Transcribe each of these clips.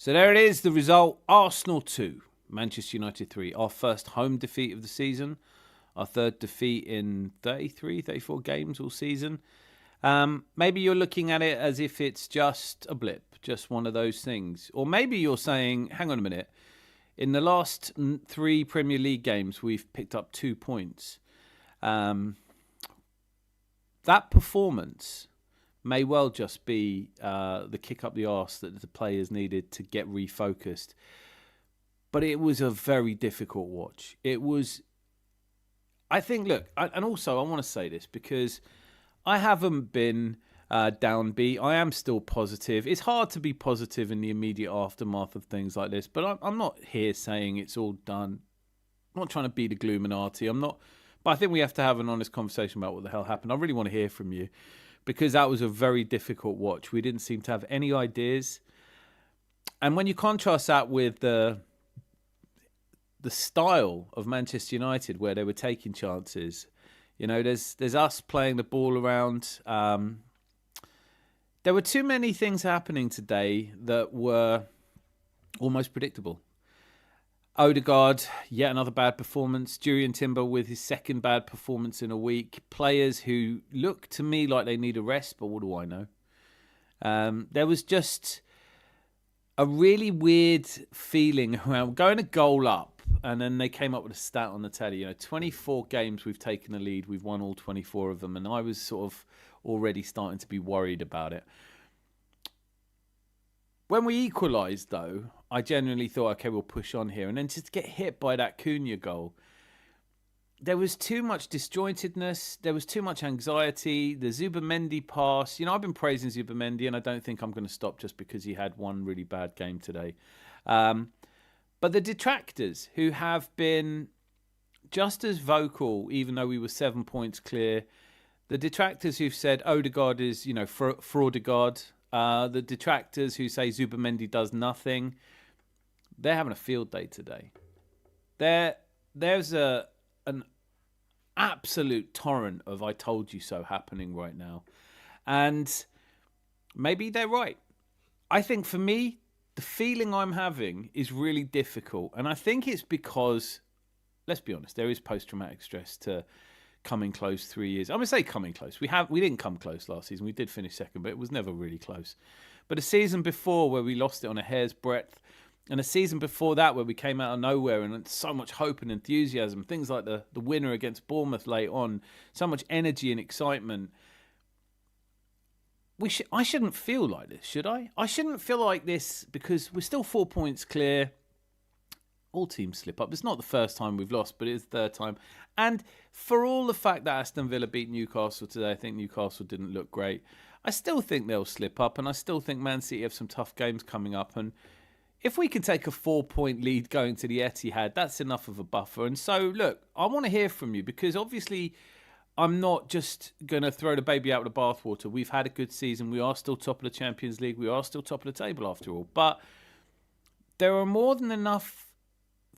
So there it is, the result. Arsenal 2, Manchester United 3. Our first home defeat of the season. Our third defeat in 33, 34 games all season. Maybe you're looking at it as if it's just a blip, just one of those things. Or maybe you're saying, hang on a minute, in the last 3 Premier League games, we've picked up 2 points. That performance may well just be the kick up the arse that the players needed to get refocused. But it was a very difficult watch. It was, I think, look, and also I want to say this because I haven't been downbeat. I am still positive. It's hard to be positive in the immediate aftermath of things like this, but I'm not here saying it's all done. I'm not trying to be the Gloominati. I'm not, but I think we have to have an honest conversation about what the hell happened. I really want to hear from you because that was a very difficult watch. We didn't seem to have any ideas. And when you contrast that with the style of Manchester United where they were taking chances, you know, there's us playing the ball around. There were too many things happening today that were almost predictable. Odegaard, yet another bad performance. Jurriën Timber with his second bad performance in a week. Players who look to me like they need a rest, but what do I know? There was just a really weird feeling around going a goal up, and then they came up with a stat on the telly. 24 games we've taken the lead. We've won all 24 of them, and I was sort of already starting to be worried about it. When we equalised, though, I genuinely thought, okay, we'll push on here. And then just to get hit by that Cunha goal, there was too much disjointedness. There was too much anxiety. The Zubimendi pass. I've been praising Zubimendi, and I don't think I'm going to stop just because he had one really bad game today. But the detractors who have been just as vocal, even though we were 7 points clear, the detractors who've said Odegaard is, Fraudegaard, the detractors who say Zubimendi does nothing, they're having a field day today. There's an absolute torrent of I told you so happening right now. And maybe they're right. I think for me, the feeling I'm having is really difficult. And I think it's because, let's be honest, there is post-traumatic stress to coming close 3 years. I'm going to say coming close. We didn't come close last season. We did finish second, but it was never really close. But a season before where we lost it on a hair's breadth, and a season before that where we came out of nowhere and so much hope and enthusiasm, things like the winner against Bournemouth late on, so much energy and excitement. I shouldn't feel like this, should I? I shouldn't feel like this because we're still 4 points clear. All teams slip up. It's not the first time we've lost, but it's the third time. And for all the fact that Aston Villa beat Newcastle today, I think Newcastle didn't look great. I still think they'll slip up, and I still think Man City have some tough games coming up. And if we can take a 4-point lead going to the Etihad, that's enough of a buffer. And so, look, I want to hear from you because obviously I'm not just going to throw the baby out with the bathwater. We've had a good season. We are still top of the Champions League. We are still top of the table after all. But there are more than enough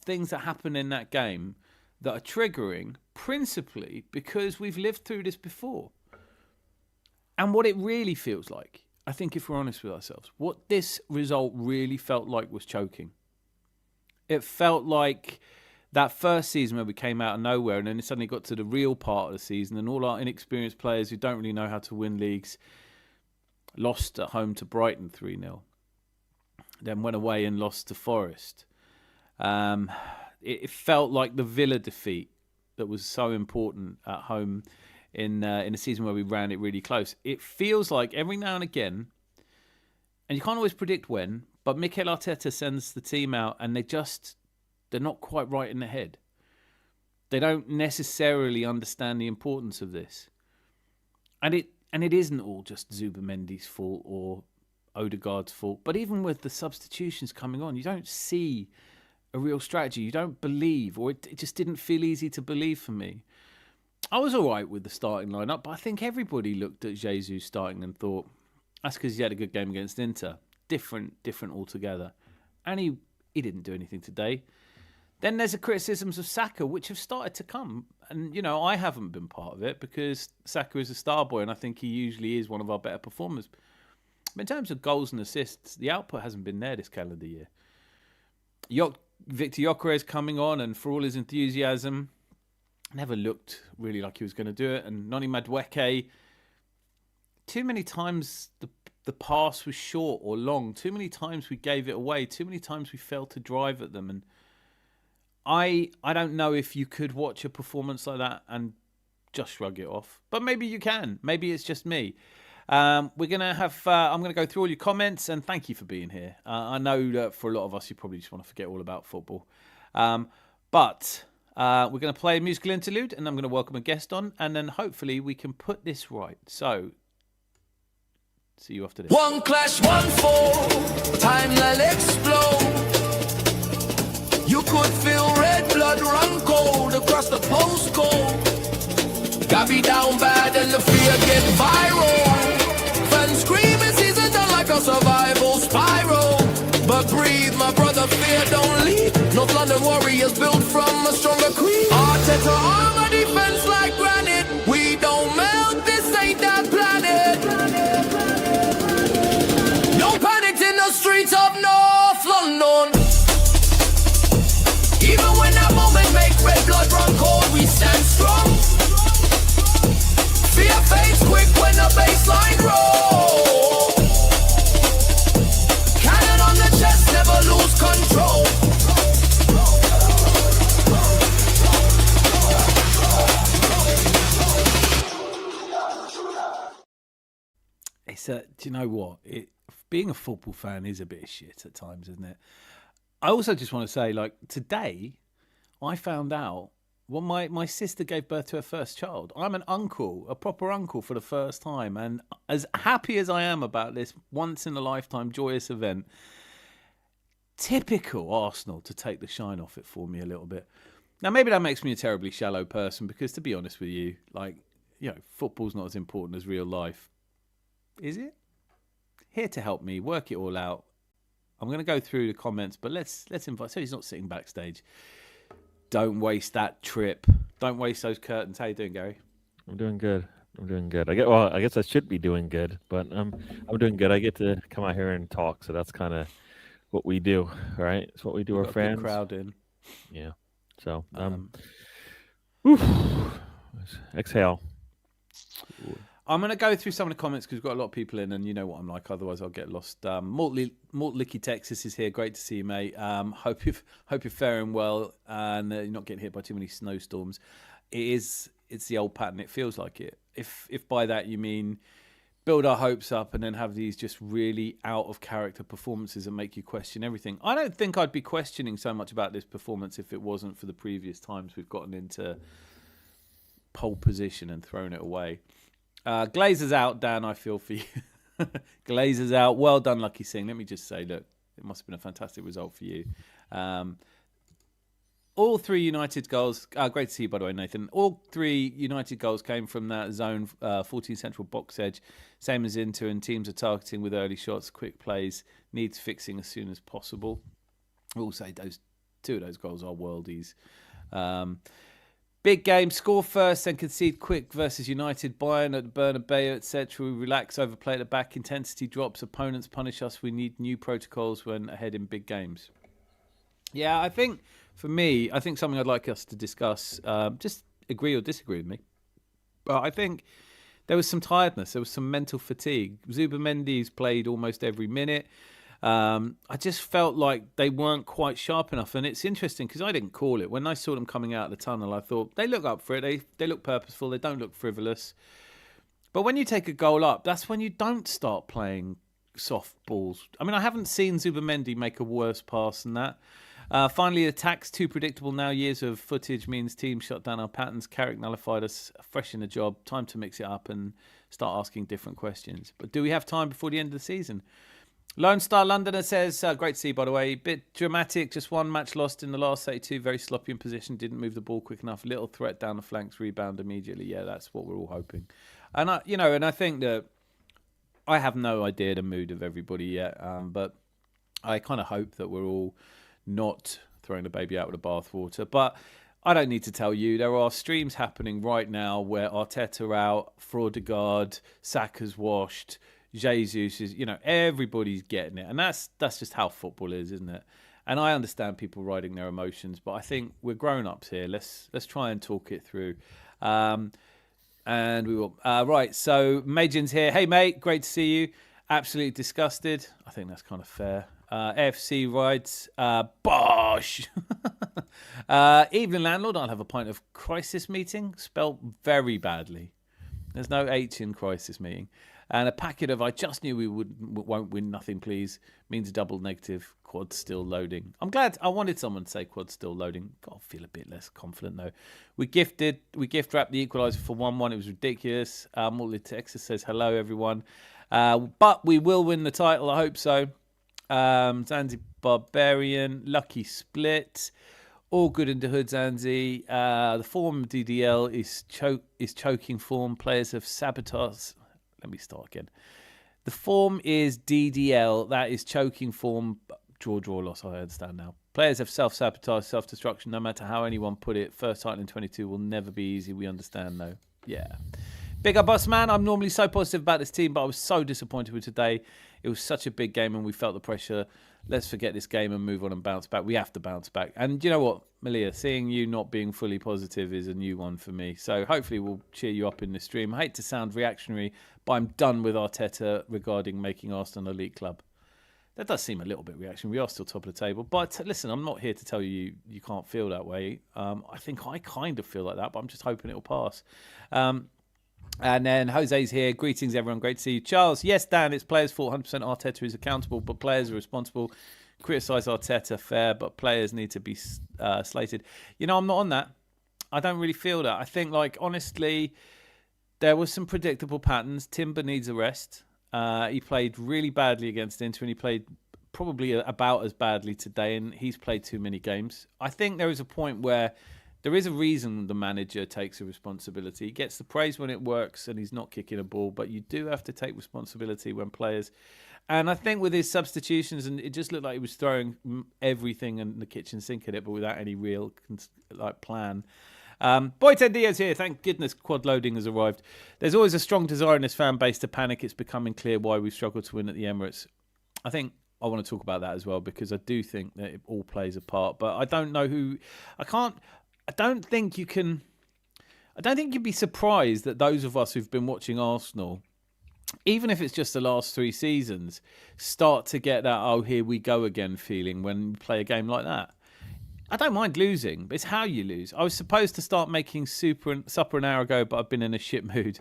things that happen in that game that are triggering, principally because we've lived through this before. And what it really feels like, I think if we're honest with ourselves, what this result really felt like was choking. It felt like that first season where we came out of nowhere and then it suddenly got to the real part of the season and all our inexperienced players who don't really know how to win leagues lost at home to Brighton 3-0. Then went away and lost to Forest. It felt like the Villa defeat that was so important at home in a season where we ran it really close. It feels like every now and again, and you can't always predict when, but Mikel Arteta sends the team out and they're not quite right in the head. They don't necessarily understand the importance of this. And it isn't all just Zubimendi's fault or Odegaard's fault, but even with the substitutions coming on, you don't see a real strategy. You don't believe, or it just didn't feel easy to believe for me. I was all right with the starting lineup, but I think everybody looked at Jesus starting and thought, that's because he had a good game against Inter. Different altogether. And he didn't do anything today. Then there's the criticisms of Saka, which have started to come. And, I haven't been part of it because Saka is a star boy and I think he usually is one of our better performers. But in terms of goals and assists, the output hasn't been there this calendar year. Victor Gyökeres coming on, and for all his enthusiasm, never looked really like he was going to do it. And Noni Madueke, too many times the pass was short or long. Too many times we gave it away. Too many times we failed to drive at them. And I don't know if you could watch a performance like that and just shrug it off. But maybe you can. Maybe it's just me. We're going to have... I'm going to go through all your comments, and thank you for being here. I know that for a lot of us, you probably just want to forget all about football. But we're going to play a musical interlude, and I'm going to welcome a guest on, and then hopefully we can put this right. So, see you after this. One clash, one fall, time will explode. You could feel red blood run cold across the postcode. Got me down bad and the fear get viral. Fans screaming season done like a survival spiral. But breathe, my brother, fear don't leave. North London Warriors built from a stronger creed. Arteta armor defense like granite. We don't melt, this ain't that planet. No panic in the streets of North London. Even when that moment make red blood run cold, we stand strong. Fear fades quick when the baseline rolls. Cannon on the chest, never lose control. Do you know what? Being a football fan is a bit of shit at times, isn't it? I also just want to say, like, today, I found out my sister gave birth to her first child. I'm an uncle, a proper uncle for the first time. And as happy as I am about this once-in-a-lifetime joyous event, typical Arsenal to take the shine off it for me a little bit. Now, maybe that makes me a terribly shallow person because, to be honest with you, like, you know, football's not as important as real life. Is it? Here to help me work it all out. I'm going to go through the comments, but let's invite... So he's not sitting backstage. Don't waste that trip. Don't waste those curtains. How you doing, Gary? I'm doing good. I guess I should be doing good, but I'm doing good. I get to come out here and talk, so that's kind of what we do, right? It's what we do. Our fans. Good crowd in. Yeah. So exhale. I'm going to go through some of the comments because we've got a lot of people in, and you know what I'm like. Otherwise, I'll get lost. Mort Licky, Texas is here. Great to see you, mate. Hope you're faring well and you're not getting hit by too many snowstorms. It's the old pattern. It feels like it. If by that you mean build our hopes up and then have these just really out of character performances that make you question everything. I don't think I'd be questioning so much about this performance if it wasn't for the previous times we've gotten into pole position and thrown it away. Glazer's out, Dan, I feel for you. Glazer's out. Well done, Lucky Singh. Let me just say, look, it must have been a fantastic result for you. All three United goals, great to see you, by the way, Nathan. All three United goals came from that zone, 14 central box edge, same as Inter, and teams are targeting with early shots, quick plays, needs fixing as soon as possible. I will say two of those goals are worldies. Big game, score first, then concede quick versus United, Bayern at the Bernabeu, etc. We relax, overplay at the back, intensity drops, opponents punish us. We need new protocols when ahead in big games. Yeah, I think, for me, something I'd like us to discuss, just agree or disagree with me. But I think there was some tiredness, there was some mental fatigue. Zubamendi's played almost every minute. I just felt like they weren't quite sharp enough, and it's interesting because I didn't call it. When I saw them coming out of the tunnel, I thought they look up for it. They look purposeful. They don't look frivolous. But when you take a goal up, that's when you don't start playing soft balls. I mean, I haven't seen Zubamendi make a worse pass than that. Finally, attacks too predictable now. Years of footage means teams shut down our patterns. Carrick nullified us. Fresh in the job. Time to mix it up and start asking different questions. But do we have time before the end of the season? Lone Star Londoner says, great to see you, by the way. Bit dramatic, just one match lost in the last 82. Very sloppy in position, didn't move the ball quick enough. Little threat down the flanks, rebound immediately. Yeah, that's what we're all hoping. And I think that I have no idea the mood of everybody yet, but I kind of hope that we're all not throwing the baby out with the bathwater. But I don't need to tell you, there are streams happening right now where Arteta out, Fraudegaard, Saka's washed, Jesus is, everybody's getting it, and that's just how football is, isn't it? And I understand people riding their emotions, but I think we're grown ups here. Let's try and talk it through. And we will. Right, so Majin's here. Hey, mate, great to see you. Absolutely disgusted. I think that's kind of fair. AFC rides. Bosh. Evening, landlord. I'll have a pint of crisis meeting, spelt very badly. There's no H in crisis meeting. And a packet of I just knew we won't win nothing, please, means double negative, quad still loading. I'm glad. I wanted someone to say quad still loading. God, I feel a bit less confident, though. We gift wrapped the equaliser for 1-1. It was ridiculous. Morley Texas says, hello, everyone. But we will win the title. I hope so. Zanzi Barbarian, lucky split. All good in the hood, Zanzi. The form of DDL is choking form. Players have sabotaged. Let me start again. The form is DDL. That is choking form. Draw, loss. I understand now. Players have self-sabotage, self-destruction. No matter how anyone put it, first title in 22 will never be easy. We understand, though. Yeah. Big up, boss man. I'm normally so positive about this team, but I was so disappointed with today. It was such a big game, and we felt the pressure. Let's forget this game and move on and bounce back. We have to bounce back. And you know what, Malia, seeing you not being fully positive is a new one for me. So hopefully we'll cheer you up in the stream. I hate to sound reactionary, but I'm done with Arteta regarding making Arsenal an elite club. That does seem a little bit reactionary. We are still top of the table. But listen, I'm not here to tell you you can't feel that way. I think I kind of feel like that, but I'm just hoping it'll pass. And then Jose's here. Greetings, everyone. Great to see you. Charles, yes, Dan, it's players' fault. 100% Arteta is accountable, but players are responsible. Criticise Arteta, fair, but players need to be slated. I'm not on that. I don't really feel that. I think, honestly, there were some predictable patterns. Timber needs a rest. He played really badly against Inter, and he played probably about as badly today, and he's played too many games. I think there is a point where there is a reason the manager takes a responsibility. He gets the praise when it works and he's not kicking a ball, but you do have to take responsibility when players... And I think with his substitutions, and it just looked like he was throwing everything in the kitchen sink at it, but without any real plan. Boy, Ted Diaz here. Thank goodness quad loading has arrived. There's always a strong desire in this fan base to panic. It's becoming clear why we've struggled to win at the Emirates. I think I want to talk about that as well, because I do think that it all plays a part. But I don't know who... I don't think you'd be surprised that those of us who've been watching Arsenal, even if it's just the last 3 seasons, start to get that, oh, here we go again feeling when we play a game like that. I don't mind losing, but it's how you lose. I was supposed to start making supper an hour ago, but I've been in a shit mood.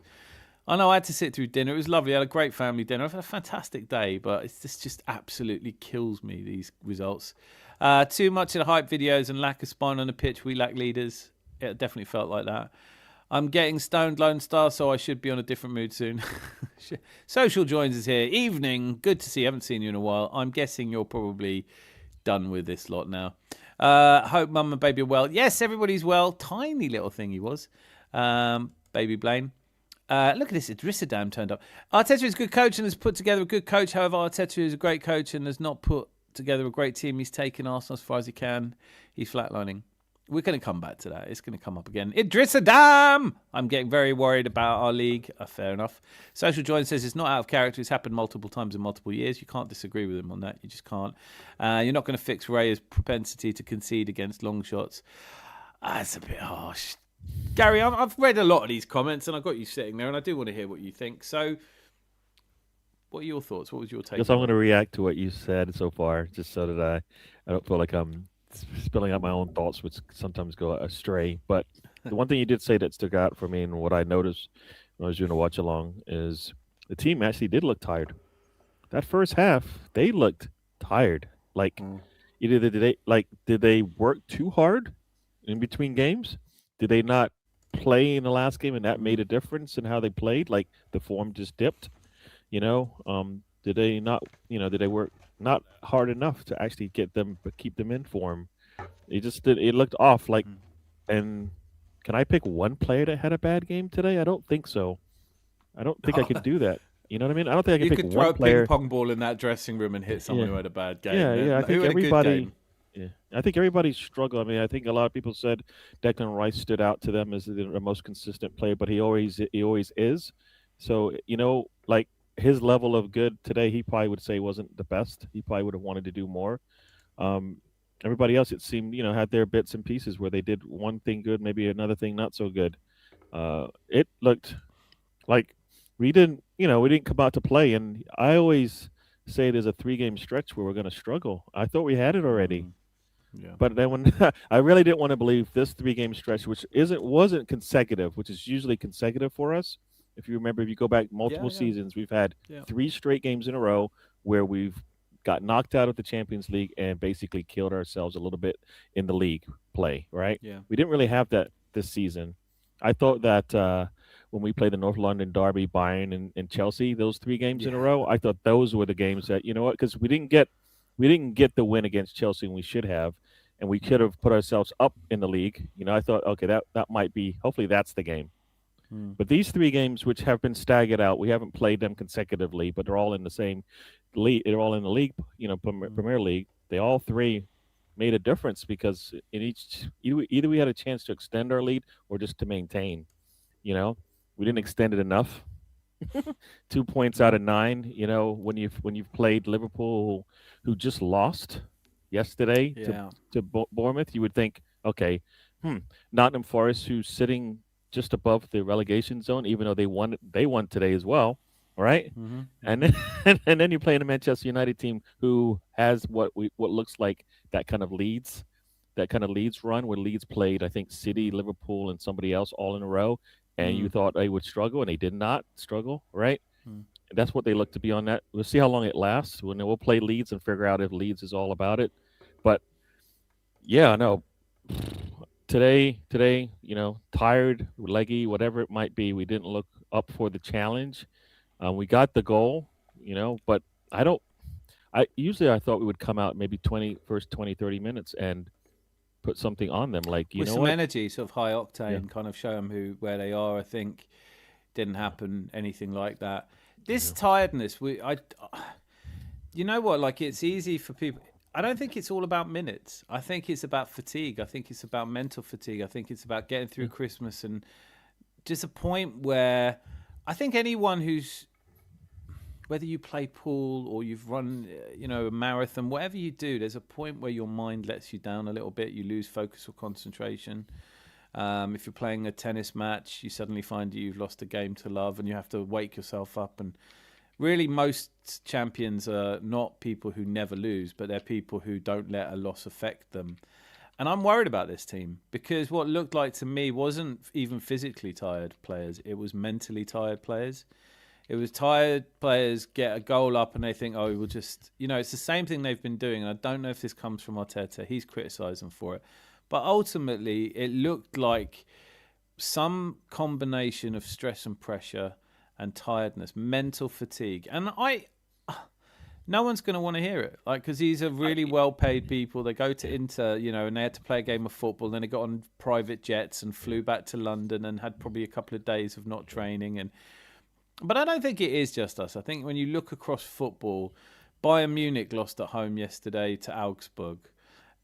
I know I had to sit through dinner. It was lovely. I had a great family dinner. I've had a fantastic day, but this just absolutely kills me, these results. Too much of the hype videos and lack of spine on the pitch. We lack leaders. It definitely felt like that. I'm getting stoned Lone Star, so I should be on a different mood soon. Social Joins is here. Evening. Good to see you. Haven't seen you in a while. I'm guessing you're probably done with this lot now. Hope mum and baby are well. Yes, everybody's well. Tiny little thing he was. Baby Blaine. Look at this. Idrissa Dam turned up. Arteta is a good coach and has put together a good coach. However, Arteta is a great coach and has not put together a great team. He's taken Arsenal as far as he can. He's flatlining. We're going to come back to that. It's going to come up again. Idrissa Dam! I'm getting very worried about our league. Fair enough. Social Join says it's not out of character. It's happened multiple times in multiple years. You can't disagree with him on that. You just can't. You're not going to fix Ray's propensity to concede against long shots. That's a bit harsh. Gary, I've read a lot of these comments and I've got you sitting there and I do want to hear what you think. So, what are your thoughts? What was your take? Guess I'm going to react to what you said so far, just so that I don't feel like I'm spilling out my own thoughts, which sometimes go astray. But the one thing you did say that stuck out for me and what I noticed when I was doing a watch along is the team actually did look tired. That first half, they looked tired. Either did they work too hard in between games? Did they not play in the last game and that made a difference in how they played? Like the form just dipped, Did they not, did they work not hard enough to actually keep them in form? It looked off. And can I pick one player that had a bad game today? I don't think so. I don't think I could do that. You know what I mean? I don't think I can pick one player. You could throw a ping pong ball in that dressing room and hit someone who had a bad game. Yeah. I think everybody. Yeah, I think everybody struggled. I mean, I think a lot of people said Declan Rice stood out to them as the most consistent player, but he always is. So his level of good today, he probably would say wasn't the best. He probably would have wanted to do more. Um, Everybody else, it seemed, had their bits and pieces where they did one thing good, maybe another thing not so good. It looked like we didn't come out to play. And I always say there's a 3 game stretch where we're going to struggle. I thought we had it already. Mm, yeah. But then when I really didn't want to believe this 3 game stretch, which wasn't consecutive, which is usually consecutive for us. If you remember, if you go back Yeah. multiple Yeah. seasons, we've had Yeah. 3 straight games in a row where we've got knocked out of the Champions League and basically killed ourselves a little bit in the league play. Right? Yeah. We didn't really have that this season. I thought that when we played the North London Derby, Bayern, and Chelsea, those 3 games in a Yeah. row, I thought those were the games that because we didn't get the win against Chelsea, and we should have, and we could have put ourselves up in the league. I thought, okay, that might be. Hopefully, that's the game. Mm. But these 3 games, which have been staggered out, we haven't played them consecutively, but they're all in the same league. They're all in the league, Premier League. They all 3 made a difference because in each either we had a chance to extend our lead or just to maintain. We didn't extend it enough. 2 points out of 9. When you've played Liverpool, who just lost yesterday Yeah. to Bournemouth, you would think, okay, Nottingham Forest, who's sitting just above the relegation zone, even though they won today as well, right? Mm-hmm. And then and then you're playing a Manchester United team who has what looks like that kind of Leeds run, where Leeds played, I think, City, Liverpool, and somebody else all in a row, and you thought they would struggle, and they did not struggle, right? Mm. And that's what they look to be on that. We'll see how long it lasts. We'll play Leeds and figure out if Leeds is all about it. But yeah, no. Today, tired, leggy, whatever it might be, we didn't look up for the challenge. We got the goal, but I don't. I thought we would come out maybe first 20, 30 minutes and put something on them, like With some what? energy, sort of high Yeah. octane, kind of show them where they are. I think didn't happen anything like that. This tiredness, you know what? Like, it's easy for people. I don't think it's all about minutes. I think it's about fatigue. I think it's about mental fatigue. I think it's about getting through Christmas and just a point where I think anyone whether you play pool or you've run, a marathon, whatever you do, there's a point where your mind lets you down a little bit. You lose focus or concentration. If you're playing a tennis match, you suddenly find you've lost a game to love and you have to wake yourself up. And really, most champions are not people who never lose, but they're people who don't let a loss affect them. And I'm worried about this team because what looked like to me wasn't even physically tired players. It was mentally tired players. It was tired players get a goal up and they think, oh, we'll just, it's the same thing they've been doing. And I don't know if this comes from Arteta. He's criticised them for it. But ultimately, it looked like some combination of stress and pressure and tiredness, mental fatigue. And no one's going to want to hear it, because these are really well-paid people. They go to Inter, and they had to play a game of football. Then they got on private jets and flew back to London and had probably a couple of days of not training. But I don't think it is just us. I think when you look across football, Bayern Munich lost at home yesterday to Augsburg.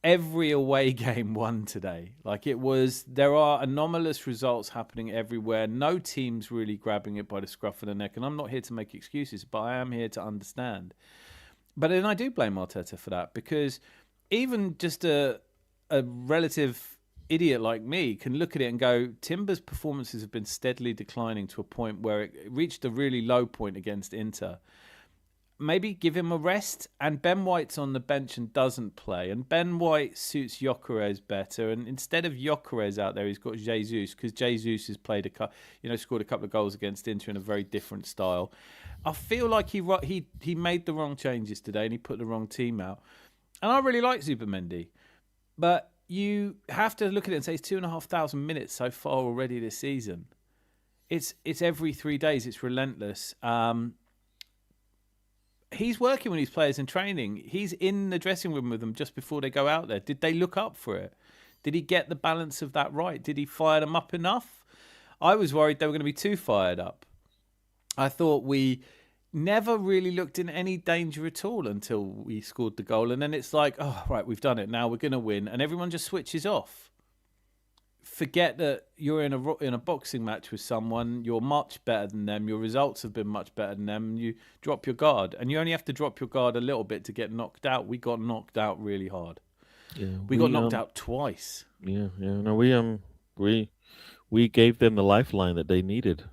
Every away game won today. There are anomalous results happening everywhere. No team's really grabbing it by the scruff of the neck. And I'm not here to make excuses, but I am here to understand. But then I do blame Arteta for that, because even just a relative idiot like me can look at it and go, Timber's performances have been steadily declining to a point where it reached a really low point against Inter. Maybe give him a rest. And Ben White's on the bench and doesn't play. And Ben White suits Gyökeres better. And instead of Gyökeres out there, he's got Jesus, because Jesus has played scored a couple of goals against Inter in a very different style. I feel like he made the wrong changes today and he put the wrong team out. And I really like Zubimendi, but you have to look at it and say it's 2,500 minutes so far already this season. It's every 3 days. It's relentless. He's working with these players in training. He's in the dressing room with them just before they go out there. Did they look up for it? Did he get the balance of that right? Did he fire them up enough? I was worried they were going to be too fired up. I thought we never really looked in any danger at all until we scored the goal. And then it's like, oh, right, we've done it. Now we're going to win. And everyone just switches off. forget that you're in a boxing match with someone. You're much better than them. Your results have been much better than them. You drop your guard, and you only have to drop your guard a little bit to get knocked out. We got knocked out really hard. Yeah, We got knocked out twice. Yeah, yeah. No, we gave them the lifeline that they needed.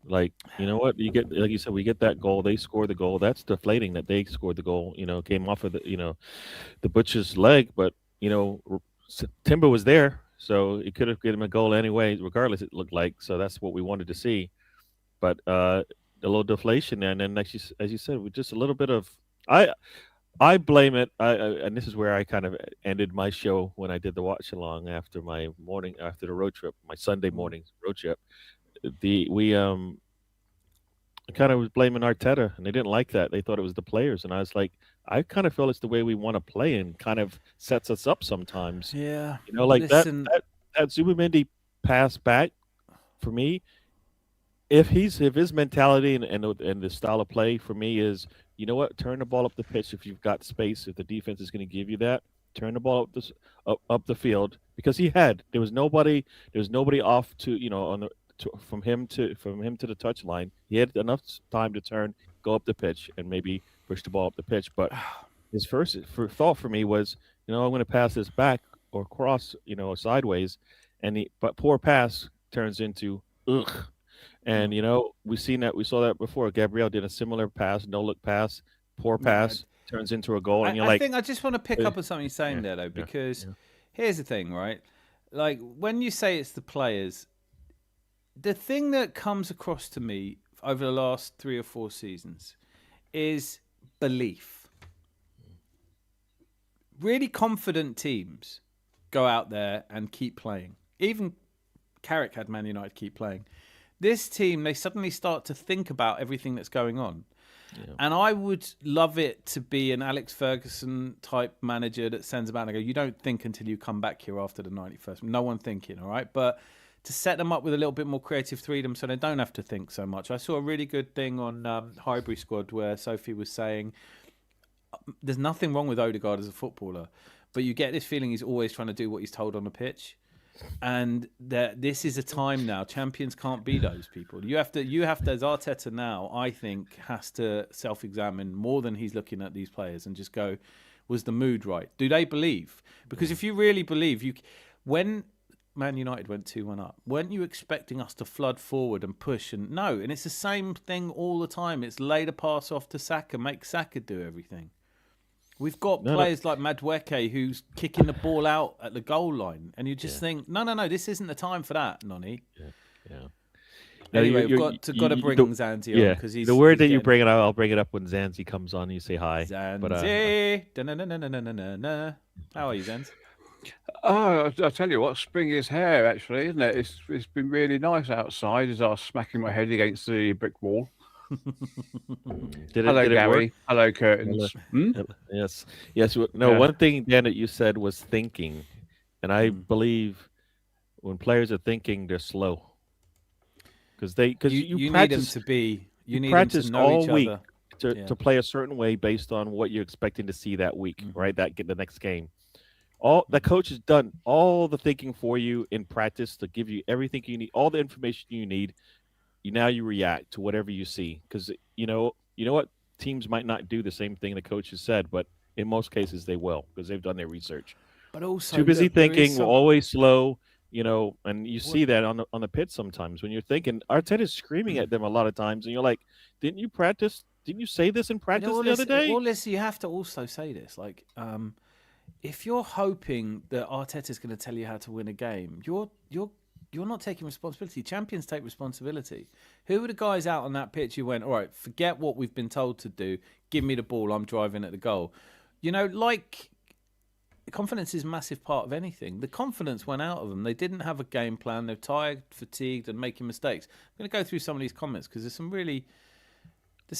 Like, you know what? You get, like you said, we get that goal. They score the goal. That's deflating that they scored the goal. Came off of the Butcher's leg, but Timber was there, so it could have given him a goal anyway, regardless. It looked like so. That's what we wanted to see. But a little deflation, and then as you said, with just a little bit of I. I blame it, and this is where I kind of ended my show when I did the watch along after the road trip, my Sunday morning road trip. We I kind of was blaming Arteta, and they didn't like that. They thought it was the players, and I was like, I kind of feel it's the way we want to play, and kind of sets us up sometimes. Yeah. Like Listen, that Zubimendi pass back for me. If his mentality and the style of play for me is, you know what, turn the ball up the pitch if you've got space. If the defense is going to give you that, turn the ball up the field, because there was nobody off to from him to the touch line. He had enough time to turn, go up the pitch, and maybe push the ball up the pitch. But his first thought for me was, I'm going to pass this back or cross, sideways, but poor pass turns into ugh. And we saw that before. Gabriel did a similar pass, no look pass, poor pass turns into a goal, and I think I just want to pick up on something you're saying there, though, because here's the thing, right? Like, when you say it's the players, the thing that comes across to me over the last 3 or 4 seasons is belief. Really confident teams go out there and keep playing. Even Carrick had Man United keep playing. This team, they suddenly start to think about everything that's going on. Yeah. And I would love it to be an Alex Ferguson type manager that sends them out and go, you don't think until you come back here after the 91st. No one thinking, all right? But to set them up with a little bit more creative freedom so they don't have to think so much. I saw a really good thing on Highbury Squad where Sophie was saying there's nothing wrong with Odegaard as a footballer, but you get this feeling he's always trying to do what he's told on the pitch. And that this is a time now. Champions can't be those people. You have to. As Arteta now, I think, has to self-examine more than he's looking at these players and just go, was the mood right? Do they believe? Because if you really believe, when Man United went 2-1 up, weren't you expecting us to flood forward and push? And no, and it's the same thing all the time. It's lay the pass off to Saka, make Saka do everything. We've got players like Madueke who's kicking the ball out at the goal line, and you just think, no, this isn't the time for that, Nonny. Yeah. Anyway, we've got to bring Zanzi on because he's the word he's that you bring it up. I'll bring it up when Zanzi comes on. You say hi. Zanzi. How are you, Zanzi? Oh, I tell you what, spring is here, actually, isn't it? It's been really nice outside as I was smacking my head against the brick wall. Hello, Gary. Hello, curtains. Yes. No, one thing, Dan, that you said was thinking, and I believe when players are thinking, they're slow because you practice, need them to be. You need practice them to know all each week other. to play a certain way based on what you're expecting to see that week, right? That get the next game. All the coach has done all the thinking for you in practice to give you everything you need, all the information you need. Now you react to whatever you see because you know what, teams might not do the same thing the coach has said, but in most cases they will because they've done their research. But also too busy thinking, we're always slow, and you see that on the pitch sometimes when you're thinking. Arteta's screaming at them a lot of times, and you're like, didn't you practice? Didn't you say this in practice the other day? Well, listen, you have to also say this, like, if you're hoping that Arteta's going to tell you how to win a game, you're not taking responsibility. Champions take responsibility. Who were the guys out on that pitch who went, all right, forget what we've been told to do. Give me the ball. I'm driving at the goal. Like, confidence is a massive part of anything. The confidence went out of them. They didn't have a game plan. They're tired, fatigued, and making mistakes. I'm going to go through some of these comments because there's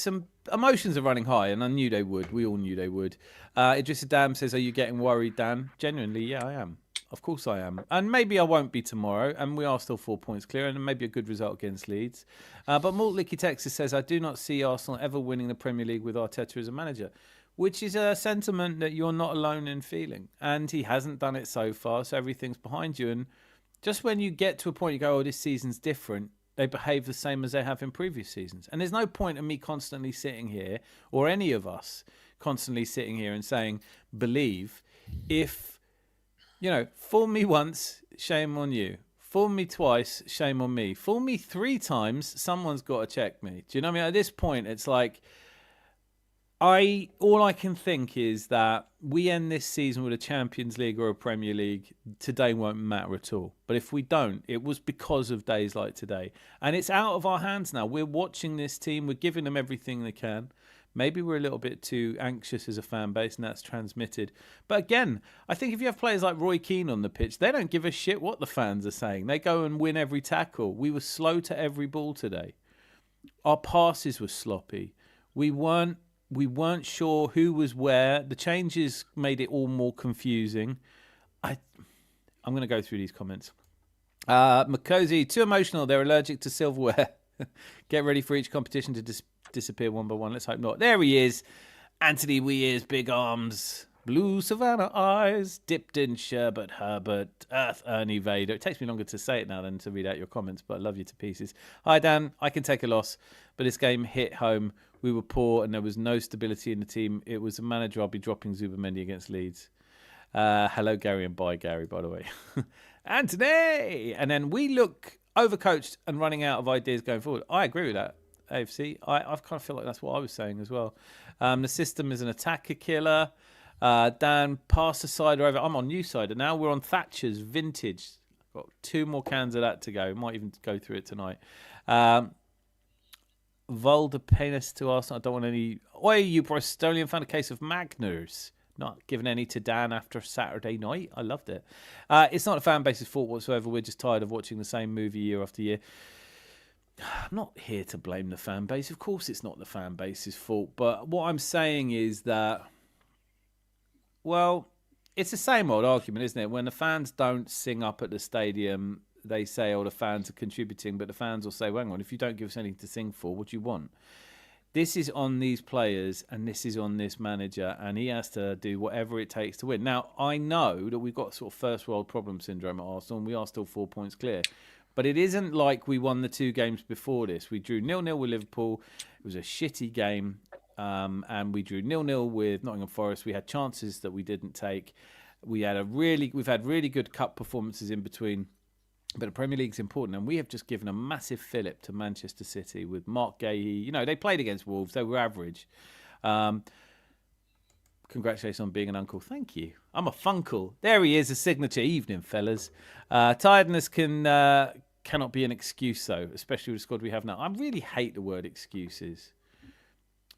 some emotions are running high, and I knew they would. We all knew they would. Idris Adam says, are you getting worried, Dan? Genuinely, yeah, I am. Of course I am. And maybe I won't be tomorrow, and we are still 4 points clear, and maybe a good result against Leeds. But Malt Licky Texas says, I do not see Arsenal ever winning the Premier League with Arteta as a manager, which is a sentiment that you're not alone in feeling. And he hasn't done it so far, so everything's behind you. And Just when you get to a point you go, oh, this season's different, they behave the same as they have in previous seasons. And there's no point in me constantly sitting here, or any of us constantly sitting here and saying, believe. If, fool me once, shame on you. Fool me twice, shame on me. Fool me 3 times, someone's got to check me. Do you know what I mean? At this point, it's like, all I can think is that we end this season with a Champions League or a Premier League. Today won't matter at all. But if we don't, it was because of days like today. And it's out of our hands now. We're watching this team. We're giving them everything they can. Maybe we're a little bit too anxious as a fan base, and that's transmitted. But again, I think if you have players like Roy Keane on the pitch, they don't give a shit what the fans are saying. They go and win every tackle. We were slow to every ball today. Our passes were sloppy. We weren't sure who was where. The changes made it all more confusing. I'm going to go through these comments. Makosi, too emotional. They're allergic to silverware. Get ready for each competition to disappear one by one. Let's hope not. There he is. Anthony Weir's big arms. Blue Savannah eyes. Dipped in Sherbert Herbert. Earth Ernie Vader. It takes me longer to say it now than to read out your comments, but I love you to pieces. Hi, Dan. I can take a loss, but this game hit home. We were poor and there was no stability in the team. It was a manager. I'll be dropping Zubamendi against Leeds. Hello, Gary, and bye, Gary, by the way. Anthony! And then we look overcoached and running out of ideas going forward. I agree with that, AFC. I kind of feel like that's what I was saying as well. The system is an attacker killer. Dan, pass the cider over. I'm on new cider now. We're on Thatcher's vintage. Got 2 more cans of that to go. Might even go through it tonight. Volder penis to Arsenal. I don't want any. Oi, you Bristolian, found a case of Magners. Not giving any to Dan after Saturday night. I loved it. It's not a fan base's fault whatsoever. We're just tired of watching the same movie year after year. I'm not here to blame the fan base. Of course, it's not the fan base's fault. But what I'm saying is that, well, it's the same old argument, isn't it? When the fans don't sing up at the stadium, they say, oh, the fans are contributing, but the fans will say, well, hang on, if you don't give us anything to sing for, what do you want? This is on these players and this is on this manager, and he has to do whatever it takes to win. Now, I know that we've got sort of first world problem syndrome at Arsenal, and we are still 4 points clear. But it isn't like we won the 2 games before this. We drew 0-0 with Liverpool. It was a shitty game, and we drew 0-0 with Nottingham Forest. We had chances that we didn't take. We've had really good cup performances in between. But the Premier League's important, and we have just given a massive fillip to Manchester City with Mark Gahey. They played against Wolves. They were average. Congratulations on being an uncle. Thank you. I'm a funkle. There he is, a signature. Evening, fellas. Tiredness cannot be an excuse, though, especially with the squad we have now. I really hate the word excuses.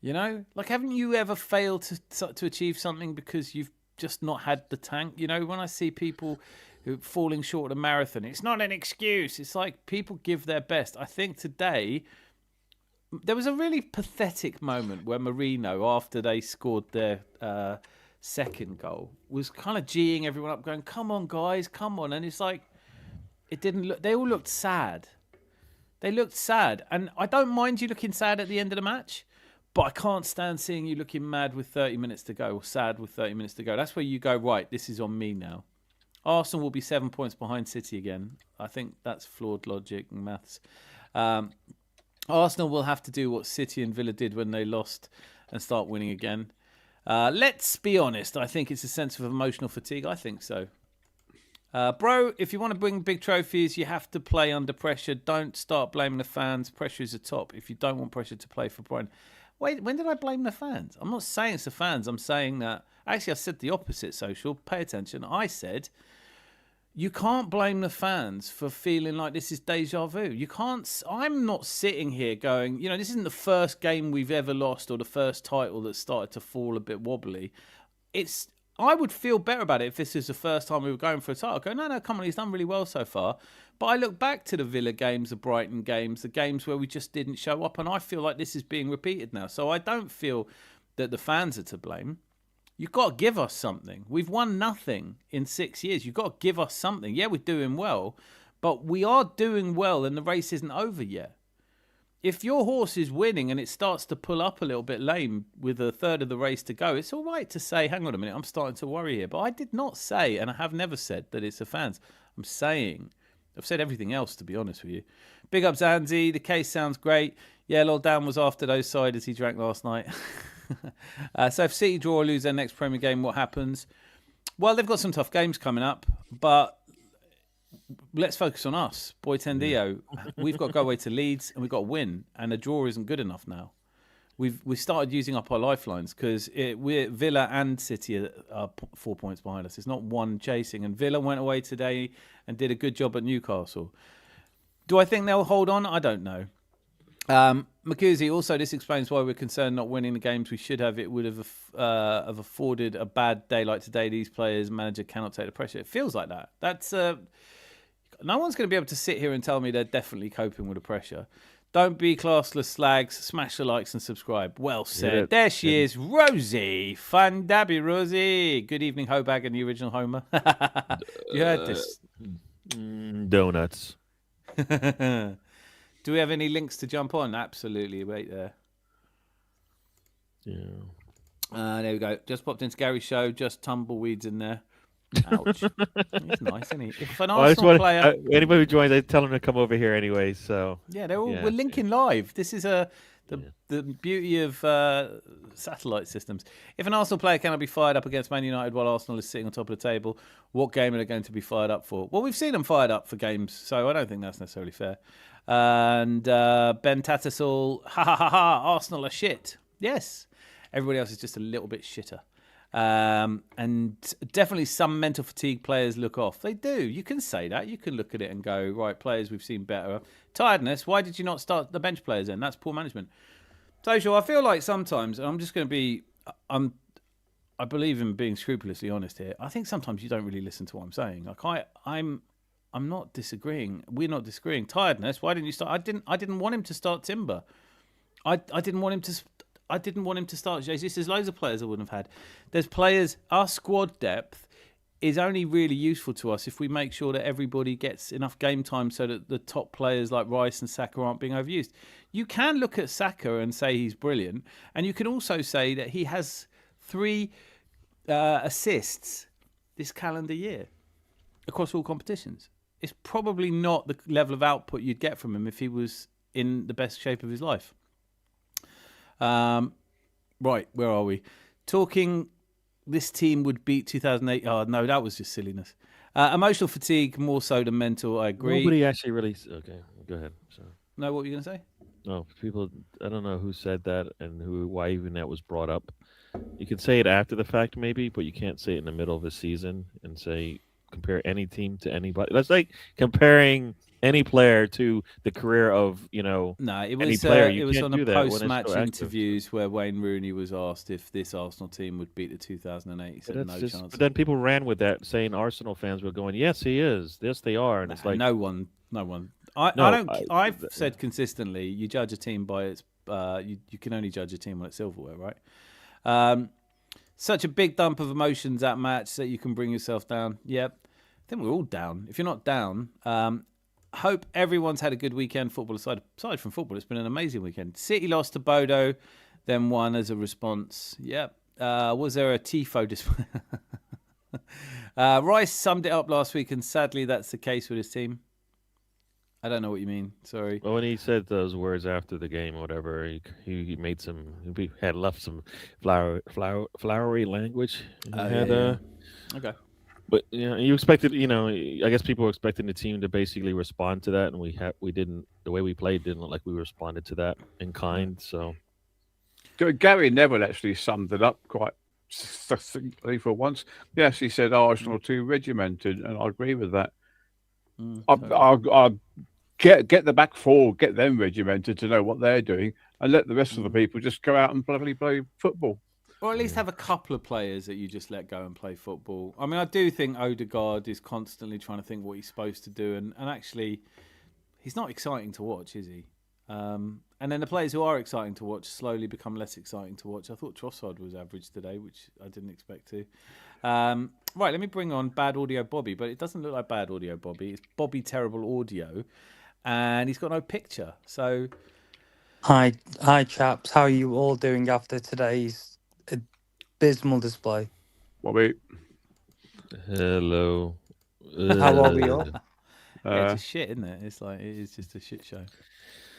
Haven't you ever failed to achieve something because you've just not had the tank? When I see people falling short of a marathon, it's not an excuse. It's like people give their best. I think today there was a really pathetic moment where Mourinho, after they scored their second goal, was kind of geeing everyone up, going, come on guys, come on. And it's like, it didn't look, they all looked sad. They looked sad. And I don't mind you looking sad at the end of the match, but I can't stand seeing you looking mad with 30 minutes to go or sad with 30 minutes to go. That's where you go, right, this is on me now. Arsenal will be 7 points behind City again. I think that's flawed logic and maths. Arsenal will have to do what City and Villa did when they lost and start winning again. Let's be honest. I think it's a sense of emotional fatigue. I think so. Bro, if you want to bring big trophies, you have to play under pressure. Don't start blaming the fans. Pressure is a top. If you don't want pressure to play for Brighton. Wait, when did I blame the fans? I'm not saying it's the fans. I'm saying that... Actually, I said the opposite, Social. Pay attention. I said... You can't blame the fans for feeling like this is deja vu. You can't. I'm not sitting here going, this isn't the first game we've ever lost or the first title that started to fall a bit wobbly. I would feel better about it if this is the first time we were going for a title. I go, no, come on, he's done really well so far. But I look back to the Villa games, the Brighton games, the games where we just didn't show up, and I feel like this is being repeated now. So I don't feel that the fans are to blame. You've got to give us something. We've won nothing in 6 years. You've got to give us something. Yeah, we're doing well, but we are doing well and the race isn't over yet. If your horse is winning and it starts to pull up a little bit lame with a third of the race to go, it's all right to say, hang on a minute, I'm starting to worry here. But I did not say, and I have never said, that it's the fans. I'm saying I've said everything else, to be honest with you. Big up Zanzi. The case sounds great. Yeah, Lord Dan was after those ciders he drank last night. So if City draw or lose their next Premier game, what happens? Well, they've got some tough games coming up, but let's focus on us. Boy Tendio, we've got to go away to Leeds and we've got to win, and a draw isn't good enough now. We've started using up our lifelines because we're Villa and City are 4 points behind us. It's not one chasing, and Villa went away today and did a good job at Newcastle. Do I think they'll hold on? I don't know. Makuzi, also this explains why we're concerned not winning the games we should have. It would have afforded a bad day like today. These players, manager cannot take the pressure. It feels like that. That's no one's going to be able to sit here and tell me they're definitely coping with the pressure. Don't be classless slags. Smash the likes and subscribe. Well said. There she is, Rosie. Fun dabby, Rosie. Good evening, Hobag and the original Homer. You heard this. Donuts. Do we have any links to jump on? Absolutely. Wait there. Yeah. There we go. Just popped into Gary's show. Just tumbleweeds in there. Ouch. He's nice, isn't he? If an Arsenal player... anybody who joins, I tell them to come over here anyway. So yeah, we're linking live. This is the beauty of satellite systems. If an Arsenal player cannot be fired up against Man United while Arsenal is sitting on top of the table, what game are they going to be fired up for? Well, we've seen them fired up for games, so I don't think that's necessarily fair. And Ben Tattersall, ha ha ha ha, Arsenal are shit. Yes, everybody else is just a little bit shitter. And definitely some mental fatigue players look off. They do. You can say that. You can look at it and go, right, players we've seen better. Tiredness, why did you not start the bench players then? That's poor management. Social, I feel like sometimes, and I'm just going to be, I believe in being scrupulously honest here. I think sometimes you don't really listen to what I'm saying. Like I'm not disagreeing. We're not disagreeing. Tiredness, why didn't you start? I didn't want him to start Timber. I didn't want him to start Jesus. There's loads of players I wouldn't have had. There's players, our squad depth is only really useful to us if we make sure that everybody gets enough game time so that the top players like Rice and Saka aren't being overused. You can look at Saka and say he's brilliant, and you can also say that he has 3 assists this calendar year across all competitions. It's probably not the level of output you'd get from him if he was in the best shape of his life. Right, where are we? Talking this team would beat 2008. Oh, no, that was just silliness. Emotional fatigue, more so than mental, I agree. Nobody actually really... Okay, go ahead. Sorry. No, what were you going to say? No, people... I don't know who said that and why even that was brought up. You can say it after the fact, maybe, but you can't say it in the middle of a season and say... compare any team to anybody. That's like comparing any player to the career of No, it was any player. It was on the post-match so interviews where Wayne Rooney was asked if this Arsenal team would beat the 2008. He said no chance. But then people ran with that, saying Arsenal fans were going, "Yes, he is. Yes, they are." And it's like no one. I've said consistently, you judge a team by its. You can only judge a team on its silverware, right? Such a big dump of emotions that match that you can bring yourself down. Yep. I think we're all down. If you're not down, hope everyone's had a good weekend. Football aside from football, it's been an amazing weekend. City lost to Bodo, then won as a response. Yep. Was there a TIFO display? Rice summed it up last week, and sadly that's the case with his team. I don't know what you mean. Sorry. Well, when he said those words after the game or whatever, he made some. He had left some flowery language. Okay. But you expected. I guess people were expecting the team to basically respond to that, and we didn't. The way we played didn't look like we responded to that in kind. So Gary Neville actually summed it up quite succinctly for once. Yes, he said Arsenal too regimented, and I agree with that. I'll get the back four, get them regimented to know what they're doing, and let the rest of the people just go out and bloody play football. Or at least have a couple of players that you just let go and play football. I mean, I do think Odegaard is constantly trying to think what he's supposed to do, and actually, he's not exciting to watch, is he? And then the players who are exciting to watch slowly become less exciting to watch. I thought Trossard was average today, which I didn't expect to. Right, let me bring on Bad Audio Bobby, but it doesn't look like Bad Audio Bobby. It's Bobby Terrible Audio, and he's got no picture. So, hi chaps. How are you all doing after today's abysmal display? Bobby. Hello. How are we all? It's just shit, isn't it? It's like, it is just a shit show.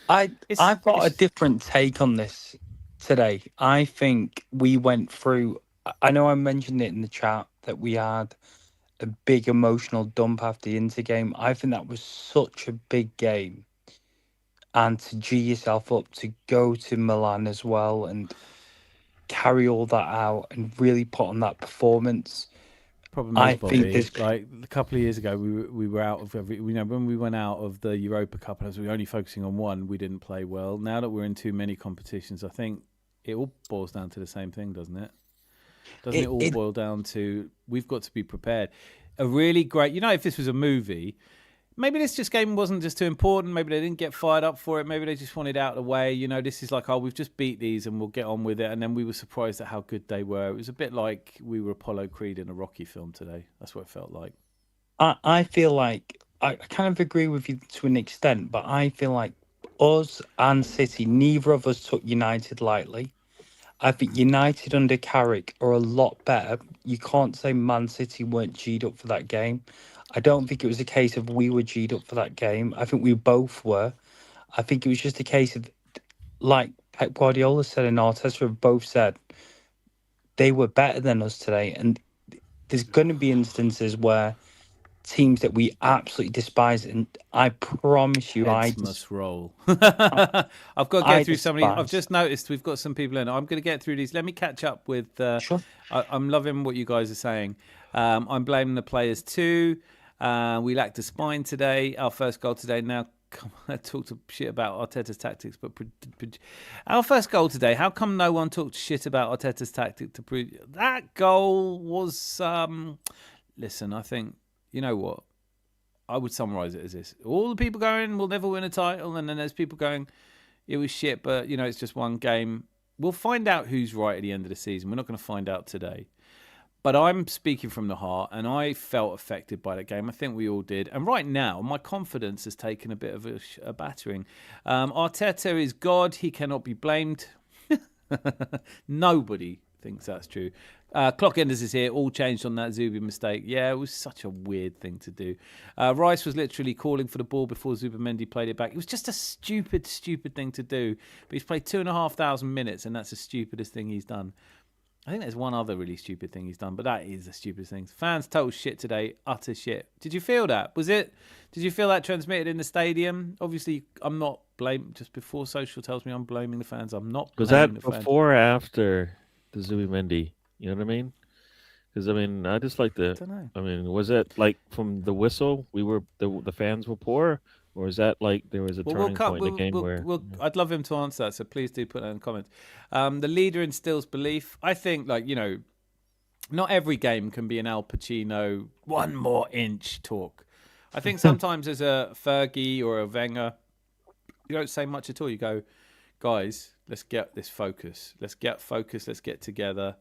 I've got a different take on this today. I think we went through. I know I mentioned it in the chat that we had a big emotional dump after the Inter game. I think that was such a big game, and to G yourself up to go to Milan as well and carry all that out and really put on that performance. Problem I is, think Bobby, this. like a couple of years ago, we were out of every. You know, when we went out of the Europa Cup, as we were only focusing on one, we didn't play well. Now that we're in too many competitions, I think it all boils down to the same thing, doesn't it? Doesn't it all boil down to we've got to be prepared? A really great, you know, if this was a movie, maybe this just game wasn't just too important. Maybe they didn't get fired up for it. Maybe they just wanted out of the way. You know, this is like, oh, we've just beat these and we'll get on with it. And then we were surprised at how good they were. It was a bit like we were Apollo Creed in a Rocky film today. That's what it felt like. I feel like I kind of agree with you to an extent, but I feel like us and City, neither of us took United lightly. I think United under Carrick are a lot better. You can't say Man City weren't G'd up for that game. I don't think it was a case of we were G'd up for that game. I think we both were. I think it was just a case of, like Pep Guardiola said and Arteta have both said, they were better than us today. And there's going to be instances where teams that we absolutely despise, and I promise you, Heads must roll. I've got to get through somebody. I've just noticed we've got some people in. I'm going to get through these. Let me catch up with. Sure. I'm loving what you guys are saying. I'm blaming the players too. We lacked a spine today. Our first goal today. Now, come on, I talked shit about Arteta's tactics, but our first goal today. How come no one talked shit about Arteta's tactic to prove that goal was? Listen, I think. You know what? I would summarise it as this. All the people going, we'll never win a title. And then there's people going, it was shit, but, you know, it's just one game. We'll find out who's right at the end of the season. We're not going to find out today. But I'm speaking from the heart, and I felt affected by that game. I think we all did. And right now, my confidence has taken a bit of a battering. Arteta is God. He cannot be blamed. Nobody thinks that's true. Clock Enders is here, all changed on that Zubi mistake. Yeah, it was such a weird thing to do. Rice was literally calling for the ball before Zubimendi played it back. It was just a stupid thing to do. But he's played 2,500 minutes, and that's the stupidest thing he's done. I think there's one other really stupid thing he's done, but that is the stupidest thing. Fans total shit today, utter shit. Did you feel that? Did you feel that transmitted in the stadium? Obviously, I'm not blaming, just before social tells me I'm blaming the fans. I'm not blaming the fans. Was that before or after the Zubimendi? You know what I mean? Because I mean, I just like the. I don't know. I mean, was it like from the whistle? The fans were poor, or is that like there was a turning point in the game where? I'd love him to answer that, so please do put that in the comments. The leader instills belief. I think, like, you know, not every game can be an Al Pacino one more inch talk. I think sometimes as a Fergie or a Wenger, you don't say much at all. You go, guys, let's get this focus. Let's get focused. Let's get together.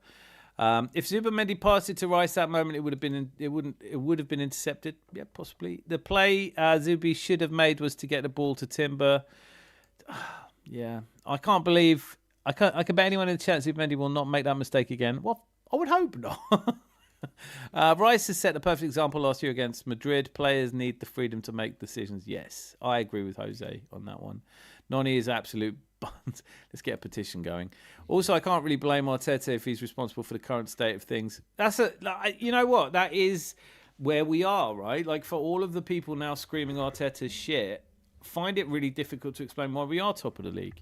If Zubimendi passed it to Rice that moment, it would have been intercepted. Yeah, possibly. The play Zubi should have made was to get the ball to Timber. Yeah, I can't believe I can bet anyone in the chat Zubimendi will not make that mistake again. Well, I would hope not. Rice has set the perfect example last year against Madrid. Players need the freedom to make decisions. Yes, I agree with Jose on that one. Noni is absolute buns. Let's get a petition going. Also, I can't really blame Arteta if he's responsible for the current state of things. You know what? That is where we are, right? Like, for all of the people now screaming Arteta's shit, find it really difficult to explain why we are top of the league.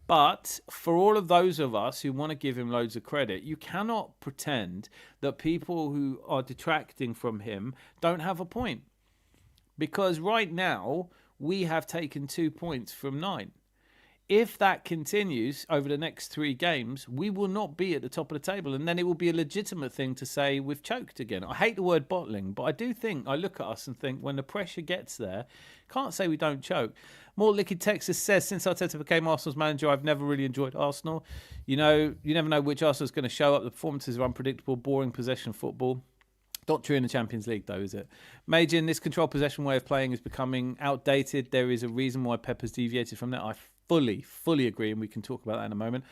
But for all of those of us who want to give him loads of credit, you cannot pretend that people who are detracting from him don't have a point. Because right now, we have taken 2 points from 9. If that continues over the next 3 games, we will not be at the top of the table. And then it will be a legitimate thing to say we've choked again. I hate the word bottling, but I do think, I look at us and think when the pressure gets there, can't say we don't choke. More Liquid Texas says, since Arteta became Arsenal's manager, I've never really enjoyed Arsenal. You know, you never know which Arsenal's going to show up. The performances are unpredictable, boring possession football. Not true in the Champions League, though, is it? Majin, this control possession way of playing is becoming outdated. There is a reason why Pep has deviated from that. I fully agree, and we can talk about that in a moment.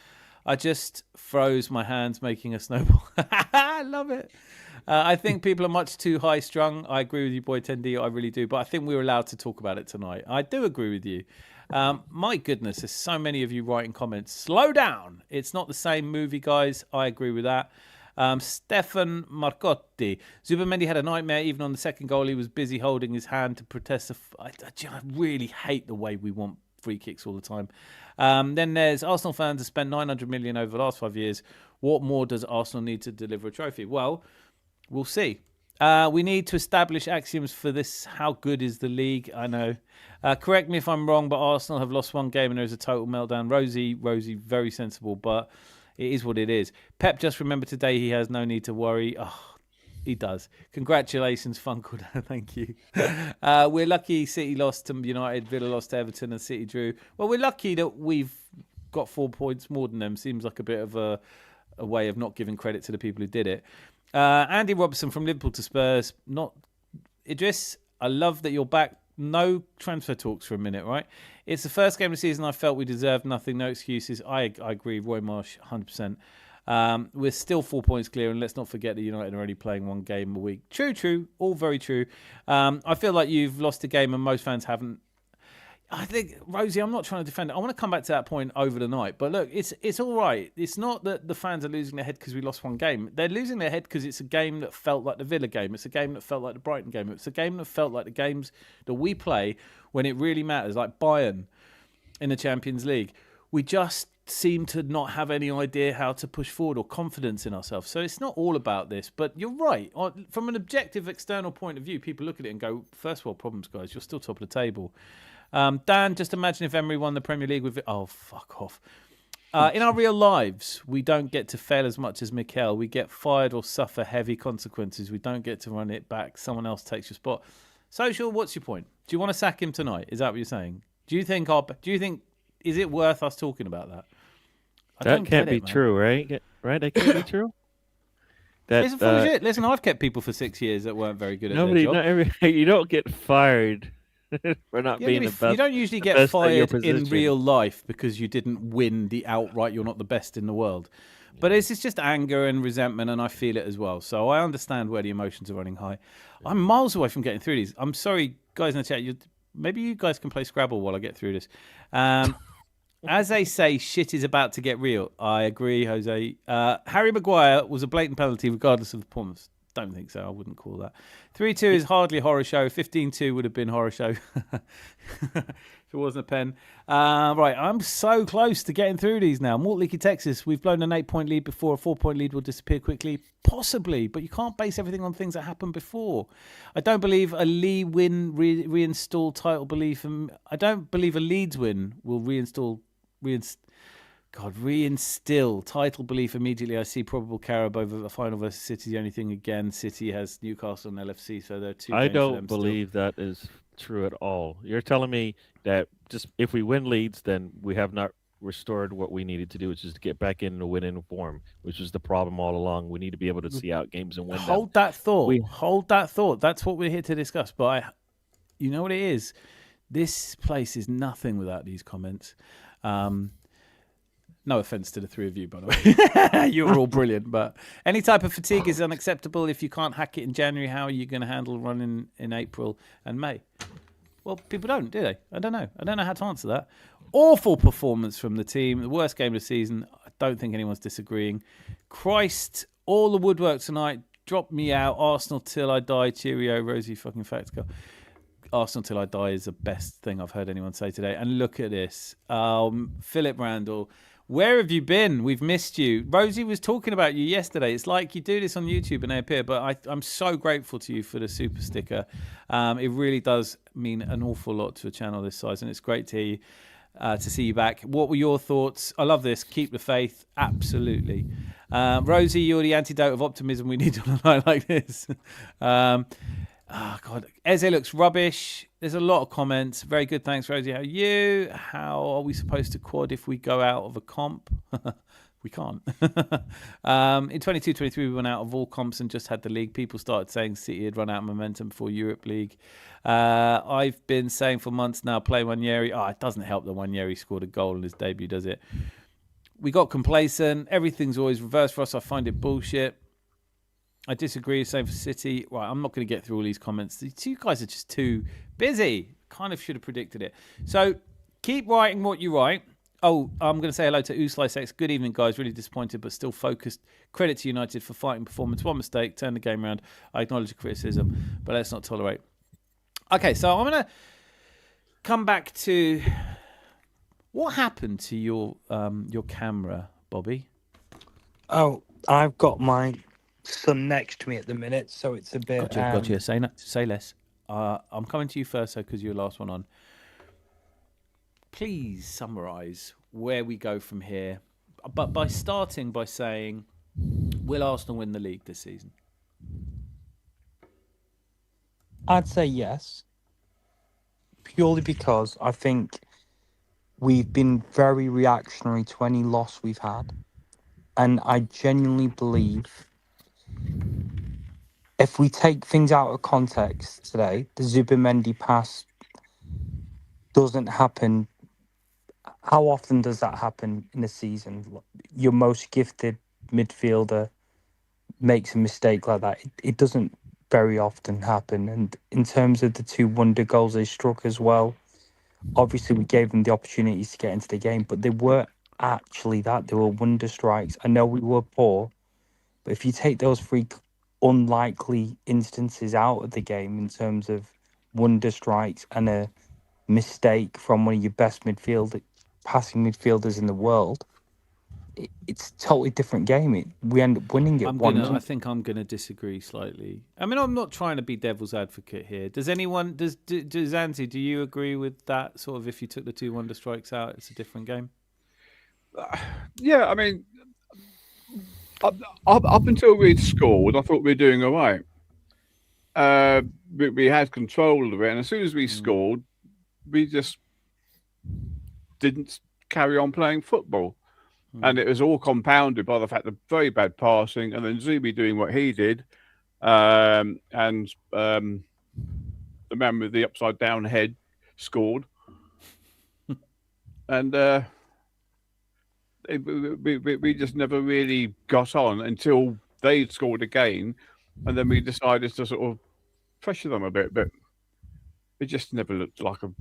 I just froze my hands making a snowball. I love it. I think people are much too high strung. I agree with you, boy 10D. I really do. But I think we were allowed to talk about it tonight. I do agree with you. My goodness, there's so many of you writing comments. Slow down. It's not the same movie, guys. I agree with that. Stefan Marcotti. Zubamendi had a nightmare. Even on the second goal, he was busy holding his hand to protest. I really hate the way we want free kicks all the time. Then there's Arsenal fans have spent 900 million over the last 5 years. What more does Arsenal need to deliver a trophy? Well, we'll see. We need to establish axioms for this. How good is the league? I know. Correct me if I'm wrong, but Arsenal have lost one game and there's a total meltdown. Rosie, very sensible, but it is what it is. Pep just remembered today he has no need to worry. Oh, he does. Congratulations, Funkle. Thank you. We're lucky City lost to United, Villa lost to Everton, and City drew. Well, we're lucky that we've got 4 points more than them. Seems like a bit of a way of not giving credit to the people who did it. Andy Robertson from Liverpool to Spurs. Not Idris, I love that you're back. No transfer talks for a minute, right? It's the first game of the season I felt we deserved nothing. No excuses. I agree. Roy Marsh, 100%. We're still 4 points clear, and let's not forget that United are only playing 1 game a week. True. All very true. I feel like you've lost a game and most fans haven't. I think, Rosie, I'm not trying to defend it. I want to come back to that point over the night. But look, it's all right. It's not that the fans are losing their head because we lost 1 game. They're losing their head because it's a game that felt like the Villa game. It's a game that felt like the Brighton game. It's a game that felt like the games that we play when it really matters, like Bayern in the Champions League. We just seem to not have any idea how to push forward or confidence in ourselves. So it's not all about this. But you're right. From an objective external point of view, people look at it and go, first world problems, guys. You're still top of the table. Dan, just imagine if Emery won the Premier League with it. Oh, fuck off. In our real lives, we don't get to fail as much as Mikel. We get fired or suffer heavy consequences. We don't get to run it back. Someone else takes your spot. Social, what's your point? Do you want to sack him tonight? Is that what you're saying? Do you think is it worth us talking about that? That can't be true, right? Right? That can't be true. Listen, full of shit. Listen, I've kept people for 6 years that weren't very good at their job. You don't get fired for not being the best. You don't usually get fired in real life because you didn't win the outright. You're not the best in the world. But it's just anger and resentment, and I feel it as well. So I understand where the emotions are running high. I'm miles away from getting through these. I'm sorry, guys in the chat. Maybe you guys can play Scrabble while I get through this. As they say, shit is about to get real. I agree, Jose. Harry Maguire was a blatant penalty regardless of the performance. Don't think so. I wouldn't call that. 3-2 is hardly a horror show. 15-2 would have been horror show if it wasn't a pen. Right, I'm so close to getting through these now. Malt Leaky, Texas. We've blown an 8-point lead before. A 4-point lead will disappear quickly. Possibly, but you can't base everything on things that happened before. I don't believe a Lee win reinstall title belief. I don't believe a Leeds win will reinstill title belief immediately. I see probable Carib over the final versus City. The only thing, again, City has Newcastle and LFC, so they're 2 games I for don't them believe still. that is true at all. You're telling me that just if we win Leeds, then we have not restored what we needed to do, which is to get back into winning form, which was the problem all along. We need to be able to see out games and win Hold them. that thought. Hold that thought. That's what we're here to discuss. But you know what it is? This place is nothing without these comments. No offense to the 3 of you, by the way. You're all brilliant, but any type of fatigue is unacceptable. If you can't hack it in January, how are you going to handle running in April and May? Well, people don't, do they? I don't know. I don't know how to answer that. Awful performance from the team. The worst game of the season. I don't think anyone's disagreeing. Christ, all the woodwork tonight. Drop me out. Arsenal till I die. Cheerio, Rosie fucking facts go. Arsenal till I die is the best thing I've heard anyone say today. And look at this. Philip Randall. Where have you been? We've missed you. Rosie was talking about you yesterday. It's like you do this on YouTube and they appear, but I'm so grateful to you for the super sticker. It really does mean an awful lot to a channel this size, and it's great to hear you, to see you back. What were your thoughts? I love this. Keep the faith. Absolutely. Rosie, you're the antidote of optimism we need on a night like this. Oh, God. Eze looks rubbish. There's a lot of comments. Very good. Thanks, Rosie. How are you? How are we supposed to quad if we go out of a comp? We can't. In 22-23, we went out of all comps and just had the league. People started saying City had run out of momentum before Europe League. I've been saying for months now, play Wanyeri. Oh, it doesn't help that Wanyeri scored a goal in his debut, does it? We got complacent. Everything's always reversed for us. I find it bullshit. I disagree. Same for City. Right, I'm not going to get through all these comments. These two guys are just too busy. Kind of should have predicted it. So keep writing what you write. Oh, I'm going to say hello to Uslice. Good evening, guys. Really disappointed, but still focused. Credit to United for fighting performance. One mistake, turn the game around. I acknowledge the criticism, but let's not tolerate. Okay, so I'm going to come back to what happened to your camera, Bobby. Oh, I've got my son next to me at the minute, so it's a bit. Gotcha. Say less. I'm coming to you first, because you're the last one on. Please summarise where we go from here, but by starting by saying, will Arsenal win the league this season? I'd say yes, purely because I think we've been very reactionary to any loss we've had, and I genuinely believe if we take things out of context today, the Zubimendi pass doesn't happen. How often does that happen in a season? Your most gifted midfielder makes a mistake like that. It doesn't very often happen. And in terms of the 2 wonder goals they struck as well, obviously we gave them the opportunities to get into the game, but they weren't actually that. They were wonder strikes. I know we were poor, but if you take those 3 unlikely instances out of the game in terms of wonder strikes and a mistake from one of your best passing midfielders in the world, it's a totally different game. We end up winning it. I think I'm gonna disagree slightly. I mean, I'm not trying to be devil's advocate here. Does Andy, do you agree with that? Sort of, if you took the 2 wonder strikes out, it's a different game. Yeah, I mean, up until we'd scored, I thought we were doing all right. We had control of it, and as soon as we scored, we just didn't carry on playing football. And it was all compounded by the fact of very bad passing, and then Zubi doing what he did, and the man with the upside down head scored, and we just never really got on until they scored again, and then we decided to sort of pressure them a bit, but it just never looked like a.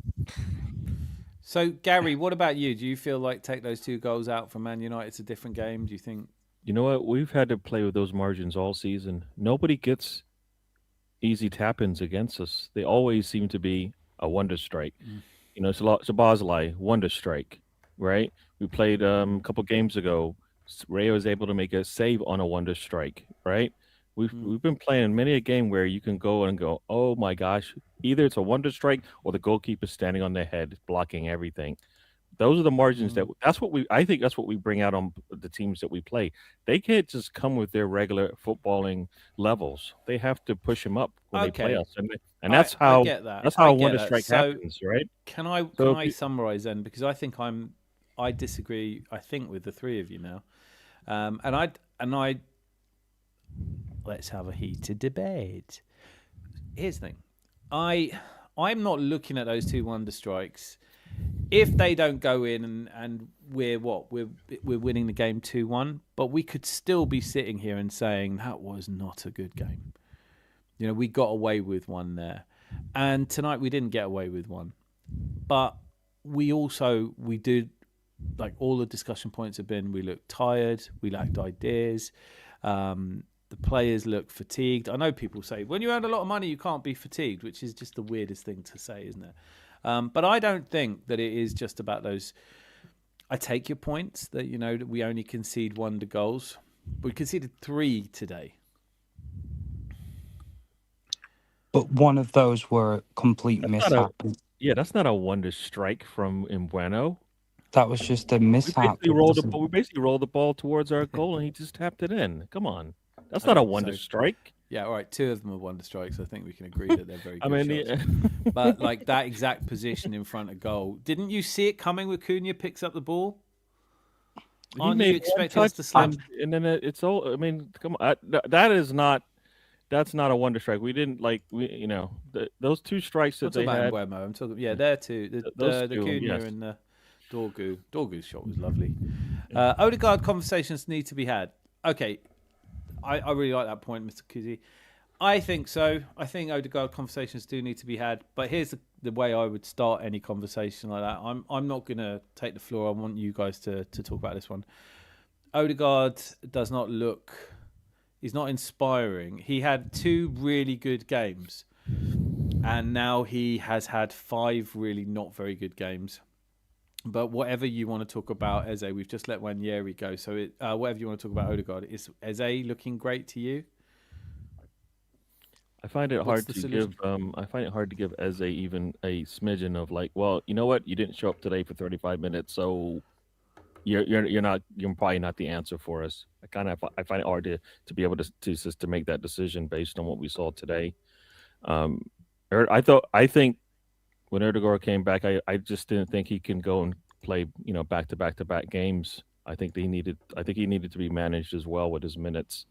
So, Gary, what about you? Do you feel like take those 2 goals out from Man United, it's a different game? Do you think? You know what? We've had to play with those margins all season. Nobody gets easy tap-ins against us. They always seem to be a wonder strike. You know, it's a Bosley wonder strike, right? We played a couple games ago. Ray was able to make a save on a wonder strike, right? We've been playing many a game where you can go and go, oh my gosh, either it's a wonder strike or the goalkeeper standing on their head blocking everything. Those are the margins I think that's what we bring out on the teams that we play. They can't just come with their regular footballing levels. They have to push them up when they play us, and that's how a wonder strike happens, right? Can I summarize then, because I think I disagree. I think with the 3 of you now, and I. Let's have a heated debate. Here's the thing. I'm not looking at those 2 wonder strikes. If they don't go in and we're winning the game 2-1, but we could still be sitting here and saying that was not a good game. You know, we got away with one there. And tonight we didn't get away with one. But we did, like all the discussion points have been, we looked tired, we lacked ideas. The players look fatigued. I know people say, when you earn a lot of money, you can't be fatigued, which is just the weirdest thing to say, isn't it? But I don't think that it is just about those. I take your points that, you know, that we only concede wonder goals. We conceded 3 today. But one of those were a complete mishap. That's not a wonder strike from Mbueno. That was just a mishap. We basically rolled the ball towards our goal, and he just tapped it in. Come on. That's not a wonder strike. Yeah, all right. 2 of them are wonder strikes. I think we can agree that they're very good shots. But like that exact position in front of goal, didn't you see it coming when Cunha picks up the ball? Aren't you expecting us to slam? And then it's all. I mean, come on. That's not a wonder strike. We didn't those 2 strikes that they had. I'm talking. Yeah, they're 2. The Cunha and the. Dorgu's shot was lovely. Odegaard conversations need to be had. Okay, I really like that point, Mr. Kuzi. I think so. I think Odegaard conversations do need to be had. But here's the way I would start any conversation like that. I'm not going to take the floor. I want you guys to talk about this one. Odegaard does not look... He's not inspiring. He had 2 really good games. And now he has had 5 really not very good games. But whatever you want to talk about Eze, we've just let Wanyeri go. So whatever you want to talk about Odegaard, is Eze looking great to you? I find it hard to give. I find it hard to give Eze even a smidgen of like, well, you know what? You didn't show up today for 35 minutes, so you're probably not the answer for us. I find it hard to be able to make that decision based on what we saw today. I think when Erdogan came back, I just didn't think he can go and play back to back games. I think he needed to be managed as well with his minutes.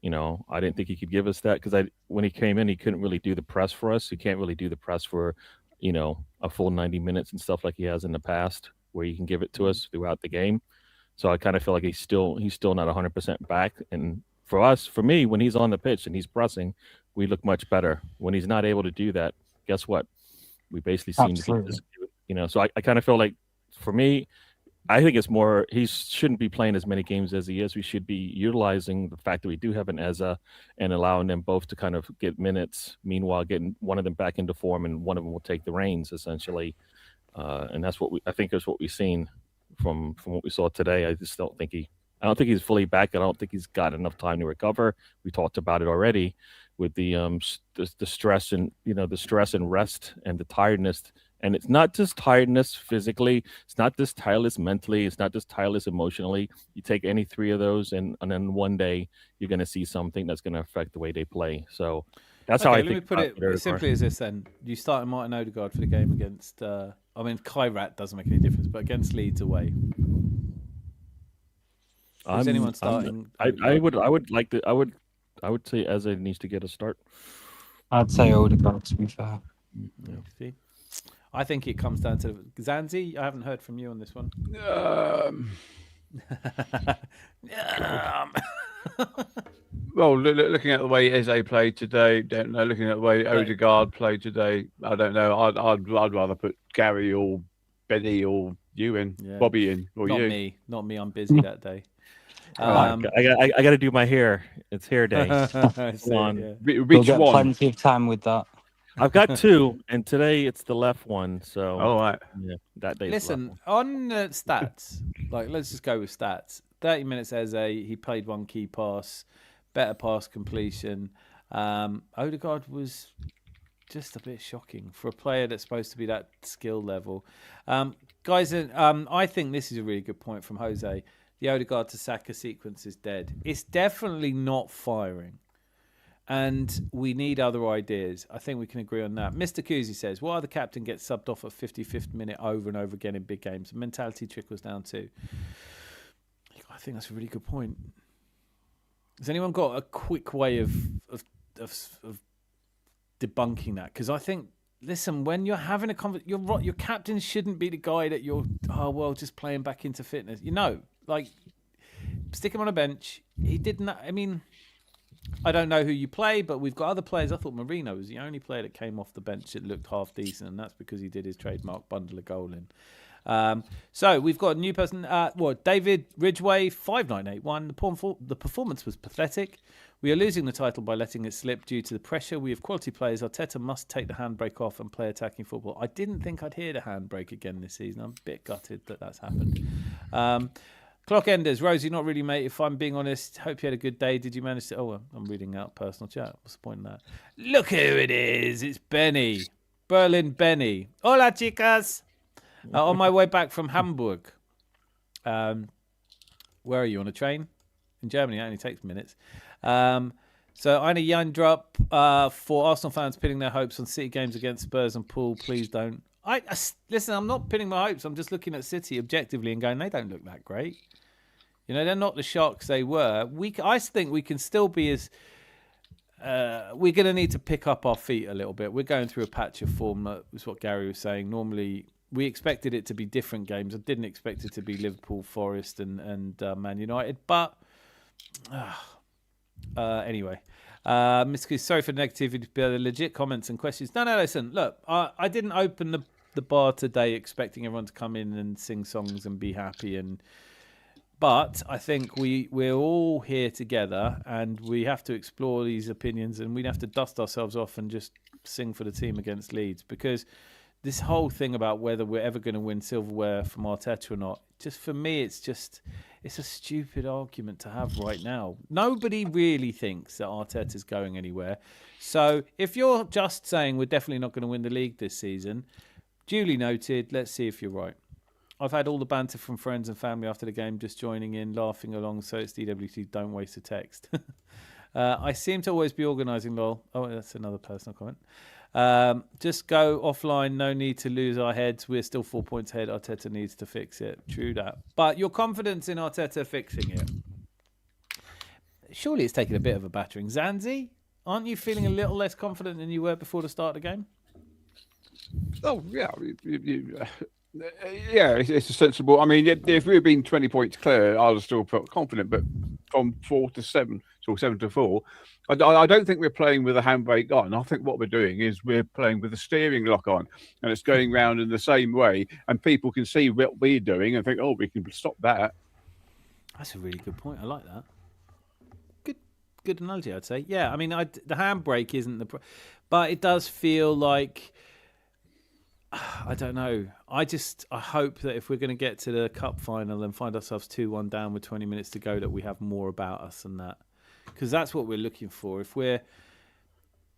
I didn't think he could give us that because when he came in, he couldn't really do the press for us. He can't really do the press for a full 90 minutes and stuff like he has in the past, where he can give it to us throughout the game. So I kind of feel like he's still not 100% back. And for me, when he's on the pitch and he's pressing, we look much better. When he's not able to do that, guess what? We basically seem to be, So I kind of feel like, for me, I think it's more he shouldn't be playing as many games as he is. We should be utilizing the fact that we do have an Eza and allowing them both to kind of get minutes. Meanwhile, getting one of them back into form, and one of them will take the reins essentially. And that's what I think is what we've seen from what we saw today. I just don't think I don't think he's fully back. I don't think he's got enough time to recover. We talked about it already with the stress and the stress and rest and the tiredness. And it's not just tiredness physically. It's not just tiredness mentally. It's not just tiredness emotionally. You take any 3 of those, and then one day you're going to see something that's going to affect the way they play. So that's how I think. Let me put it as simply as this then. You started Martin Odegaard for the game against, Kairat doesn't make any difference, but against Leeds away. Is anyone starting? I would say Eze needs to get a start. I'd say Odegaard, to be fair. Yeah. See? I think it comes down to Zanzi. I haven't heard from you on this one. Well, looking at the way Eze played today, don't know. Looking at the way Odegaard played today, I don't know. I'd rather put Gary or Benny or you in, Bobby in, or not you. Not me. I'm busy that day. I got to do my hair. It's hair day. Which We'll get one? plenty of time with that. I've got 2, and today it's the left one. So, all right. Yeah, that day. Listen, on stats, let's just go with stats. 30 minutes Eze, he played 1 key pass, better pass completion. Odegaard was just a bit shocking for a player that's supposed to be that skill level. Guys, I think this is a really good point from Jose. The Odegaard to Saka sequence is dead. It's definitely not firing. And we need other ideas. I think we can agree on that. Mr. Kuzi says, why the captain gets subbed off at 55th minute over and over again in big games? Mentality trickles down too. I think that's a really good point. Has anyone got a quick way of debunking that? Because I think, listen, when you're having a conversation, you're right, your captain shouldn't be the guy that you're, just playing back into fitness. Stick him on a bench. He didn't, I don't know who you play, but we've got other players. I thought Marino was the only player that came off the bench that looked half decent, and that's because he did his trademark bundle a goal in. So we've got a new person. David Ridgway, 5981. The performance was pathetic. We are losing the title by letting it slip due to the pressure. We have quality players. Arteta must take the handbrake off and play attacking football. I didn't think I'd hear the handbrake again this season. I'm a bit gutted that that's happened. Clock Enders, Rosie, not really, mate. If I'm being honest, hope you had a good day. Did you manage to... I'm reading out personal chat. What's the point in that? Look who it is. It's Benny. Berlin Benny. Hola, chicas. On my way back from Hamburg. Where are you, on a train? In Germany, it only takes minutes. So, Eine Jandrup, for Arsenal fans pinning their hopes on City games against Spurs and Poole, please don't. Listen, I'm not pinning my hopes. I'm just looking at City objectively and going, they don't look that great. They're not the sharks they were. I think we can still be as... we're going to need to pick up our feet a little bit. We're going through a patch of form. That was what Gary was saying. Normally, we expected it to be different games. I didn't expect it to be Liverpool, Forest, and Man United. But anyway, Mr. Sorry for the negativity, but the legit comments and questions. No, listen. Look, I didn't open the bar today expecting everyone to come in and sing songs and be happy. But I think we're all here together, and we have to explore these opinions, and we have to dust ourselves off and just sing for the team against Leeds, because this whole thing about whether we're ever going to win silverware from Arteta or not, just for me, it's a stupid argument to have right now. Nobody really thinks that Arteta's going anywhere. So if you're just saying we're definitely not going to win the league this season, duly noted. Let's see if you're right. I've had all the banter from friends and family after the game, just joining in, laughing along. So it's DWT, don't waste a text. I seem to always be organising, lol. Oh, that's another personal comment. Just go offline. No need to lose our heads. We're still 4 points ahead. Arteta needs to fix it. True that. But your confidence in Arteta fixing it, surely it's taken a bit of a battering. Zanzi, aren't you feeling a little less confident than you were before the start of the game? Oh, yeah. Yeah, it's a sensible. I mean, if we had been 20 points clear, I would have still felt confident. But from 4 to 7, or 7 to 4, I don't think we're playing with a handbrake on. I think what we're doing is we're playing with a steering lock on, and it's going round in the same way. And people can see what we're doing and think, oh, we can stop that. That's a really good point. I like that. Good analogy, I'd say. Yeah, I mean, the handbrake isn't but it does feel like, I don't know. I hope that if we're going to get to the cup final and find ourselves 2-1 down with 20 minutes to go, that we have more about us than that. Because that's what we're looking for. If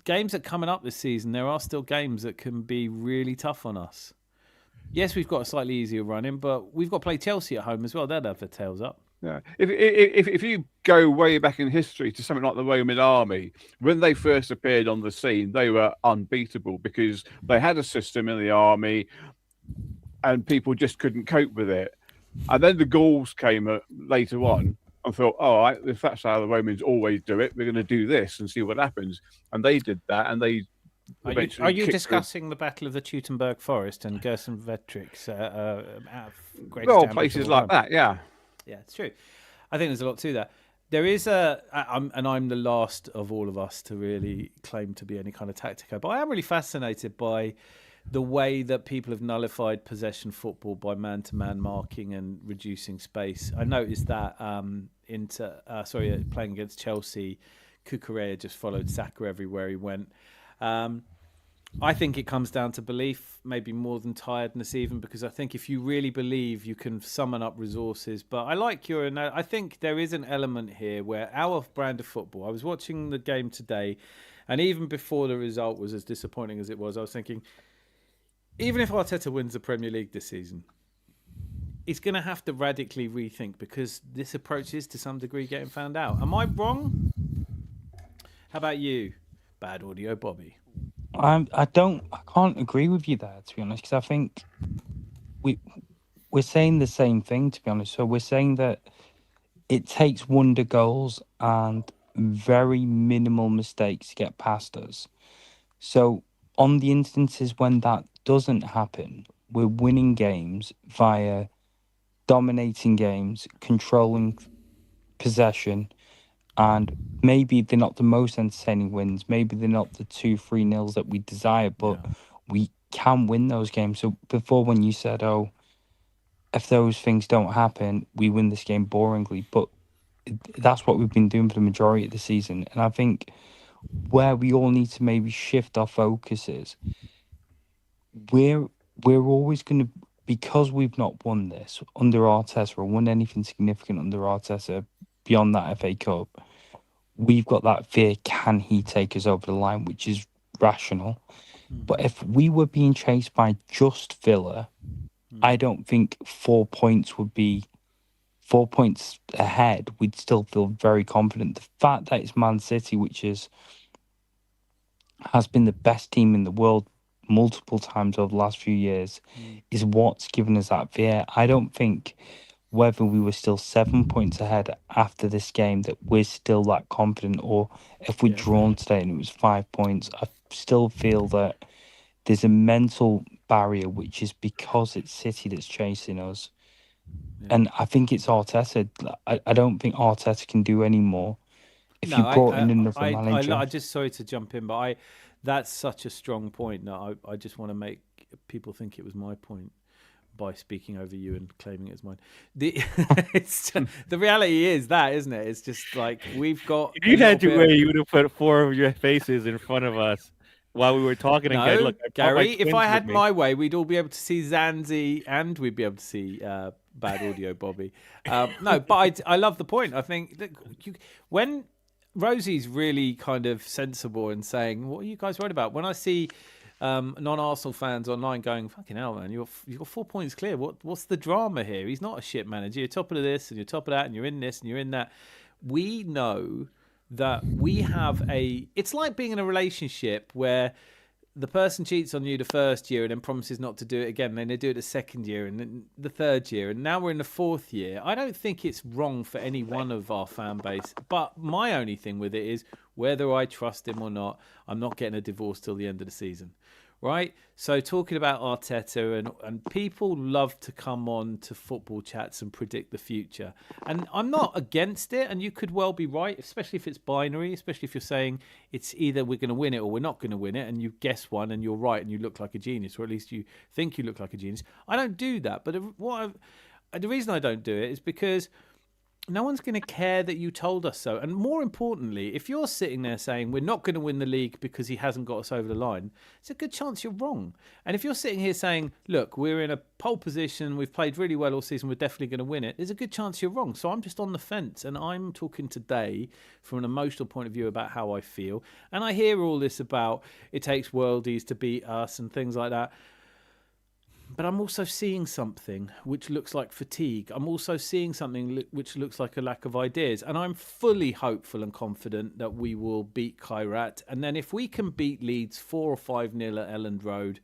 games that are coming up this season, there are still games that can be really tough on us. Yes, we've got a slightly easier run in, but we've got to play Chelsea at home as well. They'll have their tails up. Yeah. If you go way back in history to something like the Roman army, when they first appeared on the scene, they were unbeatable because they had a system in the army and people just couldn't cope with it. And then the Gauls came later on and thought, all right, if that's how the Romans always do it, we're going to do this and see what happens. And they did that, and they Are you discussing the Battle of the Teutoburg Forest and Gerson-Vetrix? Places like that, yeah. Yeah, it's true. I think there's a lot to that. There is I'm the last of all of us to really claim to be any kind of tactico, but I am really fascinated by the way that people have nullified possession football by man-to-man marking and reducing space. I noticed that playing against Chelsea, Cucurella just followed Saka everywhere he went. I think it comes down to belief, maybe more than tiredness even, because I think if you really believe, you can summon up resources. But I like I think there is an element here where our brand of football, I was watching the game today, and even before the result was as disappointing as it was, I was thinking, even if Arteta wins the Premier League this season, he's going to have to radically rethink, because this approach is to some degree getting found out. Am I wrong? How about you, Bad Audio Bobby? I can't agree with you there, to be honest, because I think we're saying the same thing, to be honest. So we're saying that it takes wonder goals and very minimal mistakes to get past us. So on the instances when that doesn't happen, we're winning games via dominating games, controlling possession, and maybe they're not the most entertaining wins. Maybe they're not the 2-3-0s that we desire, but we can win those games. So before, when you said, oh, if those things don't happen, we win this game boringly. But that's what we've been doing for the majority of the season. And I think where we all need to maybe shift our focus is we're always going to, because we've not won this under Arteta or won anything significant under Arteta beyond that FA Cup, we've got that fear, can he take us over the line, which is rational. But if we were being chased by just Villa, I don't think 4 points would be 4 points ahead. We'd still feel very confident. The fact that it's Man City, which has been the best team in the world multiple times over the last few years, is what's given us that fear. I don't think whether we were still 7 points ahead after this game that we're still that confident, or if we'd drawn today and it was 5 points, I still feel that there's a mental barrier, which is because it's City that's chasing us. And I think it's Arteta. I don't think Arteta can do any more. If you brought in another manager, I just sorry to jump in, but that's such a strong point. No, I just want to make people think it was my point by speaking over you and claiming it as mine. The reality is that, isn't it? It's just like we've got. If you had your way, you would have put 4 of your faces in front of us while we were talking. No, and look, Gary, if I had my way, we'd all be able to see Zanzi and we'd be able to see bad audio Bobby. No, but I love the point. I think that when Rosie's really kind of sensible in saying, what are you guys worried about? When I see non-Arsenal fans online going, fucking hell, man, you're 4 points clear. What's the drama here? He's not a shit manager. You're top of this and you're top of that and you're in this and you're in that. We know that we have it's like being in a relationship where the person cheats on you the first year and then promises not to do it again. Then they do it the second year and then the third year. And now we're in the fourth year. I don't think it's wrong for any one of our fan base. But my only thing with it is whether I trust him or not, I'm not getting a divorce till the end of the season. Right? So talking about Arteta and people love to come on to football chats and predict the future. And I'm not against it. And you could well be right, especially if it's binary, especially if you're saying it's either we're going to win it or we're not going to win it. And you guess one and you're right and you look like a genius, or at least you think you look like a genius. I don't do that. But the reason I don't do it is because no one's going to care that you told us so. And more importantly, if you're sitting there saying we're not going to win the league because he hasn't got us over the line, it's a good chance you're wrong. And if you're sitting here saying, look, we're in a pole position, we've played really well all season, we're definitely going to win it, there's a good chance you're wrong. So I'm just on the fence, and I'm talking today from an emotional point of view about how I feel. And I hear all this about it takes worldies to beat us and things like that. But I'm also seeing something which looks like fatigue. I'm also seeing something which looks like a lack of ideas. And I'm fully hopeful and confident that we will beat Kairat. And then if we can beat Leeds 4 or 5-0 at Elland Road,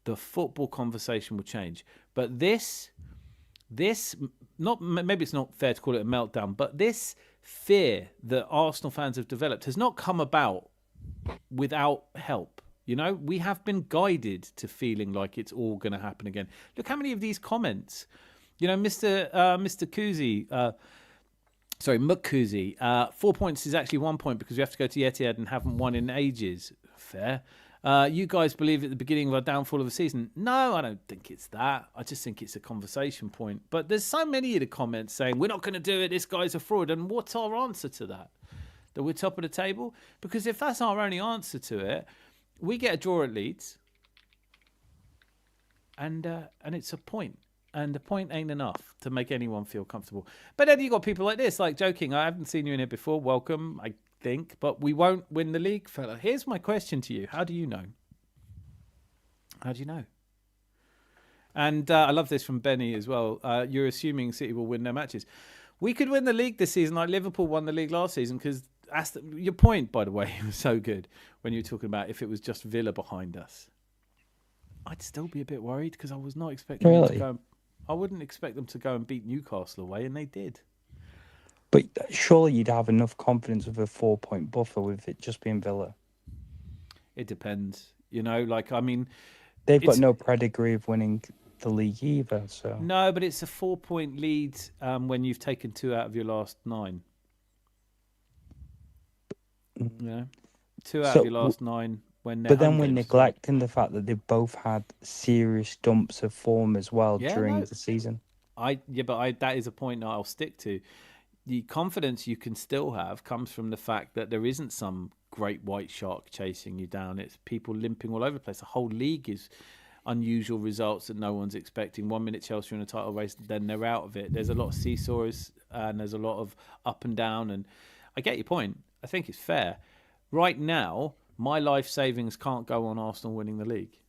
the football conversation will change. But this, not maybe it's not fair to call it a meltdown, but this fear that Arsenal fans have developed has not come about without help. You know, we have been guided to feeling like it's all going to happen again. Look how many of these comments, you know, Mr. Kuzi, Mukuzi, 4 points is actually 1 point because we have to go to Etihad and haven't won in ages. Fair. You guys believe at the beginning of our downfall of the season? No, I don't think it's that. I just think it's a conversation point. But there's so many of the comments saying, we're not going to do it, this guy's a fraud. And what's our answer to that? That we're top of the table? Because if that's our only answer to it, we get a draw at Leeds, and it's a point, and the point ain't enough to make anyone feel comfortable. But then you got people like this, like joking. I haven't seen you in here before. Welcome, I think, but we won't win the league, fella. Here's my question to you: how do you know? How do you know? And I love this from Benny as well. You're assuming City will win their matches. We could win the league this season, like Liverpool won the league last season, because. Your point, by the way, was so good when you were talking about if it was just Villa behind us. I'd still be a bit worried because I was not expecting them to go. I wouldn't expect them to go and beat Newcastle away, and they did. But surely you'd have enough confidence with a 4-point buffer with it just being Villa. It depends, you know. Like I mean, they've got no pedigree of winning the league either. So no, but it's a 4-point lead when you've taken 2 out of your last 9. Yeah, 2 out of your last 9 when. But then we're neglecting the fact that they've both had serious dumps of form as well during the season. That is a point that I'll stick to. The confidence you can still have comes from the fact that there isn't some great white shark chasing you down. It's people limping all over the place. The whole league is unusual results that no one's expecting. 1 minute Chelsea are in a title race, then they're out of it. There's a lot of seesaws and there's a lot of up and down. And I get your point. I think it's fair. Right now, my life savings can't go on Arsenal winning the league.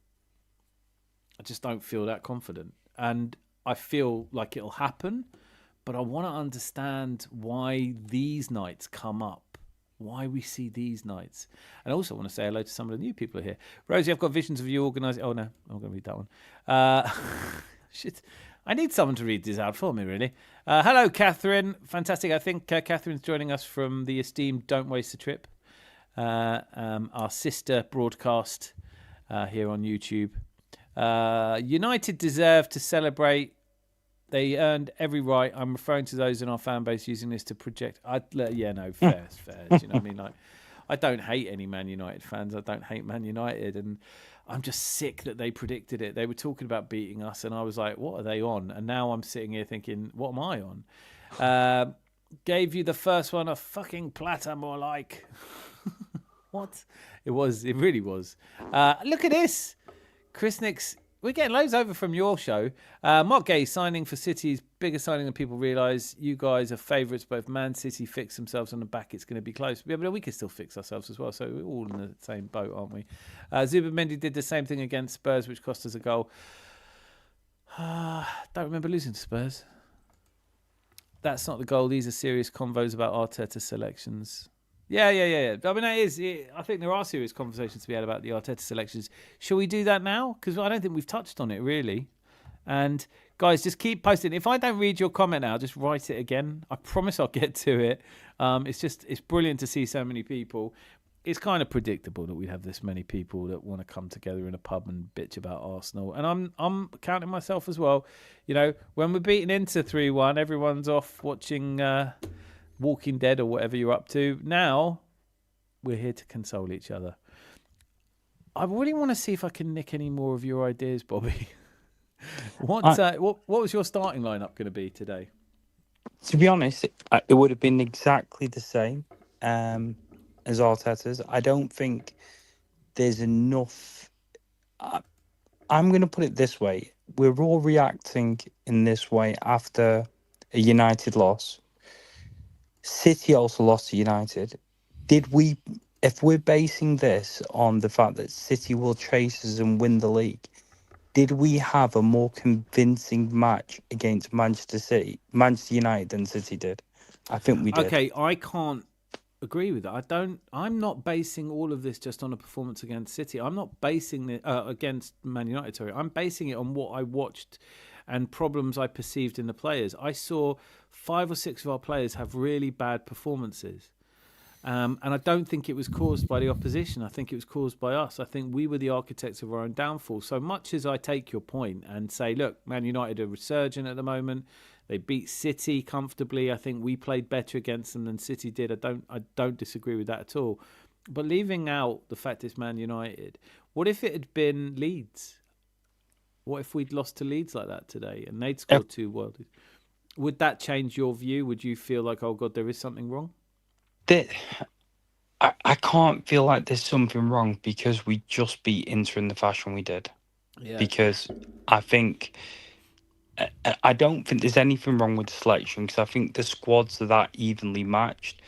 I just don't feel that confident. And I feel like it'll happen, but I want to understand why these nights come up, why we see these nights. And I also want to say hello to some of the new people here. Rosie, I've got visions of you organising... Oh, no, I'm not going to read that one. Shit. I need someone to read this out for me, really. Hello, Catherine. Fantastic. I think Catherine's joining us from the esteemed Don't Waste a Trip, our sister broadcast here on YouTube. United deserve to celebrate. They earned every right. I'm referring to those in our fan base using this to project. Fair. Do you know what I mean? Like, I don't hate any Man United fans. I don't hate Man United, and I'm just sick that they predicted it. They were talking about beating us, and I was like, "What are they on?" And now I'm sitting here thinking, "What am I on?" Gave you the first one a fucking platter, more like. What? It really was. Look at this, Chris Nix. We're getting loads over from your show. Mark Gay signing for City is bigger signing than people realise. You guys are favourites. Both Man City fix themselves on the back. It's going to be close. Yeah, but we can still fix ourselves as well. So we're all in the same boat, aren't we? Zubimendi did the same thing against Spurs, which cost us a goal. Don't remember losing to Spurs. That's not the goal. These are serious convos about Arteta selections. Yeah. I mean, I think there are serious conversations to be had about the Arteta selections. Shall we do that now? Because I don't think we've touched on it, really. And, guys, just keep posting. If I don't read your comment now, just write it again. I promise I'll get to it. It's brilliant to see so many people. It's kind of predictable that we have this many people that want to come together in a pub and bitch about Arsenal. And I'm counting myself as well. You know, when we're beaten into 3-1, everyone's off watching... Walking Dead or whatever you're up to. Now, we're here to console each other. I really want to see if I can nick any more of your ideas, Bobby. What was your starting lineup going to be today? To be honest, it would have been exactly the same as Arteta's. I don't think there's enough... I'm going to put it this way. We're all reacting in this way after a United loss. City also lost to United. If we're basing this on the fact that City will chase us and win the league, did we have a more convincing match against Manchester United than City did? I think we did. Okay, I can't agree with that. I'm not basing all of this just on a performance against City. I'm not basing it against Man United, sorry. I'm basing it on what I watched and problems I perceived in the players. I saw 5 or 6 of our players have really bad performances. And I don't think it was caused by the opposition. I think it was caused by us. I think we were the architects of our own downfall. So much as I take your point and say, look, Man United are resurgent at the moment. They beat City comfortably. I think we played better against them than City did. I don't disagree with that at all. But leaving out the fact it's Man United, what if it had been Leeds? What if we'd lost to Leeds like that today and they'd scored 2 worldies? Would that change your view? Would you feel like, oh, God, there is something wrong? I can't feel like there's something wrong because we just beat Inter in the fashion we did. Yeah. Because I don't think there's anything wrong with the selection because I think the squads are that evenly matched.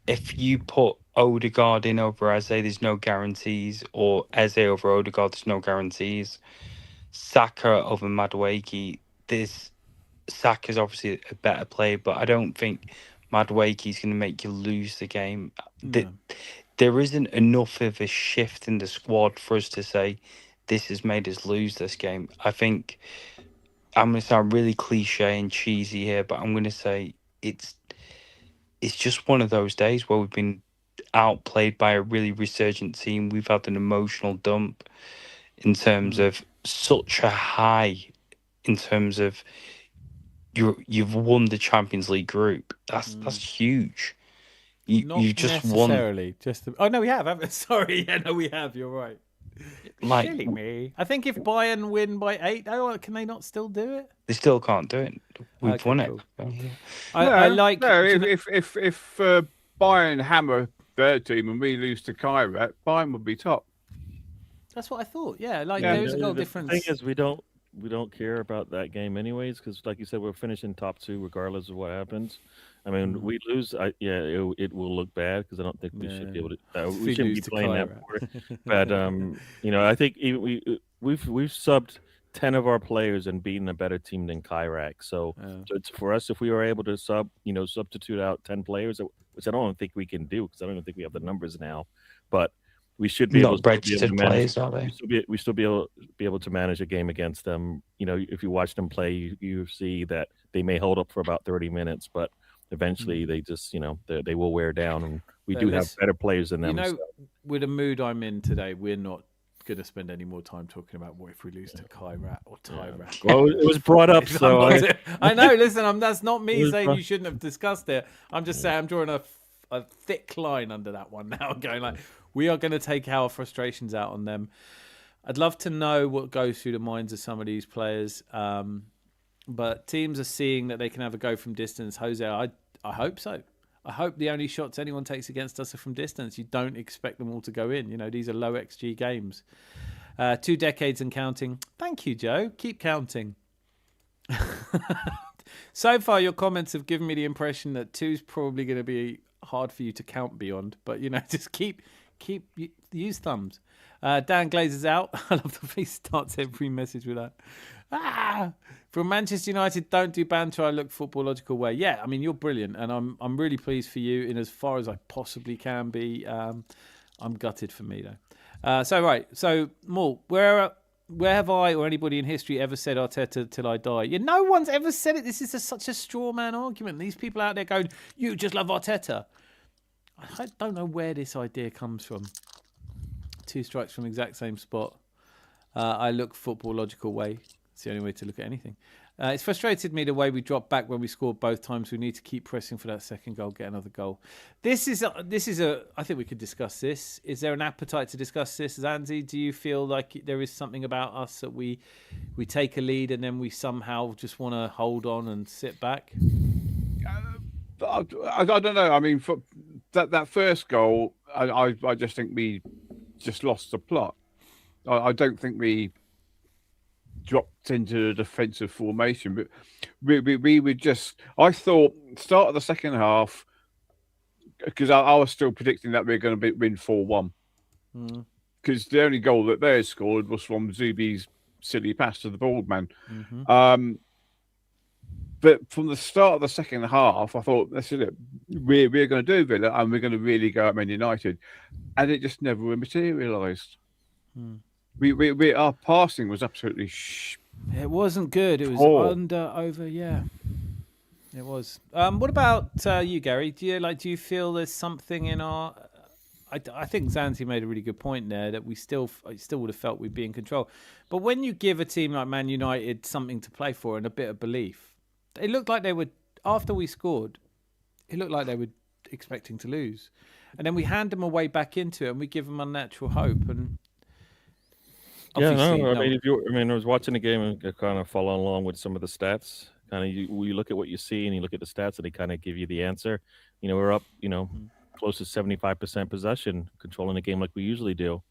If you put Odegaard in over Eze, there's no guarantees, or Eze over Odegaard, there's no guarantees. Saka over Madueke, Saka's obviously a better player, but I don't think Madueke's going to make you lose the game. No. There isn't enough of a shift in the squad for us to say this has made us lose this game. I think I'm going to sound really cliche and cheesy here, but I'm going to say it's just one of those days where we've been outplayed by a really resurgent team. We've had an emotional dump in terms of such a high, in terms of you've won the Champions League group. That's huge. You just necessarily won. Oh no, we have. Sorry, yeah, no, we have. You're right. Like, killing me. I think if Bayern win by 8, can they not still do it? They still can't do it. We've won it. I like. No, if Bayern hammer their team and we lose to Kairat, Bayern would be top. That's what I thought. Yeah, there's a goal difference. The thing is, we don't care about that game anyways, because like you said, we're finishing top 2 regardless of what happens. I mean, we lose. It will look bad because I don't think we should be able to. We shouldn't be playing that more. But I think we've subbed 10 of our players and beaten a better team than Kyrak. So it's for us, if we were able to substitute out 10 players, which I don't think we can do because I don't even think we have the numbers now, but we should be able to manage. We still be able to manage a game against them. If you watch them play, you see that they may hold up for about 30 minutes, but eventually they just they will wear down, and we do have better players than them. With the mood I'm in today, we're not going to spend any more time talking about what if we lose to Kairat or Tyrat. Well, it was brought up, so I know. Listen, that's not me was saying brought- you shouldn't have discussed it. I'm just saying I'm drawing a thick line under that one now, going like, we are going to take our frustrations out on them. I'd love to know what goes through the minds of some of these players. But teams are seeing that they can have a go from distance. Jose, I hope so. I hope the only shots anyone takes against us are from distance. You don't expect them all to go in. You know, these are low XG games. 2 decades and counting. Thank you, Joe. Keep counting. So far, your comments have given me the impression that 2's probably going to be hard for you to count beyond. But, you know, just keep use thumbs. Dan Glazer's out. I love the way he starts every message with that. From Manchester United, don't do banter. I look football logical way. Yeah, I mean, you're brilliant, and I'm really pleased for you in as far as I possibly can be. I'm gutted for me though. So Maul, where have I or anybody in history ever said Arteta till I die? Yeah, no one's ever said it. This is such a straw man argument. These people out there going, you just love Arteta. I don't know where this idea comes from. 2 strikes from the exact same spot. I look football logical way. It's the only way to look at anything. It's frustrated me the way we dropped back when we scored both times. We need to keep pressing for that second goal, get another goal. This is a. I think we could discuss this. Is there an appetite to discuss this, Zanzi? Do you feel like there is something about us that we take a lead and then we somehow just want to hold on and sit back? I don't know. I mean, for that first goal, I just think we just lost the plot. I don't think we dropped into the defensive formation, but we would just. I thought start of the second half, because I was still predicting that we were going to win 4-1, because the only goal that they had scored was from Zubi's silly pass to the bald man. But from the start of the second half, I thought, this is it. We're going to do Villa, and we're going to really go at Man United, and it just never materialised. Our passing was absolutely It wasn't good. It was over. Yeah, it was. What about you, Gary? Do you feel there's something in our? I think Zanzi made a really good point there that we still would have felt we'd be in control. But when you give a team like Man United something to play for and a bit of belief, it looked like they would. After we scored, it looked like they were expecting to lose, and then we hand them a way back into it, and we give them unnatural hope. And yeah, no. I mean, I was watching the game and kind of following along with some of the stats. Kind of, you look at what you see and you look at the stats, and they kind of give you the answer. You know, we're up, close to 75% possession, controlling the game like we usually do.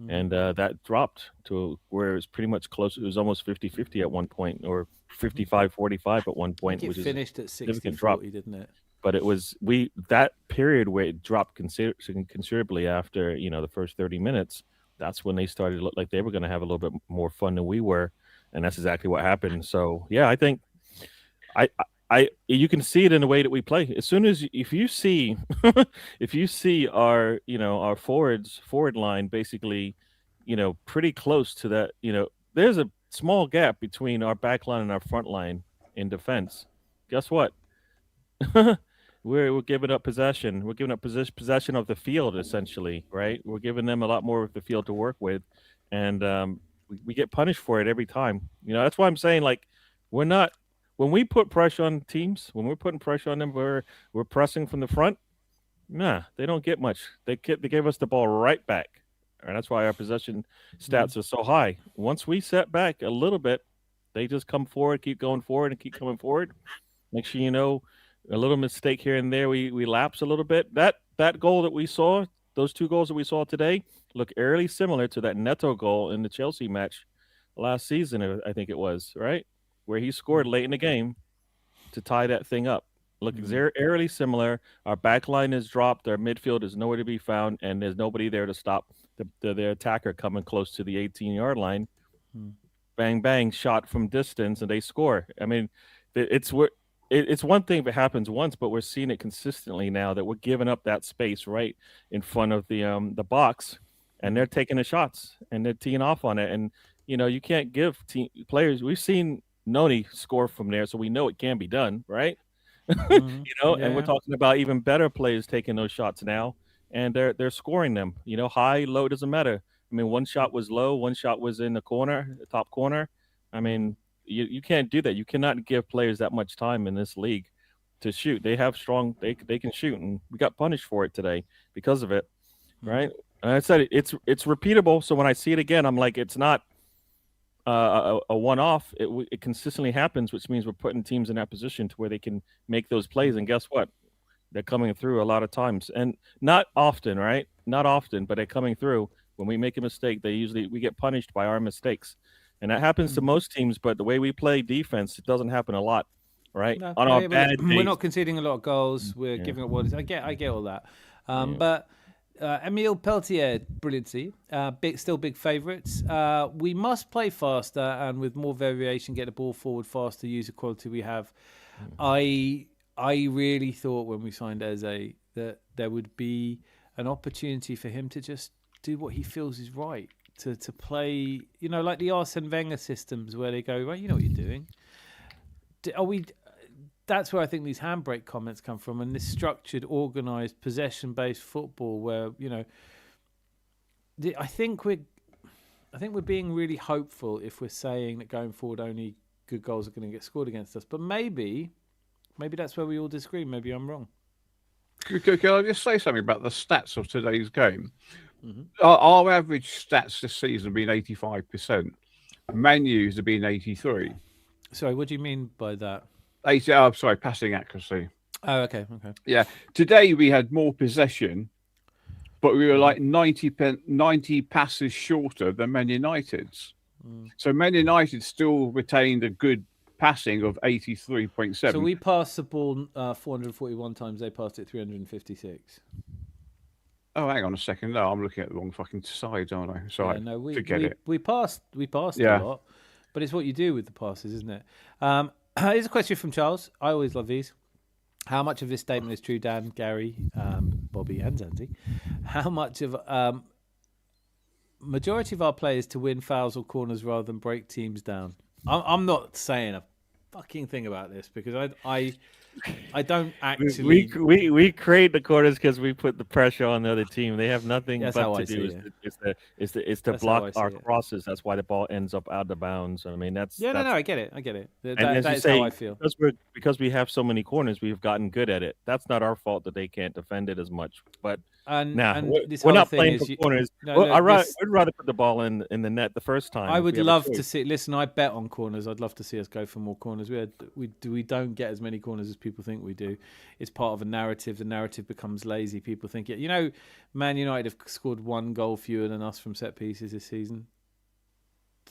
And that dropped to where it was pretty much close. It was almost 50-50 at one point, or 55-45 at one point, which is finished at 60-40, didn't it? But it was that period where it dropped considerably after the first 30 minutes. That's when they started to look like they were going to have a little bit more fun than we were, and that's exactly what happened. So yeah, I think you can see it in the way that we play. As soon as if you see our our forward line basically pretty close to that, there's a small gap between our back line and our front line in defense. Guess what? We're giving up possession. We're giving up possession of the field, essentially, right? We're giving them a lot more of the field to work with, and we get punished for it every time. That's why I'm saying, like, we're not. When we put pressure on teams, when we're putting pressure on them, we're pressing from the front. Nah, they don't get much. They gave us the ball right back, and that's why our possession stats are so high. Once we set back a little bit, they just come forward, keep going forward, and keep coming forward. Make sure a little mistake here and there, we lapse a little bit. That goal that we saw, those 2 goals that we saw today, look eerily similar to that Neto goal in the Chelsea match last season, I think it was, right? Where he scored late in the game to tie that thing up. Look, eerily similar. Our back line is dropped. Our midfield is nowhere to be found, and there's nobody there to stop the attacker coming close to the 18-yard line. Bang, bang, shot from distance, and they score. I mean, it's one thing if it happens once, but we're seeing it consistently now that we're giving up that space right in front of the box, and they're taking the shots, and they're teeing off on it. And, you can't give players – we've seen Noni score from there, so we know it can be done, right? And we're talking about even better players taking those shots now, and they're scoring them. High, low, doesn't matter. I mean, one shot was low, one shot was in the corner, the top corner. I mean, you can't do that. You cannot give players that much time in this league to shoot. They have strong. They can shoot, and we got punished for it today because of it, right? And I said it's repeatable. So when I see it again, I'm like, it's not a one-off. It consistently happens, which means we're putting teams in that position to where they can make those plays. And guess what? They're coming through a lot of times, and not often, right? Not often, but they're coming through. When we make a mistake, we get punished by our mistakes, and that happens to most teams. But the way we play defense, it doesn't happen a lot, right? No, On our bad we're days. not conceding a lot of goals. We're giving up what is. I get all that. But Emile Peltier, brilliancy. Still big favourites. We must play faster and with more variation, get the ball forward faster, use the quality we have. I really thought when we signed Eze that there would be an opportunity for him to just do what he feels is right, to play, like the Arsene Wenger systems where they go, right, you know what you're doing. That's where I think these handbrake comments come from, and this structured, organised, possession-based football where, I think we're being really hopeful if we're saying that going forward only good goals are going to get scored against us. But maybe that's where we all disagree. Maybe I'm wrong. Can I just say something about the stats of today's game? Our average stats this season have been 85%. Man U's have been 83. Sorry, what do you mean by that? Passing accuracy. Oh, okay. Yeah. Today we had more possession, but we were like 90 passes shorter than Man United's. So Man United still retained a good passing of 83.7. So we passed the ball 441 times. They passed it 356. Oh, hang on a second. No, I'm looking at the wrong fucking side, aren't I? Sorry. Yeah, no, it. We passed a lot, but it's what you do with the passes, isn't it? Here's a question from Charles. I always love these. How much of this statement is true, Dan, Gary, Bobby, and Zanzi? How much of majority of our players to win fouls or corners rather than break teams down? I'm not saying a fucking thing about this because I don't actually. We create the corners because we put the pressure on the other team. They have nothing That's but how to I do see is to block our crosses. That's why the ball ends up out of bounds. I mean, that's no. I get it. That is say, how I feel. Because we have so many corners, we've gotten good at it. That's not our fault that they can't defend it as much. But we're not playing for corners. I'd rather put the ball in the net the first time. I would love to see. Listen, I bet on corners. I'd love to see us go for more corners. We don't get as many corners as people think we do. It's part of a narrative. The narrative becomes lazy. People think it. Man United have scored one goal fewer than us from set pieces this season.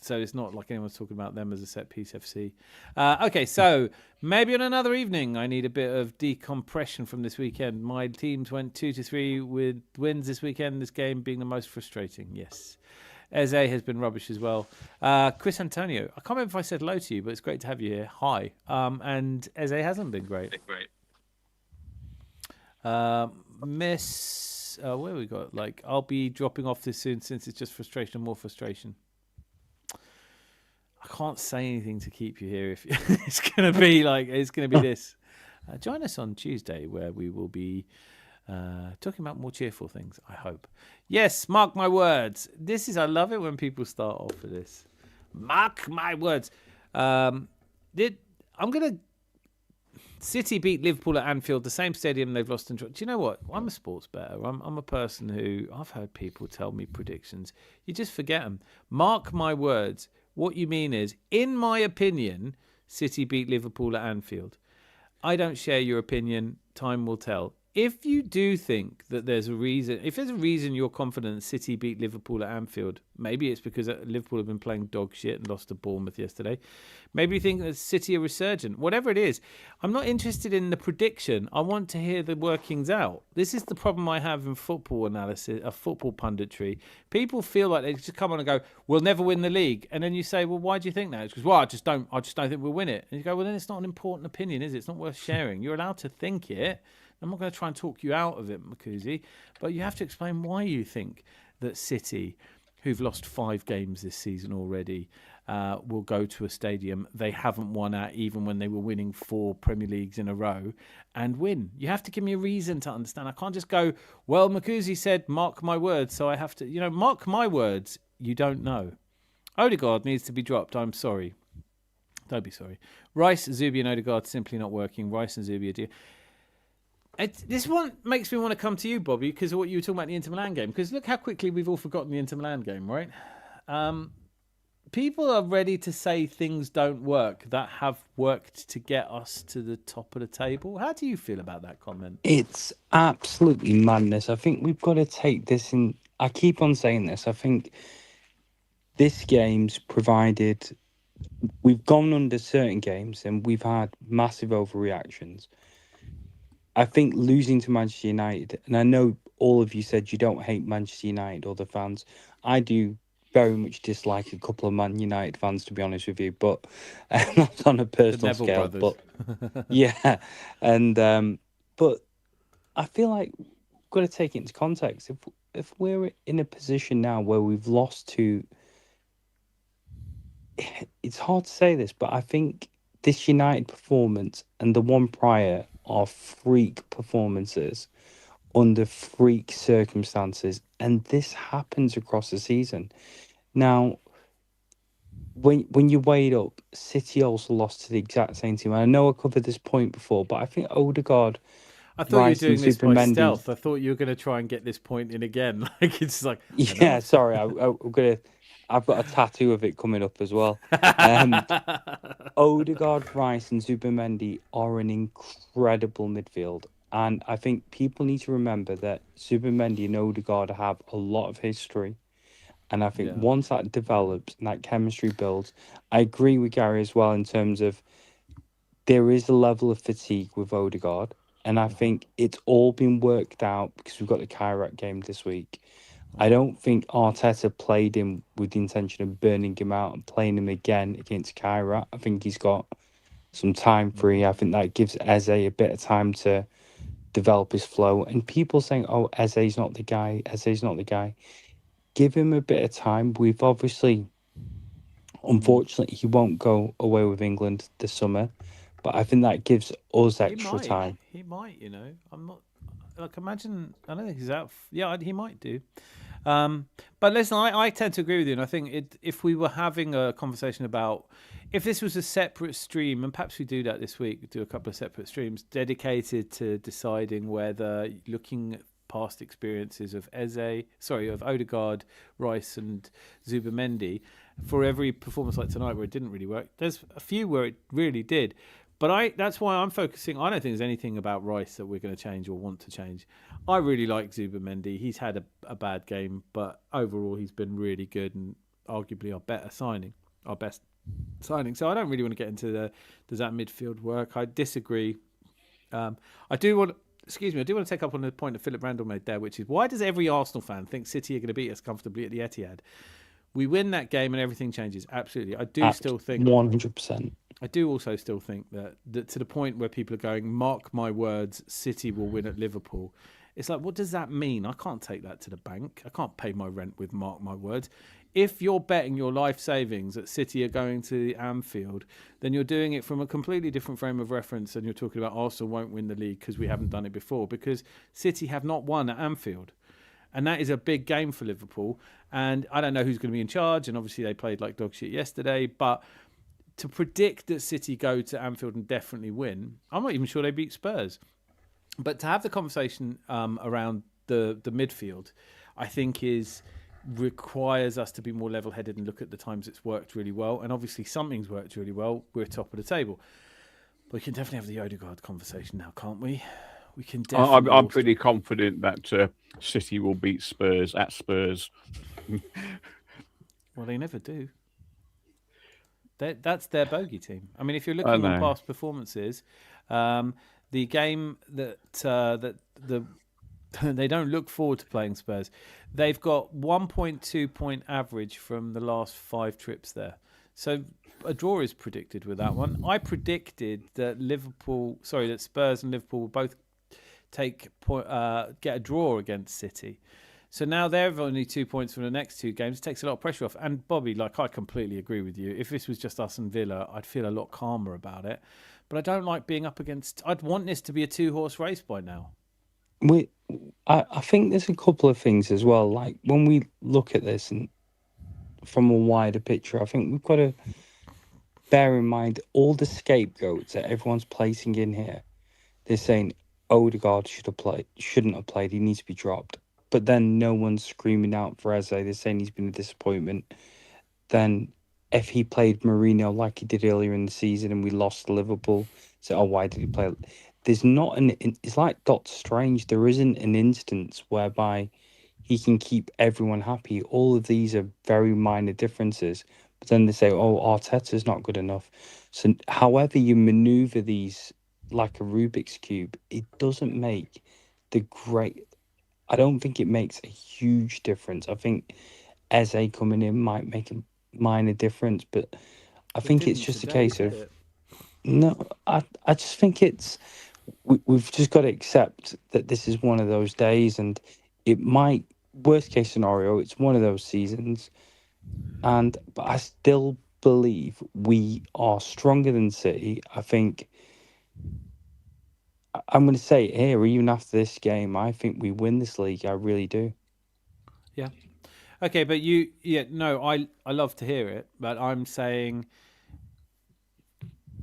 So it's not like anyone's talking about them as a set piece FC. Okay, so maybe on another evening, I need a bit of decompression from this weekend. My teams went 2-3 with wins this weekend. This game being the most frustrating. Yes, Eze has been rubbish as well. Chris Antonio, I can't remember if I said hello to you, but it's great to have you here. Hi. And Eze hasn't been great. Miss, where we got? I'll be dropping off this soon since it's just frustration and more frustration. I can't say anything to keep you here if it's going to be this. Join us on Tuesday where we will be talking about more cheerful things, I hope. Yes, mark my words. I love it when people start off with this. Mark my words. City beat Liverpool at Anfield, the same stadium they've lost. Do you know what? I'm a sports bettor. I'm a person who, I've heard people tell me predictions. You just forget them. Mark my words. What you mean is, in my opinion, City beat Liverpool at Anfield. I don't share your opinion. Time will tell. If you do think that there's a reason, if there's a reason you're confident City beat Liverpool at Anfield, maybe it's because Liverpool have been playing dog shit and lost to Bournemouth yesterday. Maybe you think that City are resurgent. Whatever it is, I'm not interested in the prediction. I want to hear the workings out. This is the problem I have in football analysis, football punditry. People feel like they just come on and go, "We'll never win the league," and then you say, "Well, why do you think that?" It's because, "Well, I just don't think we'll win it." And you go, "Well, then it's not an important opinion, is it? It's not worth sharing. You're allowed to think it." I'm not going to try and talk you out of it, Makuzi, but you have to explain why you think that City, who've lost 5 games this season already, will go to a stadium they haven't won at, even when they were winning 4 Premier Leagues in a row, and win. You have to give me a reason to understand. I can't just go, well, Makuzi said, mark my words, so I have to, mark my words. You don't know. Odegaard needs to be dropped. I'm sorry. Don't be sorry. Rice, Zubi, and Odegaard simply not working. Rice and Zubi are this one makes me want to come to you, Bobby, because of what you were talking about in the Inter Milan game. Because look how quickly we've all forgotten the Inter Milan game, right? People are ready to say things don't work that have worked to get us to the top of the table. How do you feel about that comment? It's absolutely madness. I think we've got to take this in. I keep on saying this. I think this game's provided. We've gone under certain games and we've had massive overreactions. I think losing to Manchester United, and I know all of you said you don't hate Manchester United or the fans. I do very much dislike a couple of Man United fans, to be honest with you, but not on a personal scale. Brothers. But yeah, and but I feel like we've got to take it into context. If we're in a position now where we've lost to, it's hard to say this, but I think this United performance and the one prior are freak performances under freak circumstances, and this happens across the season. Now, when you weigh it up, City also lost to the exact same team. I know I covered this point before, but I think Odegaard. I thought Rice you were doing this by Mendy, stealth. I thought you were going to try and get this point in again. Like it's like yeah, sorry, I've got a tattoo of it coming up as well. Odegaard, Rice, and Zubimendi are an incredible midfield. And I think people need to remember that Zubimendi and Odegaard have a lot of history. And I think once that develops and that chemistry builds, I agree with Gary as well in terms of there is a level of fatigue with Odegaard. And I think it's all been worked out because we've got the Kairat game this week. I don't think Arteta played him with the intention of burning him out and playing him again against Kairat. I think he's got some time free. I think that gives Eze a bit of time to develop his flow. And people saying, oh, Eze's not the guy. Eze's not the guy. Give him a bit of time. We've obviously, unfortunately, he won't go away with England this summer. But I think that gives us extra time. He might, I'm not... Like, imagine... I don't think he's out... Yeah, he might do. But listen, I tend to agree with you. And I think if we were having a conversation about... If this was a separate stream, and perhaps we do that this week, do a couple of separate streams dedicated to deciding whether looking at past experiences of of Odegaard, Rice and Zubimendi, for every performance like tonight where it didn't really work, there's a few where it really did. But that's why I'm focusing. I don't think there's anything about Rice that we're going to change or want to change. I really like Zubimendi. He's had a bad game, but overall he's been really good and arguably our best signing. So I don't really want to get into does that midfield work. I disagree. I do want to take up on the point that Philip Randall made there, which is why does every Arsenal fan think City are going to beat us comfortably at the Etihad? We win that game and everything changes. Absolutely. I do still think 100%. I do also still think that to the point where people are going, mark my words, City will win at Liverpool. It's like, what does that mean? I can't take that to the bank. I can't pay my rent with mark my words. If you're betting your life savings that City are going to Anfield, then you're doing it from a completely different frame of reference and you're talking about Arsenal won't win the league because we haven't done it before, because City have not won at Anfield. And that is a big game for Liverpool. And I don't know who's going to be in charge. And obviously they played like dog shit yesterday. But to predict that City go to Anfield and definitely win, I'm not even sure they beat Spurs. But to have the conversation around the midfield, I think requires us to be more level-headed and look at the times it's worked really well. And obviously something's worked really well. We're top of the table. But we can definitely have the Odegaard conversation now, can't we? We can definitely. I'm pretty confident that City will beat Spurs at Spurs. Well, they never do. That's their bogey team. I mean, if you're looking at past performances, the game that they don't look forward to playing Spurs. They've got 1.2 point average from the last 5 trips there. So a draw is predicted with that one. I predicted that Spurs and Liverpool will both get a draw against City. So now they're only 2 points from the next two games. It takes a lot of pressure off. And Bobby, like, I completely agree with you. If this was just us and Villa, I'd feel a lot calmer about it. But I don't like being up against. I'd want this to be a 2-horse race by now. I think there's a couple of things as well. Like when we look at this and from a wider picture, I think we've got to bear in mind all the scapegoats that everyone's placing in here. They're saying Odegaard shouldn't have played. He needs to be dropped. But then no one's screaming out for Eze. They're saying he's been a disappointment. Then if he played Mourinho like he did earlier in the season and we lost to Liverpool, so why did he play? There's not it's like Doctor Strange. There isn't an instance whereby he can keep everyone happy. All of these are very minor differences. But then they say, oh, Arteta's not good enough. So however you maneuver these like a Rubik's Cube, it doesn't make I don't think it makes a huge difference. I think Eze coming in might make a minor difference, but I think it's just a case of... No, I just think we've just got to accept that this is one of those days, and it might, worst case scenario, it's one of those seasons. But I still believe we are stronger than City. I think I'm going to say it here, even after this game, I think we win this league. I really do. Yeah. Okay, but I love to hear it, but I'm saying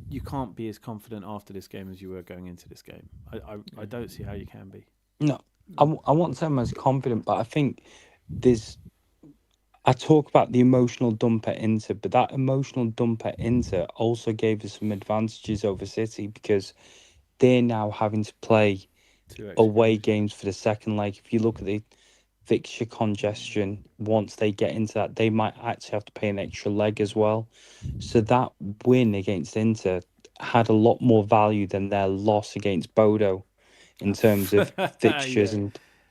you can't be as confident after this game as you were going into this game. I don't see how you can be. No, I want to say I'm as confident, but I think I talk about the emotional dump at Inter, but that emotional dump at Inter also gave us some advantages over City because they're now having to play away games for the second leg. If you look at the fixture congestion, once they get into that, they might actually have to pay an extra leg as well. So that win against Inter had a lot more value than their loss against Bodo in terms of fixtures. Yeah.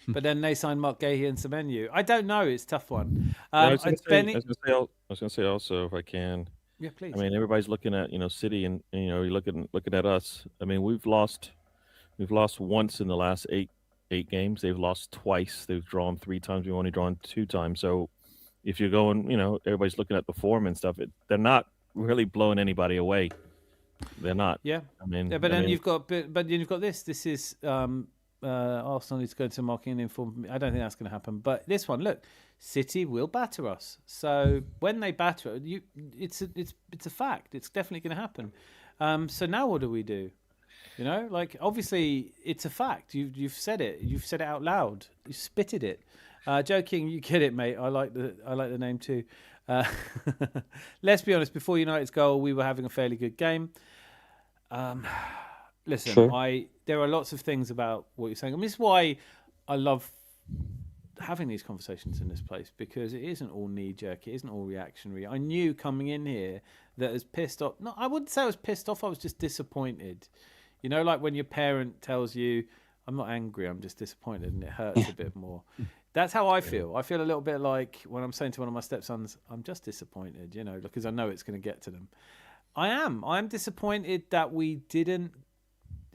But then they signed Mark Gahey and Semenyo. I don't know. It's a tough one. I was going to say also, if I can. Yeah, please. I mean, everybody's looking at City, and you're looking at us. I mean, we've lost once in the last eight games. They've lost twice. They've drawn 3 times. We've only drawn 2 times. So if you're going, everybody's looking at the form and stuff. They're not really blowing anybody away. They're not. Yeah. I mean, yeah, but then you've got this. This is Arsenal needs to go to marking and inform. I don't think that's going to happen. But this one, look, City will batter us. So when they batter you, it's a fact. It's definitely going to happen. So now what do we do? Obviously it's a fact. You've said it. You've said it out loud. You spitted it. Joking, you get it, mate. I like the name too. Let's be honest. Before United's goal, we were having a fairly good game. Listen, sure. There are lots of things about what you're saying. I mean, this is why I love having these conversations in this place, because it isn't all knee-jerk, it isn't all reactionary. I knew coming in here that as pissed off... No, I wouldn't say I was pissed off, I was just disappointed. Like when your parent tells you, I'm not angry, I'm just disappointed, and it hurts a bit more. That's how I feel. I feel a little bit like when I'm saying to one of my stepsons, I'm just disappointed, because I know it's going to get to them. I'm disappointed that we didn't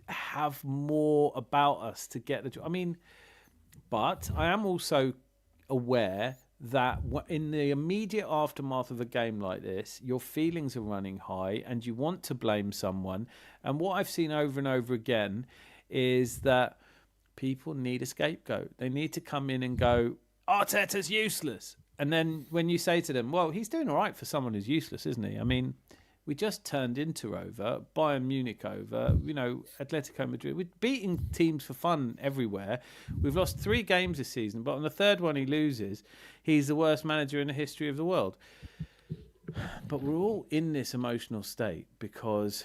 have more about us to get the job. I mean, but I am also aware that in the immediate aftermath of a game like this, your feelings are running high and you want to blame someone. And what I've seen over and over again is that people need a scapegoat. They need to come in and go, Arteta's useless. And then when you say to them, well, he's doing all right for someone who's useless, isn't he? I mean, we just turned Inter over, Bayern Munich over, Atletico Madrid. We're beating teams for fun everywhere. We've lost 3 games this season, but on the third one he loses, he's the worst manager in the history of the world. But we're all in this emotional state because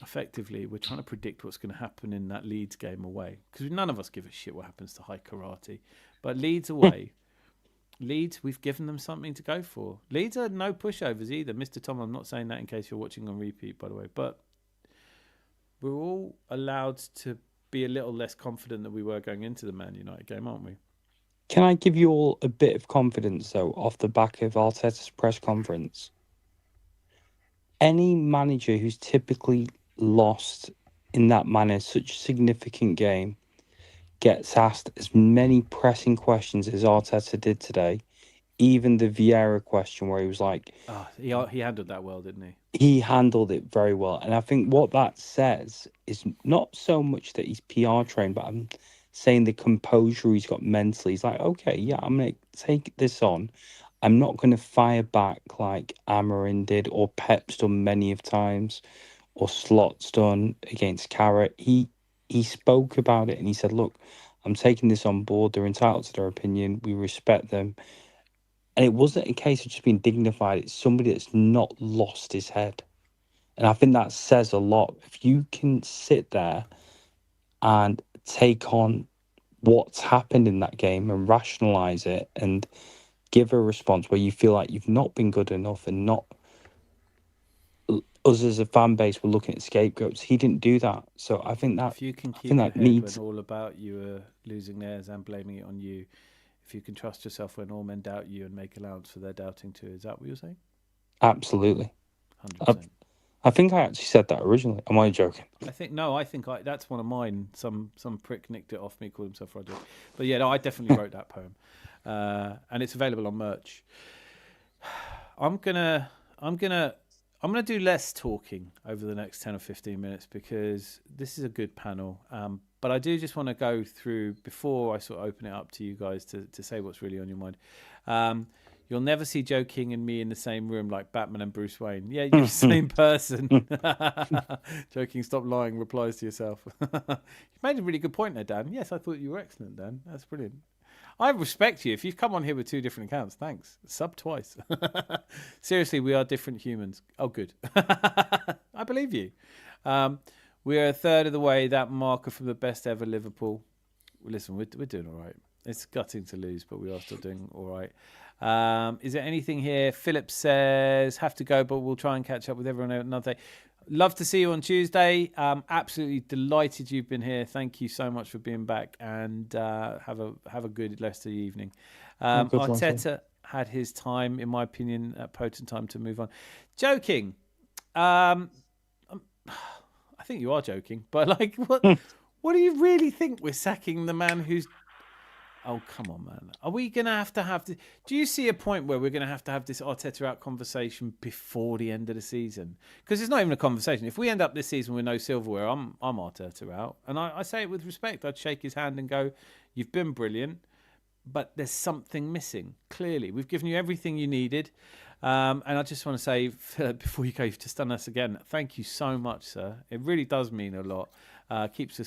effectively we're trying to predict what's going to happen in that Leeds game away. Because none of us give a shit what happens to High Karate. But Leeds away... Leeds, we've given them something to go for. Leeds are no pushovers either. Mr. Tom, I'm not saying that in case you're watching on repeat, by the way. But we're all allowed to be a little less confident than we were going into the Man United game, aren't we? Can I give you all a bit of confidence, though, off the back of Arteta's press conference? Any manager who's typically lost in that manner, such a significant game, gets asked as many pressing questions as Arteta did today. Even the Vieira question where he was like, he handled that well, didn't he? he handled it very well. And I think what that says is not so much that he's PR trained, but I'm saying the composure he's got mentally. He's like, okay, yeah, I'm going to take this on. I'm not going to fire back like Amarin did or Pep's done many of times or Slot's done against Carrot. He spoke about it and he said, look, I'm taking this on board. They're entitled to their opinion. We respect them. And it wasn't a case of just being dignified. It's somebody that's not lost his head. And I think that says a lot. If you can sit there and take on what's happened in that game and rationalize it and give a response where you feel like you've not been good enough and not us as a fan base were looking at scapegoats. He didn't do that. So I think that if you can keep your head when all about you are losing theirs and blaming it on you, if you can trust yourself when all men doubt you and make allowance for their doubting too, is that what you're saying? Absolutely. 100%. I think I actually said that originally. Am I joking? I think that's one of mine. Some prick nicked it off me, called himself Roger. But yeah, no, I definitely wrote that poem, and it's available on merch. I'm gonna do less talking over the next 10 or 15 minutes because this is a good panel. But I do just want to go through before I sort of open it up to you guys to say what's really on your mind. You'll never see Joe King and me in the same room like Batman and Bruce Wayne. Yeah, you're the same person. Joe King, stop lying, replies to yourself. You made a really good point there, Dan. Yes, I thought you were excellent, Dan. That's brilliant. I respect you. If you've come on here with 2 different accounts, thanks. Sub twice. Seriously, we are different humans. Oh, good. I believe you. We're a third of the way, that marker from the best ever Liverpool. Listen, we're doing all right. It's gutting to lose, but we are still doing all right. Is there anything here? Philip says, have to go, but we'll try and catch up with everyone another day. Love to see you on Tuesday. Absolutely delighted you've been here. Thank you so much for being back, and have a good rest of the evening. Arteta had his time, in my opinion, a potent time to move on. Joking. I think you are joking, but like, what do you really think we're sacking the man who's... Oh, come on, man. Are we going to have this... Do you see a point where we're going to have this Arteta out conversation before the end of the season? Because it's not even a conversation. If we end up this season with no silverware, I'm Arteta out. And I say it with respect. I'd shake his hand and go, you've been brilliant, but there's something missing. Clearly, we've given you everything you needed. And I just want to say, Philip, before you go, you've just done us again. Thank you so much, sir. It really does mean a lot. Keeps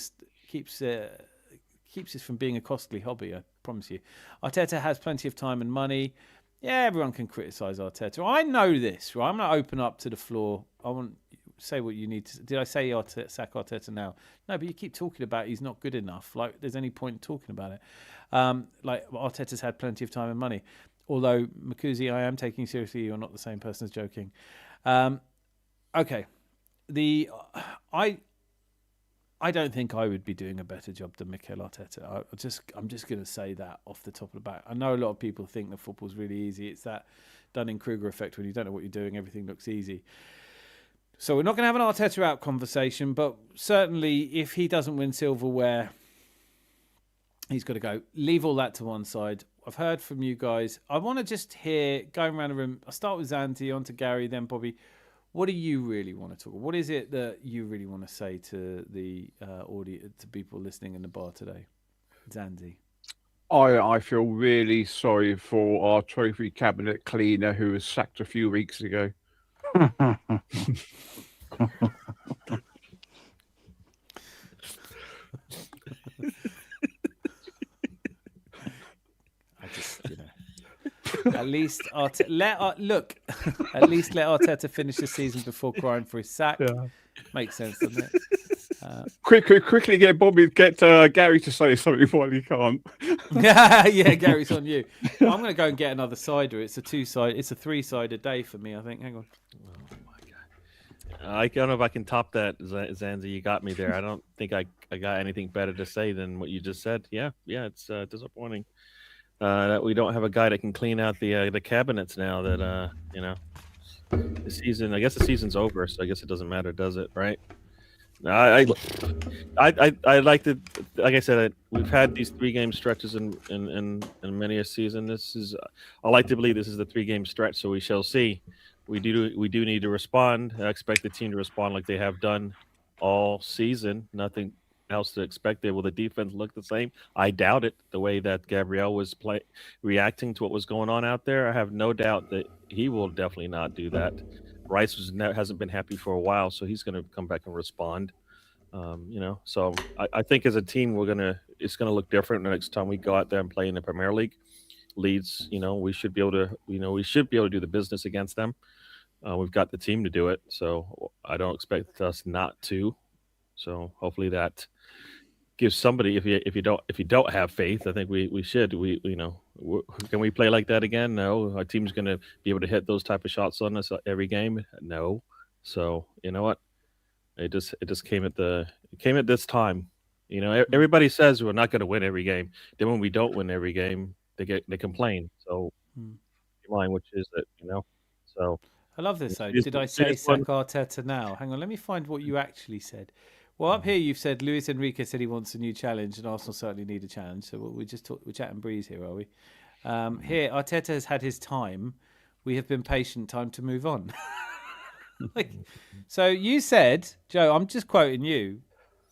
us from being a costly hobby, I promise you. Arteta has plenty of time and money. Yeah, everyone can criticise Arteta. I know this, right? I'm going to open up to the floor. I want say what you need to... Did I say sack Arteta now? No, but you keep talking about he's not good enough. Like, there's any point in talking about it. Like, Arteta's had plenty of time and money. Although, Makuzi, I am taking seriously, you're not the same person as joking. Okay. I don't think I would be doing a better job than Mikel Arteta. I'm just going to say that off the top of the bat. I know a lot of people think that football's really easy. It's that Dunning-Kruger effect when you don't know what you're doing, everything looks easy. So we're not going to have an Arteta out conversation, but certainly if he doesn't win silverware, he's got to go. Leave all that to one side. I've heard from you guys. I want to just hear, going around the room, I'll start with Zanti, on to Gary, then Bobby. What do you really want to talk about? What is it that you really want to say to the audience, to people listening in the bar today? Zanzi. I feel really sorry for our trophy cabinet cleaner who was sacked a few weeks ago. At least let Arteta finish the season before crying for his sack. Yeah. Makes sense, doesn't it? Quickly get Bobby, get Gary to say something while he can't. Yeah, Gary's on you. I'm going to go and get another cider. It's a 3-cider day for me, I think. Hang on. Oh my god! I don't know if I can top that, Zanzi. You got me there. I don't think I got anything better to say than what you just said. Yeah, it's disappointing. That we don't have a guy that can clean out the cabinets now. That the season. I guess the season's over, so I guess it doesn't matter, does it? Right? I, I like to, like I said, we've had these 3 game stretches in many a season. I like to believe this is the 3 game stretch, so we shall see. We do need to respond. I expect the team to respond like they have done all season. Nothing else to expect there. Will the defense look the same? I doubt it. The way that Gabriel was reacting to what was going on out there, I have no doubt that he will definitely not do that. Rice hasn't been happy for a while, so he's going to come back and respond. So I think as a team, it's gonna look different the next time we go out there and play in the Premier League. Leeds, we should be able to do the business against them. We've got the team to do it, so I don't expect us not to. So hopefully that gives somebody, if you don't have faith, I think we should. Can we play like that again? No. Our team's going to be able to hit those type of shots on us every game? No. So you know what? It just came at this time. Everybody says we're not going to win every game. Then when we don't win every game, they complain. So line, which is it? So I love this though. It's- Did I it's say just one- sack Arteta now? Hang on, let me find what you actually said. Well, up here you've said Luis Enrique said he wants a new challenge, and Arsenal certainly need a challenge. So we're chatting breeze here, are we? Here, Arteta has had his time. We have been patient. Time to move on. So you said, Joe, I'm just quoting you.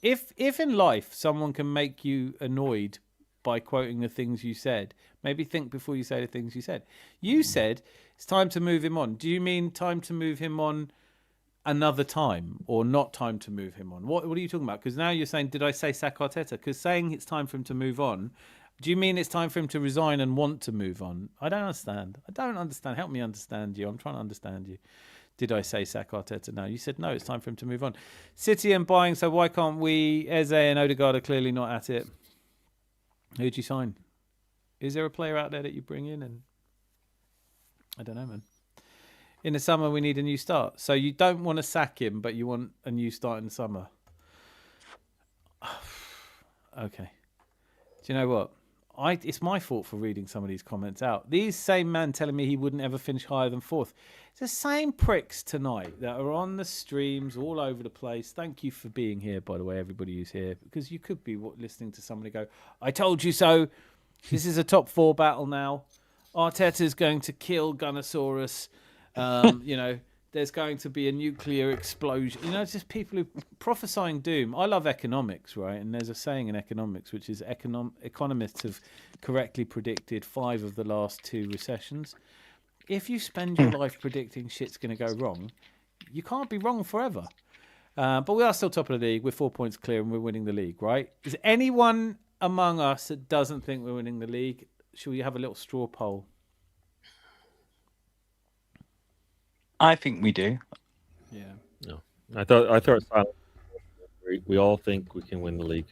If in life someone can make you annoyed by quoting the things you said, maybe think before you say the things you said. You said it's time to move him on. Do you mean time to move him on another time, or not time to move him on? What are you talking about? Because now you're saying, did I say sack Arteta? Because saying it's time for him to move on, do you mean it's time for him to resign and want to move on? I don't understand. Help me understand you. I'm trying to understand you. Did I say sack Arteta? No, you said no, it's time for him to move on. City and buying, so why can't we? Eze and Odegaard are clearly not at it. Who'd you sign? Is there a player out there that you bring in? And I don't know, man. In the summer, we need a new start. So you don't want to sack him, but you want a new start in the summer. Okay. Do you know what? It's my fault for reading some of these comments out. These same man telling me he wouldn't ever finish higher than 4th. It's the same pricks tonight that are on the streams all over the place. Thank you for being here, by the way, everybody who's here, because you could be listening to somebody go, I told you so. This is a top 4 battle now. Arteta's going to kill Gunnosaurus. There's going to be a nuclear explosion. It's just people who prophesying doom. I love economics, right? And there's a saying in economics, which is economists have correctly predicted 5 of the last 2 recessions. If you spend your life predicting shit's going to go wrong, you can't be wrong forever. But we are still top of the league. We're 4 points clear and we're winning the league, right? Is anyone among us that doesn't think we're winning the league? Should we have a little straw poll? I think we do. Yeah. No, I thought we all think we can win the league.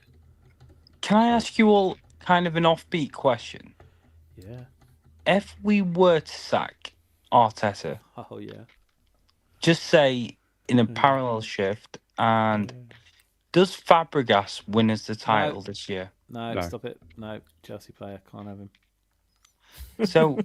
Can I ask you all kind of an offbeat question? Yeah. If we were to sack Arteta, Oh, yeah. just say in a parallel shift, and does Fabregas win us the title this year? No, stop it. No, Chelsea player. Can't have him. So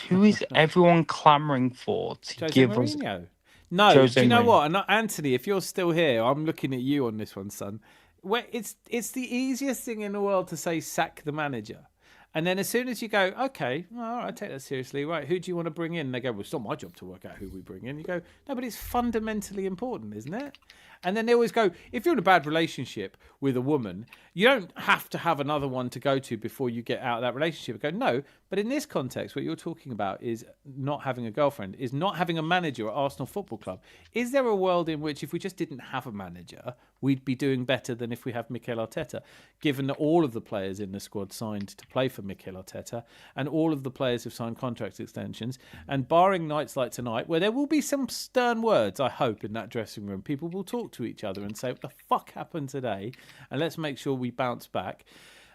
who is everyone clamouring for to Jose give Mourinho. us? No, Jose do you know Mourinho. what? And Anthony, if you're still here, I'm looking at you on this one, son. It's the easiest thing in the world to say sack the manager. And then as soon as you go, okay, all right, take that seriously. Right, who do you want to bring in? They go, well, it's not my job to work out who we bring in. You go, no, but it's fundamentally important, isn't it? And then they always go, if you're in a bad relationship with a woman, you don't have to have another one to go to before you get out of that relationship. I go, no, but in this context, what you're talking about is not having a girlfriend, is not having a manager at Arsenal Football Club. Is there a world in which if we just didn't have a manager, we'd be doing better than if we have Mikel Arteta, given that all of the players in the squad signed to play for Mikel Arteta and all of the players have signed contract extensions, and barring nights like tonight, where there will be some stern words, I hope, in that dressing room, people will talk to each other and say, what the fuck happened today? And let's make sure we bounce back.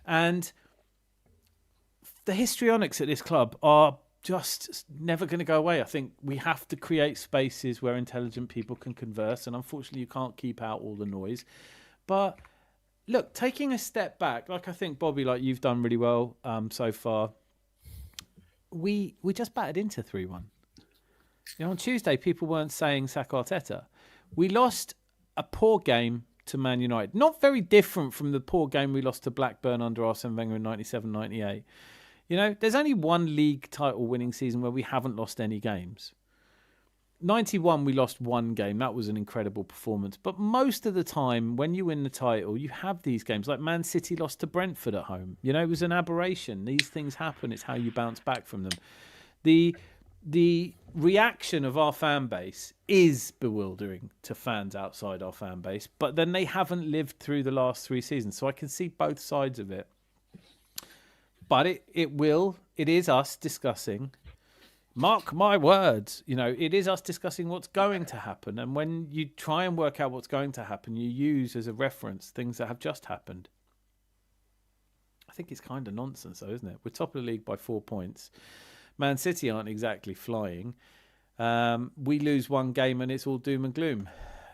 And the histrionics at this club are just never going to go away. I think we have to create spaces where intelligent people can converse, and unfortunately you can't keep out all the noise. But look, taking a step back, like I think, Bobby, like you've done really well so far, we just battered into 3-1. on Tuesday, people weren't saying sack Arteta. We lost a poor game to Man United. Not very different from the poor game we lost to Blackburn under Arsene Wenger in 97-98. There's only one league title winning season where we haven't lost any games. 91, we lost one game. That was an incredible performance. But most of the time, when you win the title, you have these games. Like Man City lost to Brentford at home. It was an aberration. These things happen. It's how you bounce back from them. The reaction of our fan base is bewildering to fans outside our fan base, but then they haven't lived through the last 3 seasons, so I can see both sides of it. But it is us discussing, mark my words, it is us discussing what's going to happen, and when you try and work out what's going to happen, you use as a reference things that have just happened. I think it's kind of nonsense though, isn't it? We're top of the league by 4 points. Man City aren't exactly flying. We lose one game and it's all doom and gloom.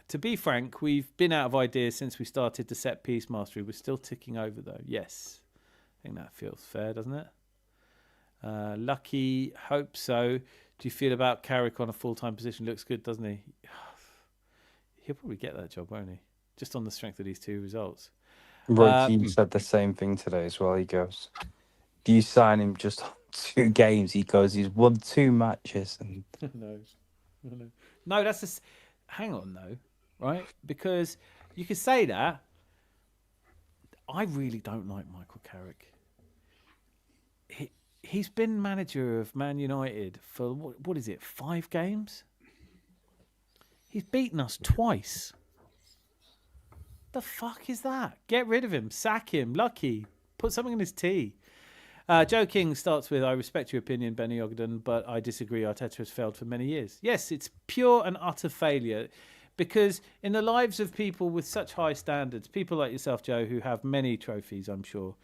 To be frank, we've been out of ideas since we started the set piece mastery. We're still ticking over though. Yes. I think that feels fair, doesn't it? Lucky, hope so. Do you feel about Carrick on a full-time position? Looks good, doesn't he? He'll probably get that job, won't he? Just on the strength of these 2 results. Rocky said the same thing today as well. He goes, do you sign him just 2 games? He goes, he's won 2 matches. And No, that's just... Hang on, though, right? Because you could say that. I really don't like Michael Carrick. He's been manager of Man United for, what is it, 5 games? He's beaten us twice. The fuck is that? Get rid of him. Sack him. Lucky. Put something in his tea. Joe King starts with, I respect your opinion, Benny Ogden, but I disagree. Arteta has failed for many years. Yes, it's pure and utter failure. Because in the lives of people with such high standards, people like yourself, Joe, who have many trophies, I'm sure,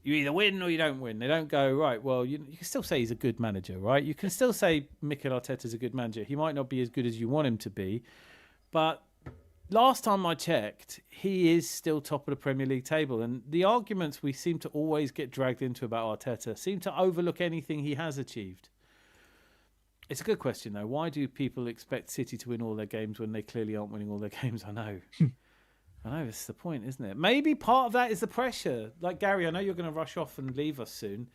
you either win or you don't win. They don't go, right, well, you can still say he's a good manager, right? You can still say Mikel Arteta's a good manager. He might not be as good as you want him to be, but last time I checked, he is still top of the Premier League table. And the arguments we seem to always get dragged into about Arteta seem to overlook anything he has achieved. It's a good question, though. Why do people expect City to win all their games when they clearly aren't winning all their games? I know. I know, it's the point, isn't it? Maybe part of that is the pressure. Like, Gary, I know you're going to rush off and leave us soon.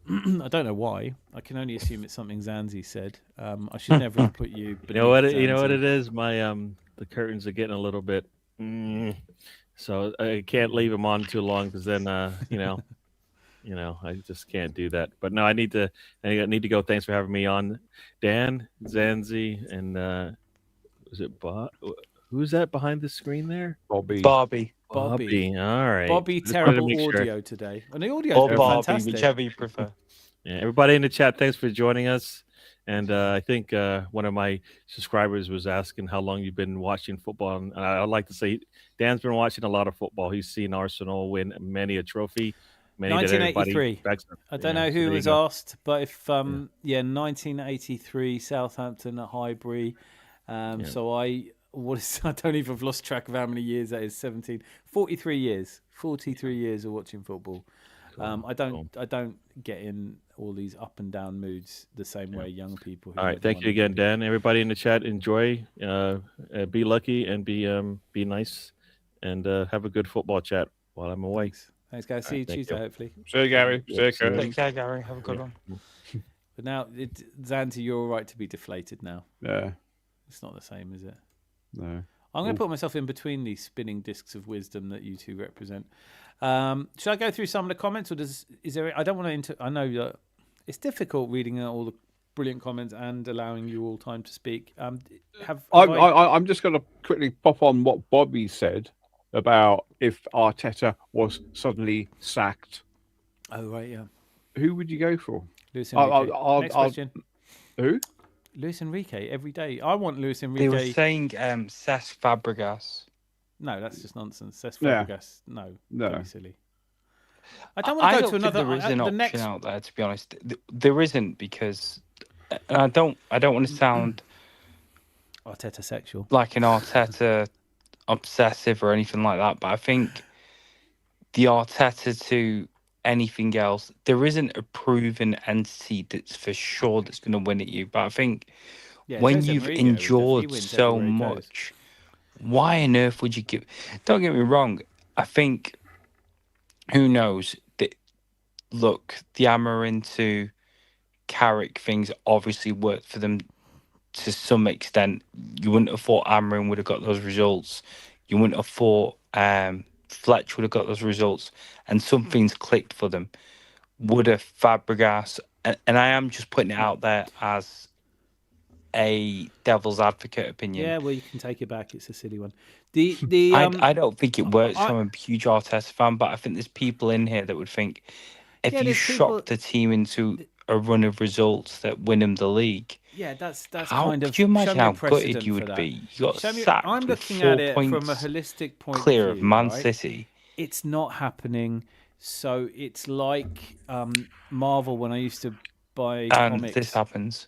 I don't know why. I can only assume it's something Zanzi said. I should never have put you... You know what it is? My the curtains are getting a little bit... so I can't leave them on too long because then, I just can't do that. But no, I need to go. Thanks for having me on, Dan, Zanzi, and is it Bob? Who's that behind the screen there? Bobby. All right. Bobby, terrible audio today. And the audio or is Bobby, fantastic. whichever you prefer. Yeah, everybody in the chat, thanks for joining us. And I think one of my subscribers was asking how long you've been watching football. And I'd like to say Dan's been watching a lot of football. He's seen Arsenal win many a trophy. 1983. I don't know who was asked, but if 1983 Southampton at Highbury. So I don't even have lost track of how many years that is. 43 years of watching football. Cool. I don't get in all these up and down moods the same way young people. All right, thank you again, Dan. Everybody in the chat, enjoy, be lucky, and be nice, and have a good football chat while I'm away. Thanks, guys. See you Tuesday, hopefully. See you, Gary. Take care, Gary. Have a good one. But now, Zanti, you're all right to be deflated now. Yeah. It's not the same, is it? No. I'm going to put myself in between these spinning discs of wisdom that you two represent. Should I go through some of the comments, or is there? I don't want to. I know that it's difficult reading out all the brilliant comments and allowing you all time to speak. I'm just going to quickly pop on what Bobby said about if Arteta was suddenly sacked. Oh right, yeah. Who would you go for? Luis Enrique. Next question. Who? Luis Enrique every day. I want Luis Enrique. They were saying Cesc Fabregas. No, that's just nonsense. Cesc Fabregas. No. Don't be silly. I don't I want to go don't to another. Think there is an option next... out there, to be honest. There isn't, because I don't want to sound Arteta sexual, like an Arteta obsessive or anything like that. But I think the Arteta to anything else, there isn't a proven entity that's for sure that's going to win at you. But I think Yeah, when Jose you've Mourinho, he endured wins so everywhere he goes. much, why on earth would you give? Don't get me wrong. I think, who knows? Look, the Amarin to Carrick things obviously worked for them to some extent. You wouldn't have thought Amarin would have got those results. You wouldn't have thought Fletch would have got those results, and something's clicked for them. Would have Fabregas, and I am just putting it out there as a devil's advocate opinion. Yeah, well, you can take it back. It's a silly one. The I don't think it works. I- I'm a huge Arteta fan, but I think there's people in here that would think if Yeah, you there's people- shocked the team into a run of results that win them the league, yeah, that's how kind of. could you show imagine me a how gutted precedent you for would that. be? You got Show me- sacked I'm with looking 4 at it points from a holistic point clear of of view, Man right? City. It's not happening. So it's like Marvel when I used to buy And comics. this happens.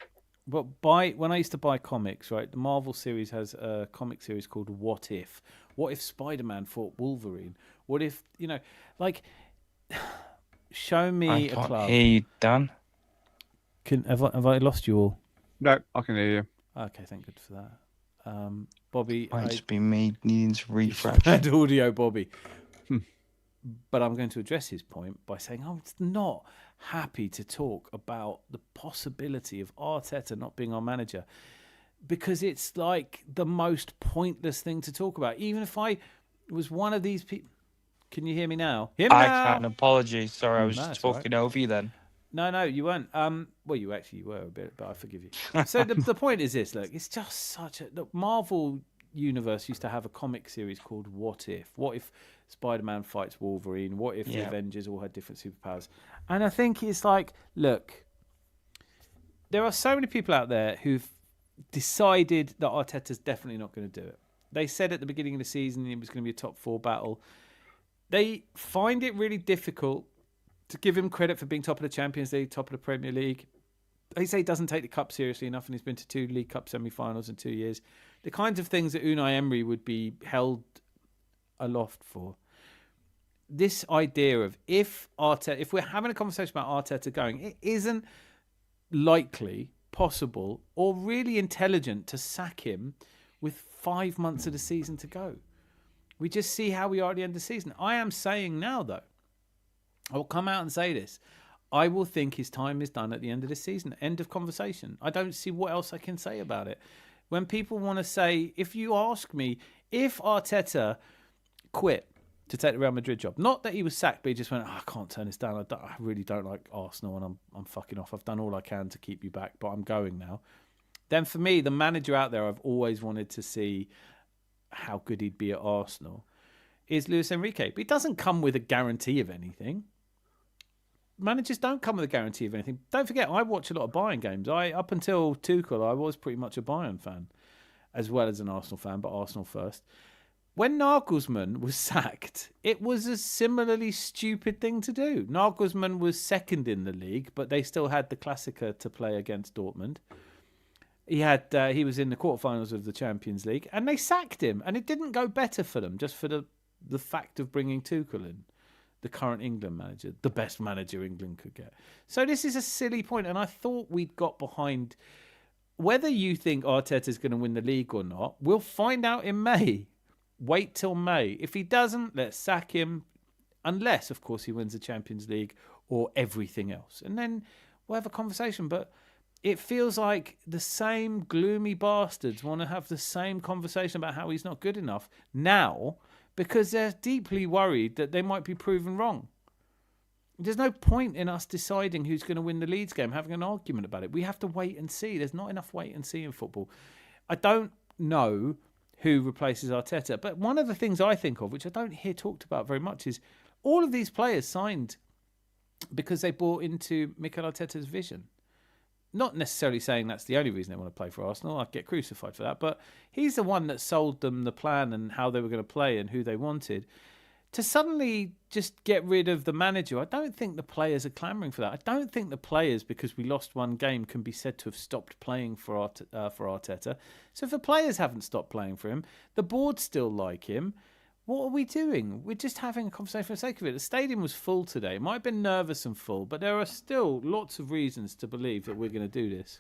But when I used to buy comics, right? The Marvel series has a comic series called What If? What if Spider-Man fought Wolverine? What if, like, show I me a can't club. hear you, Dan. Have I lost you all? No, I can hear you. Okay, thank God for that. Bobby, Might I just be me needing to refresh. bad audio, Bobby. But I'm going to address his point by saying I'm not happy to talk about the possibility of Arteta not being our manager because it's like the most pointless thing to talk about. Even if I was one of these people. Can you hear me now? Hear me I now? can. Apologies. Sorry, I was No, just it's all right. talking over you then. No, you weren't. Well, you were a bit, but I forgive you. So the point is this: look, it's just such a. The Marvel universe used to have a comic series called What If? What if Spider-Man fights Wolverine? What if the Yeah. Avengers all had different superpowers? And I think it's like, look, there are so many people out there who've decided that Arteta's definitely not going to do it. They said at the beginning of the season it was going to be a top 4 battle. They find it really difficult to give him credit for being top of the Champions League, top of the Premier League. They say he doesn't take the cup seriously enough and he's been to 2 League Cup semi-finals in 2 years. The kinds of things that Unai Emery would be held aloft for. This idea of if we're having a conversation about Arteta going, it isn't likely, possible, or really intelligent to sack him with 5 months of the season to go. We just see how we are at the end of the season. I am saying now, though, I will come out and say this. I will think his time is done at the end of this season. End of conversation. I don't see what else I can say about it. When people want to say, if you ask me, if Arteta quit to take the Real Madrid job, not that he was sacked, but he just went, I can't turn this down. I really don't like Arsenal and I'm fucking off. I've done all I can to keep you back, but I'm going now. Then for me, the manager out there I've always wanted to see how good he'd be at Arsenal is Luis Enrique. But he doesn't come with a guarantee of anything. Managers don't come with a guarantee of anything. Don't forget, I watch a lot of Bayern games. Up until Tuchel, I was pretty much a Bayern fan, as well as an Arsenal fan, but Arsenal first. When Nagelsmann was sacked, it was a similarly stupid thing to do. Nagelsmann was second in the league, but they still had the Klassiker to play against Dortmund. He was in the quarterfinals of the Champions League, and they sacked him, and it didn't go better for them, just for the fact of bringing Tuchel in. The current England manager, the best manager England could get. So this is a silly point, and I thought we'd got behind. Whether you think Arteta's going to win the league or not, we'll find out in May. Wait till May. If he doesn't, let's sack him, unless, of course, he wins the Champions League or everything else. And then we'll have a conversation. But it feels like the same gloomy bastards want to have the same conversation about how he's not good enough now, because they're deeply worried that they might be proven wrong. There's no point in us deciding who's going to win the Leeds game, having an argument about it. We have to wait and see. There's not enough wait and see in football. I don't know who replaces Arteta, but one of the things I think of, which I don't hear talked about very much, is all of these players signed because they bought into Mikel Arteta's vision. Not necessarily saying that's the only reason they want to play for Arsenal. I'd get crucified for that. But he's the one that sold them the plan and how they were going to play and who they wanted. To suddenly just get rid of the manager, I don't think the players are clamouring for that. I don't think the players, because we lost one game, can be said to have stopped playing for Arteta. So if the players haven't stopped playing for him, the board still like him. What are we doing? We're just having a conversation for the sake of it. The stadium was full today. It might have been nervous and full, but there are still lots of reasons to believe that we're going to do this.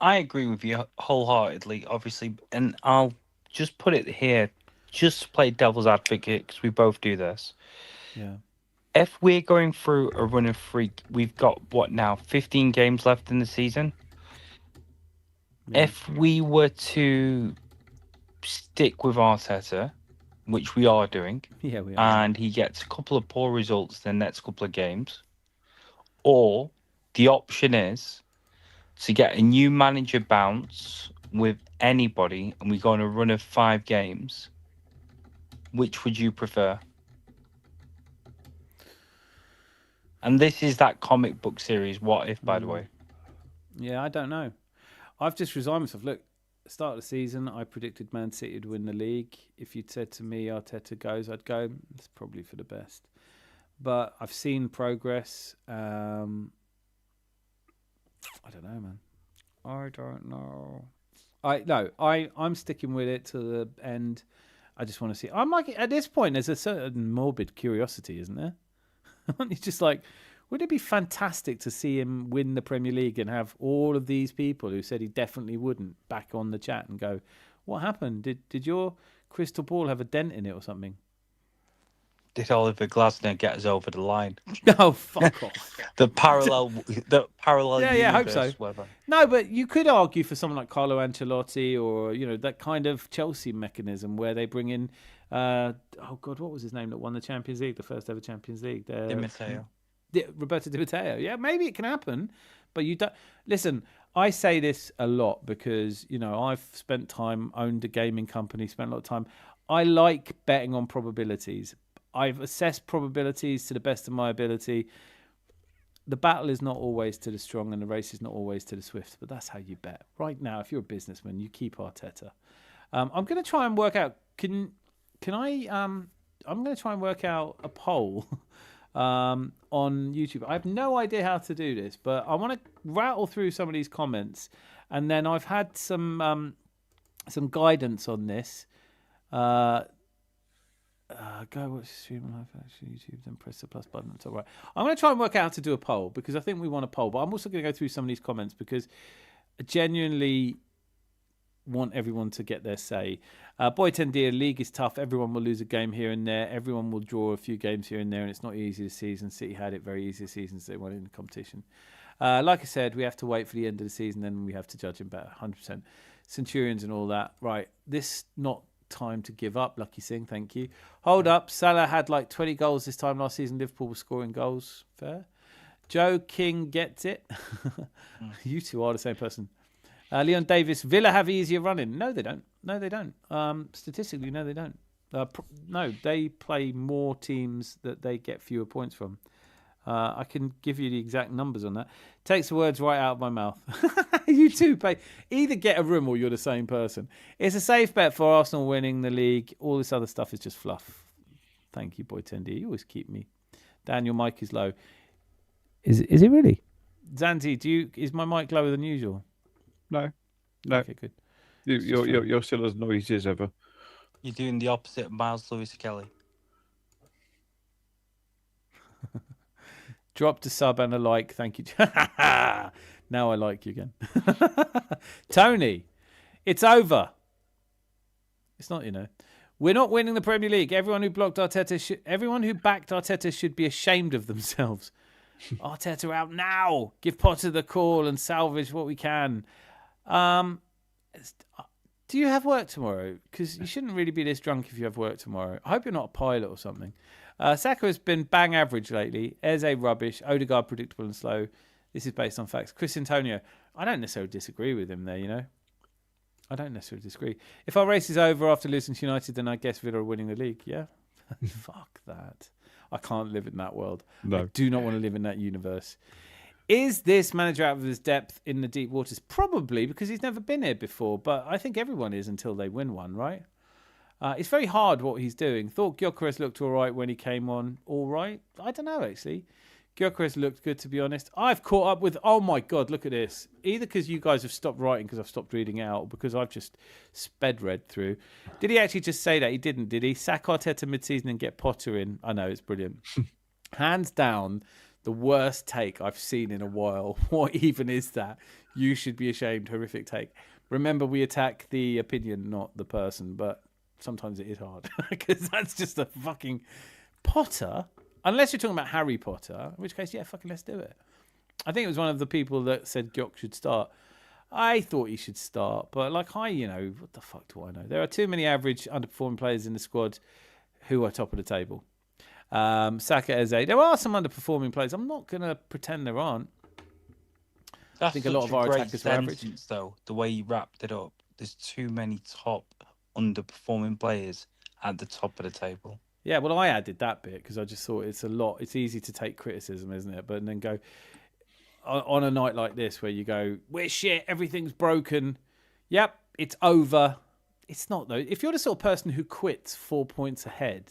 I agree with you wholeheartedly, obviously, and I'll just put it here, just to play devil's advocate, because we both do this. Yeah. If we're going through a run of we've got what now, 15 games left in the season. Yeah. If we were to stick with Arteta, which we are doing, Yeah, we are. and he gets a couple of poor results in the next couple of games, or the option is to get a new manager bounce with anybody and we go on a run of 5 games, which would you prefer? And this is that comic book series, What If, by the way. Yeah, I don't know. I've just resigned myself. Look, start of the season, I predicted Man City would win the league. If you'd said to me Arteta goes, I'd go. It's probably for the best. But I've seen progress. I don't know, man. I don't know. I'm sticking with it to the end. I just want to see. I'm like, at this point, there's a certain morbid curiosity, isn't there? Aren't you just like, would it be fantastic to see him win the Premier League and have all of these people who said he definitely wouldn't back on the chat and go, what happened? Did your crystal ball have a dent in it or something? Did Oliver Glasner get us over the line? No, fuck off. The parallel Yeah, I hope so. universe, whatever. No, but you could argue for someone like Carlo Ancelotti or, that kind of Chelsea mechanism where they bring in, oh God, what was his name that won the Champions League, the first ever Champions League? Di Matteo. Roberto Di Matteo. Yeah, maybe it can happen, but you don't. Listen, I say this a lot because, I've spent time, owned a gaming company, spent a lot of time. I like betting on probabilities. I've assessed probabilities to the best of my ability. The battle is not always to the strong and the race is not always to the swift, but that's how you bet. Right now, if you're a businessman, you keep Arteta. I'm going to try and work out, can I, I'm going to try and work out a poll on YouTube. I have no idea how to do this, but I want to rattle through some of these comments. And then I've had some guidance on this. Go watch the stream on YouTube, then press the plus button. It's all right. I'm going to try and work out how to do a poll because I think we want a poll. But I'm also going to go through some of these comments because I genuinely want everyone to get their say. Boy Tendia, league is tough. Everyone will lose a game here and there. Everyone will draw a few games here and there, and it's not easy this season. City had it very easy this season, so they won in the competition. Like I said, we have to wait for the end of the season, then we have to judge them better, 100%. Centurions and all that. Right, this not time to give up. Lucky Singh, thank you. Hold up, Salah had like 20 goals this time last season. Liverpool was scoring goals. Fair. Joe King gets it. You two are the same person. Leon Davis, Villa have easier running. No, they don't. No, they don't. Statistically, no, they don't. No, they play more teams that they get fewer points from. I can give you the exact numbers on that. Takes the words right out of my mouth. You too, play. Either get a room or you're the same person. It's a safe bet for Arsenal winning the league. All this other stuff is just fluff. Thank you, Boy Tendy. You always keep me. Dan, your mic is low. Is it really? Zanzi, is my mic lower than usual? No. Okay, good. You're still as noisy as ever. You're doing the opposite of Miles Lewis Kelly. Dropped a sub and a like. Thank you. Now I like you again. Tony, it's over. It's not, We're not winning the Premier League. Everyone who backed Arteta should be ashamed of themselves. Arteta out now. Give Potter the call and salvage what we can. Do you have work tomorrow? Because you shouldn't really be this drunk if you have work tomorrow. I hope you're not a pilot or something. Saka has been bang average lately. Eze rubbish. Odegaard predictable and slow. This is based on facts. Chris Antonio, I don't necessarily disagree with him there, I don't necessarily disagree. If our race is over after losing to United, then I guess Villa are winning the league. Yeah? Fuck that. I can't live in that world. No. I do not want to live in that universe. Is this manager out of his depth in the deep waters? Probably, because he's never been here before. But I think everyone is until they win one, right? It's very hard what he's doing. Thought Gyökeres looked all right when he came on. All right? I don't know, actually. Gyökeres looked good, to be honest. I've caught up with... Oh, my God, look at this. Either because you guys have stopped writing because I've stopped reading out or because I've just read through. Did he actually just say that? He didn't, did he? Sack Arteta mid-season and get Potter in. I know, it's brilliant. Hands down, The worst take I've seen in a while. What even is that? You should be ashamed. Horrific take. Remember, we attack the opinion, not the person, but sometimes it is hard because that's just a fucking Potter. Unless you're talking about Harry Potter, in which case, yeah, fucking let's do it. I think it was one of the people that said Gyok should start. I thought he should start, but what the fuck do I know? There are too many average underperforming players in the squad who are top of the table. Saka, Eze. There are some underperforming players. I'm not going to pretend there aren't. That's I think a lot of our attackers are average. Though, the way you wrapped it up, there's too many top underperforming players at the top of the table. Yeah, well, I added that bit because I just thought it's a lot. It's easy to take criticism, isn't it? But then go on a night like this where you go, we're shit, everything's broken. Yep, it's over. It's not, though. If you're the sort of person who quits 4 points ahead,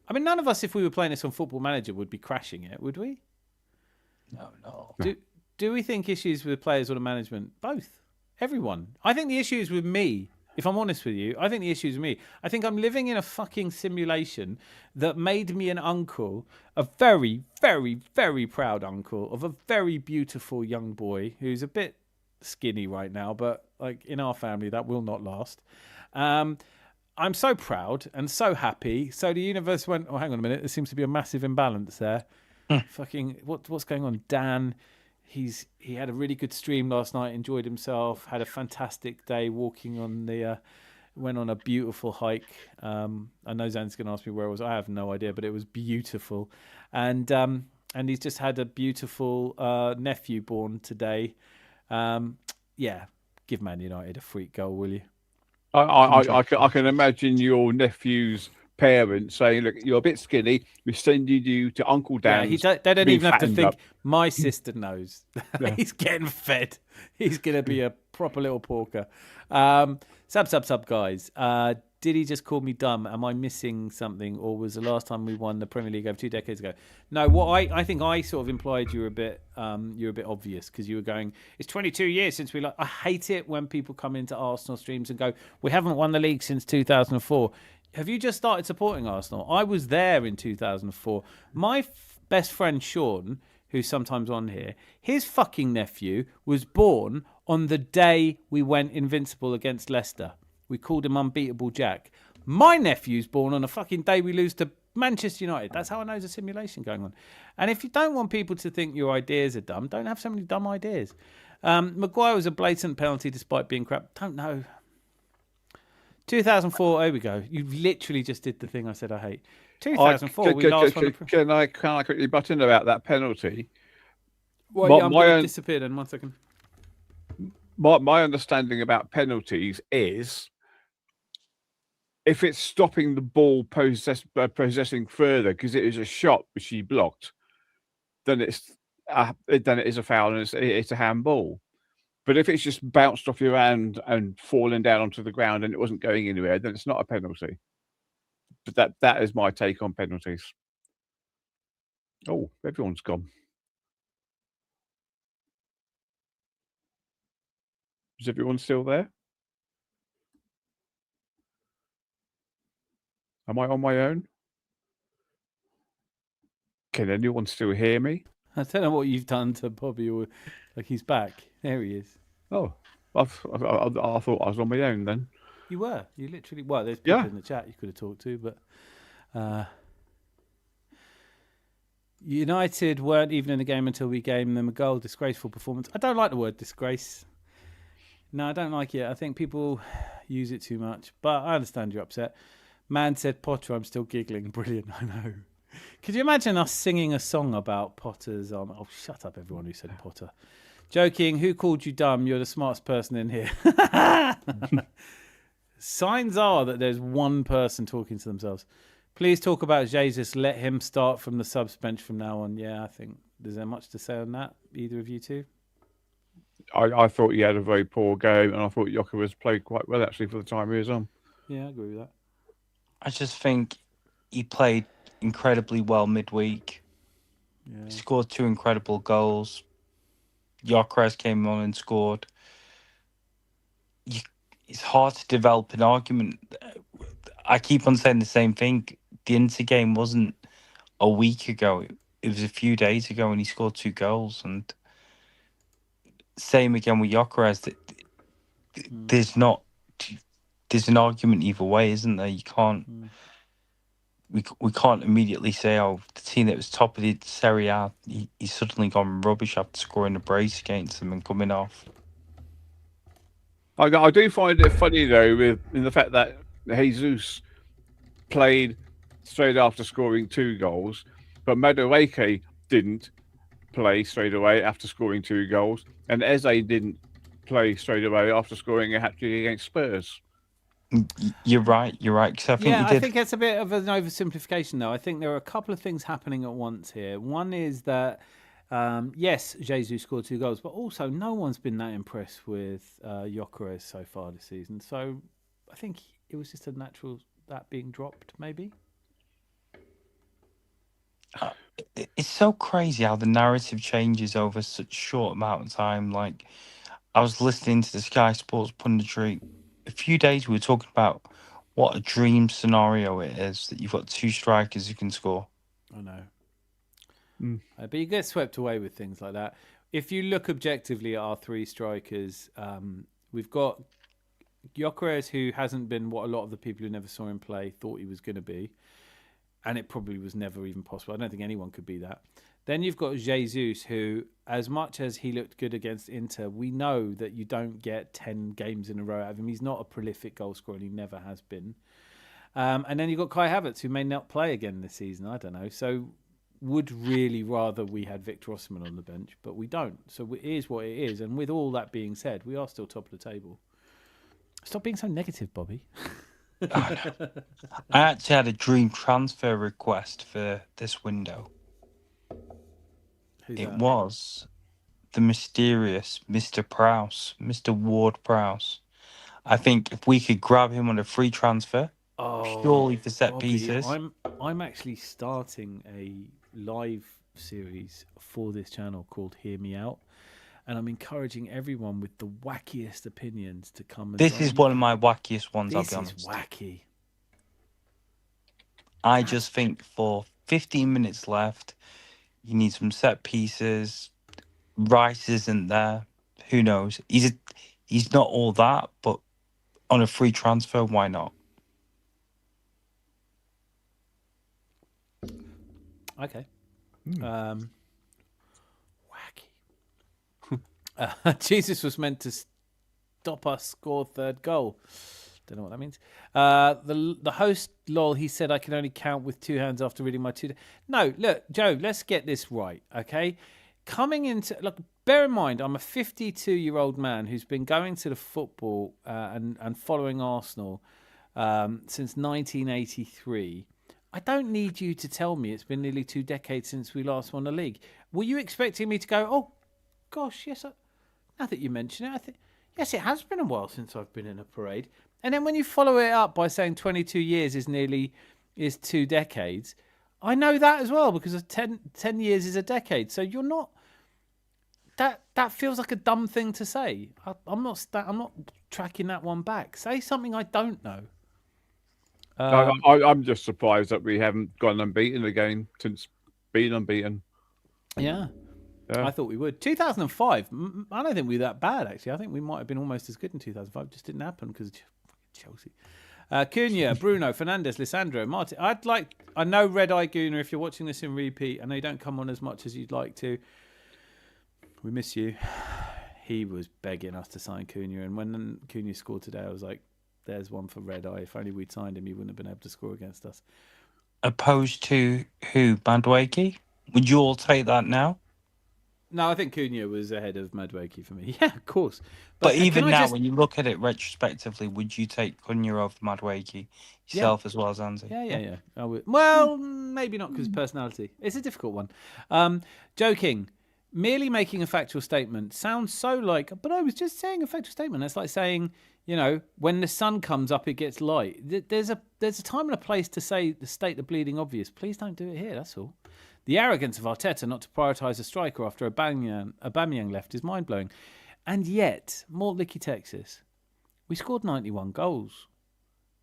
I mean, none of us, if we were playing this on Football Manager, would be crashing it, would we? No. Do we think issues with players or the management? Both. Everyone. I think the issue is with me. If I'm honest with you, I think the issue is with me. I think I'm living in a fucking simulation that made me an uncle, a very, very, very proud uncle of a very beautiful young boy who's a bit skinny right now, but like in our family, that will not last. I'm so proud and so happy. So the universe went, oh, hang on a minute. There seems to be a massive imbalance there. Fucking, what's going on? Dan, he had a really good stream last night, enjoyed himself, had a fantastic day walking on went on a beautiful hike. I know Zan's going to ask me where it was. I have no idea, but it was beautiful. And he's just had a beautiful nephew born today. Yeah, give Man United a freak goal, will you? I can imagine your nephew's parents saying, "Look, you're a bit skinny. We're sending you to Uncle Dan's." Yeah, they don't even have to think. Up. My sister knows. Yeah. He's getting fed. He's going to be a proper little porker. Sub, guys. Did he just call me dumb? Am I missing something? Or was the last time we won the Premier League over 2 decades ago? No, what I think I sort of implied you were a bit obvious because you were going, it's 22 years since we I hate it when people come into Arsenal streams and go, we haven't won the league since 2004. Have you just started supporting Arsenal? I was there in 2004. My best friend Sean, who's sometimes on here, his fucking nephew was born on the day we went invincible against Leicester. We called him Unbeatable Jack. My nephew's born on a fucking day we lose to Manchester United. That's how I know there's a simulation going on. And if you don't want people to think your ideas are dumb, don't have so many dumb ideas. Maguire was a blatant penalty despite being crap. Don't know. 2004, there we go. You literally just did the thing I said I hate. 2004, we last won. Can I quickly butt in about that penalty? Well, I'm going to disappear then. 1 second. My understanding about penalties is if it's stopping the ball possessing further because it is a shot which he blocked, then it is a foul and it's a handball. But if it's just bounced off your hand and fallen down onto the ground and it wasn't going anywhere, then it's not a penalty. But that is my take on penalties. Oh, everyone's gone. Is everyone still there? Am I on my own? Can anyone still hear me? I don't know what you've done to Bobby. Like he's back. There he is. Oh, I thought I was on my own then. You were. You literally. Well, there's people in the chat you could have talked to, but United weren't even in the game until we gave them a goal. Disgraceful performance. I don't like the word disgrace. No, I don't like it. I think people use it too much, but I understand you're upset. Man said Potter. I'm still giggling. Brilliant. I know. Could you imagine us singing a song about Potter's arm? Oh, shut up, everyone who said Potter. Joking. Who called you dumb? You're the smartest person in here. Signs are that there's one person talking to themselves. Please talk about Jesus. Let him start from the subs bench from now on. Yeah, I think. Is there much to say on that? Either of you two? I thought he had a very poor game, and I thought Yoka was played quite well actually for the time he was on. Yeah, I agree with that. I just think he played incredibly well midweek. Yeah. He scored 2 incredible goals. Gyökeres came on and scored. It's hard to develop an argument. I keep on saying the same thing. The Inter game wasn't a week ago. it was a few days ago and he scored 2 goals. And same again with Gyökeres. There's not there's an argument either way, isn't there? You can't we can't immediately say, oh, the team that was top of the Serie A, he's suddenly gone rubbish after scoring a brace against them and coming off. I do find it funny though, in the fact that Jesus played straight after scoring 2 goals, but Madueke didn't play straight away after scoring 2 goals, and Eze didn't play straight away after scoring a hat-trick against Spurs. You're right. Cause I think it's a bit of an oversimplification, though. I think there are a couple of things happening at once here. One is that, yes, Jesus scored 2 goals, but also no one's been that impressed with Gyökeres so far this season. So I think it was just a natural that being dropped, maybe. It's so crazy how the narrative changes over such a short amount of time. Like, I was listening to the Sky Sports punditry. A few days we were talking about what a dream scenario it is that you've got 2 strikers who can score. I know. But you get swept away with things like that. If you look objectively at our 3 strikers, we've got Gyökeres, who hasn't been what a lot of the people who never saw him play thought he was going to be. And it probably was never even possible. I don't think anyone could be that. Then you've got Jesus, who, as much as he looked good against Inter, we know that you don't get 10 games in a row out of him. He's not a prolific goal scorer, and he never has been. And then you've got Kai Havertz, who may not play again this season. I don't know. So would really rather we had Victor Osimhen on the bench, but we don't. So it is what it is. And with all that being said, we are still top of the table. Stop being so negative, Bobby. I actually had a dream transfer request for this window. Who's It that? was the mysterious Mr. Prowse, Mr. Ward Prowse. I think if we could grab him on a free transfer, purely for set Bobby, pieces. I'm actually starting a live series for this channel called Hear Me Out, and I'm encouraging everyone with the wackiest opinions to come. And This is one of my wackiest ones, I'll This be is honest. wacky. I just think for 15 minutes left, you need some set pieces. Rice isn't there. Who knows? He's not all that, but on a free transfer, why not? Okay. Wacky. Jesus was meant to stop us score 3rd goal. Don't know what that means. The host, lol, he said I can only count with 2 hands after reading my 2. No, look, Joe, let's get this right, okay? Coming into, look, bear in mind, I'm a 52-year-old man who's been going to the football and following Arsenal since 1983. I don't need you to tell me it's been nearly 2 decades since we last won the league. Were you expecting me to go, oh, gosh, yes, now that you mention it, I think, yes, it has been a while since I've been in a parade. And then when you follow it up by saying 22 years is 2 decades, I know that as well because 10 years is a decade. So you're not, that feels like a dumb thing to say. I'm not tracking that one back. Say something I don't know. I'm just surprised that we haven't gone unbeaten again since being unbeaten. Yeah. I thought we would. 2005, I don't think we were that bad, actually. I think we might have been almost as good in 2005. It just didn't happen because Chelsea. Cunha, Bruno, Fernandes, Lissandro, Martin. I know Red Eye Gooner, if you're watching this in repeat, I know you don't come on as much as you'd like to. We miss you. He was begging us to sign Cunha, and when Cunha scored today, I was like, there's one for Red Eye. If only we'd signed him, he wouldn't have been able to score against us. Opposed to who? Madueke? Would you all take that now? No, I think Cunha was ahead of Madueke for me. Yeah, of course. But even now, when you look at it retrospectively, would you take Cunha over Madueke yourself as well as Anzi? Yeah. I would. Well, maybe not because personality. It's a difficult one. Joking. Merely making a factual statement sounds so like, but I was just saying a factual statement. It's like saying, when the sun comes up, it gets light. There's a time and a place to state the bleeding obvious. Please don't do it here. That's all. The arrogance of Arteta not to prioritise a striker after Aubameyang left is mind-blowing. And yet, Mortlake, Texas, we scored 91 goals.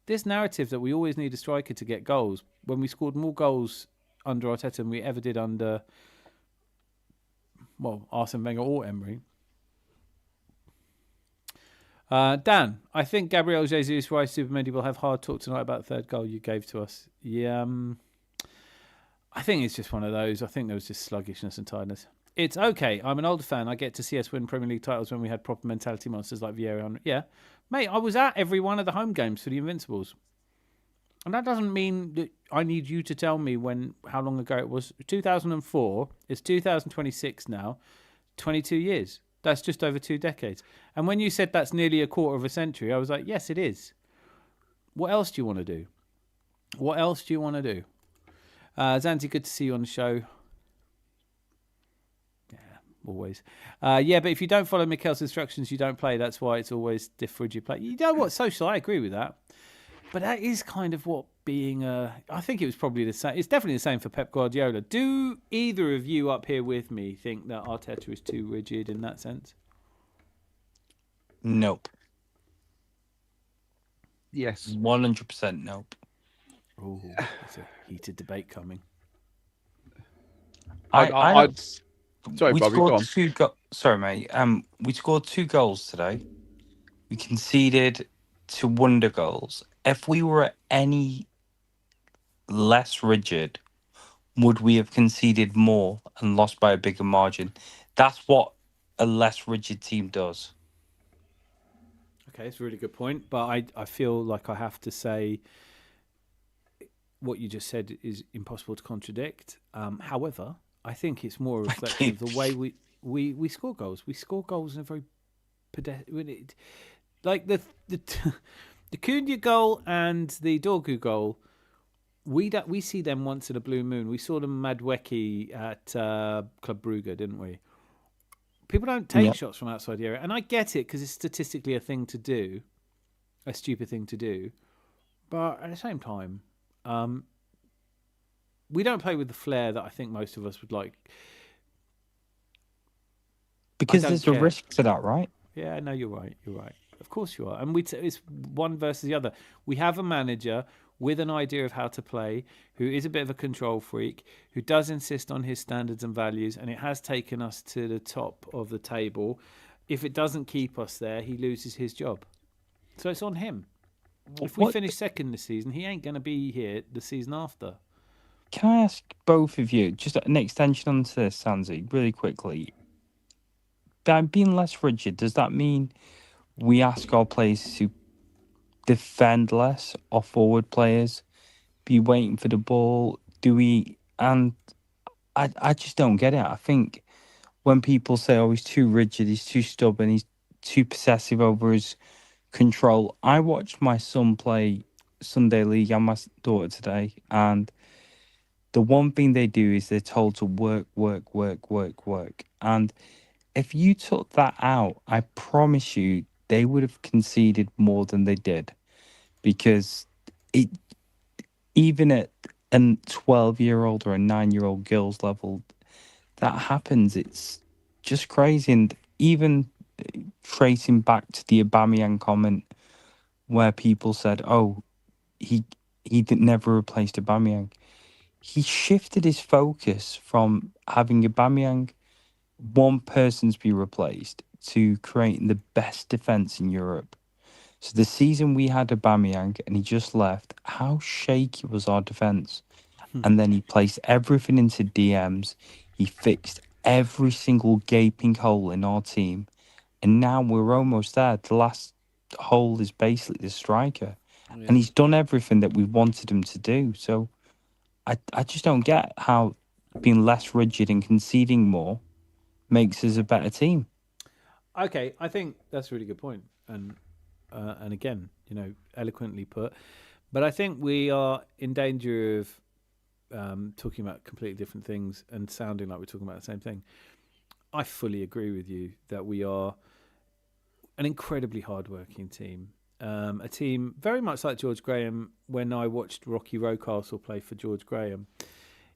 This narrative that we always need a striker to get goals, when we scored more goals under Arteta than we ever did under, well, Arsene Wenger or Emery. Dan, I think Gabriel Jesus, Rice, Supermendy will have hard talk tonight about the third goal you gave to us. Yeah, I think it's just one of those. I think there was just sluggishness and tiredness. It's okay. I'm an older fan. I get to see us win Premier League titles when we had proper mentality monsters like Vieira. Yeah, mate, I was at every one of the home games for the Invincibles. And that doesn't mean that I need you to tell me how long ago it was. 2004. It's 2026 now. 22 years. That's just over 2 decades. And when you said that's nearly a quarter of a century, I was like, yes, it is. What else do you want to do? What else do you want to do? Zanti, good to see you on the show. Yeah, always. Yeah, but if you don't follow Mikel's instructions, you don't play. That's why it's always different you play. You know what? Social, I agree with that. But that is kind of what being I think it was probably the same. It's definitely the same for Pep Guardiola. Do either of you up here with me think that Arteta is too rigid in that sense? Nope. Yes. 100% nope. Oh, there's a heated debate coming. Sorry, we Bobby, go scored on. Sorry, mate. We scored 2 goals today. We conceded 2 wonder goals. If we were any less rigid, would we have conceded more and lost by a bigger margin? That's what a less rigid team does. Okay, it's a really good point. But I feel like I have to say what you just said is impossible to contradict. However, I think it's more a reflection of the way we score goals. We score goals in a very pedestrian... Like the Cunha goal and the Dorgu goal, we see them once in a blue moon. We saw them Madwecki at Club Brugge, didn't we? People don't take shots from outside the area. And I get it because it's statistically a thing to do, a stupid thing to do. But at the same time, we don't play with the flair that I think most of us would like. Because there's a risk to that, right? Yeah, no, you're right. You're right. Of course you are. And it's one versus the other. We have a manager with an idea of how to play, who is a bit of a control freak, who does insist on his standards and values, and it has taken us to the top of the table. If it doesn't keep us there, he loses his job. So it's on him. If we finish second this season, he ain't going to be here the season after. Can I ask both of you, just an extension onto this, Sanzi, really quickly? By being less rigid, does that mean we ask our players to defend less, our forward players be waiting for the ball? Do we? And I just don't get it. I think when people say, oh, he's too rigid, he's too stubborn, he's too possessive over his control. I watched my son play Sunday League and my daughter today, and the one thing they do is they're told to work. And if you took that out, I promise you, they would have conceded more than they did, because even at a 12-year-old or a 9-year-old girl's level, that happens. It's just crazy. And even tracing back to the Aubameyang comment, where people said, "Oh, he never replaced Aubameyang." He shifted his focus from having Aubameyang, one person to be replaced, to creating the best defense in Europe. So the season we had Aubameyang and he just left, how shaky was our defense? And then he placed everything into DMs. He fixed every single gaping hole in our team. And now we're almost there. The last hole is basically the striker. Yeah. And he's done everything that we wanted him to do. So I just don't get how being less rigid and conceding more makes us a better team. Okay, I think that's a really good point. And again, eloquently put. But I think we are in danger of talking about completely different things and sounding like we're talking about the same thing. I fully agree with you that we are an incredibly hardworking team. A team very much like George Graham. When I watched Rocky Rocastle play for George Graham,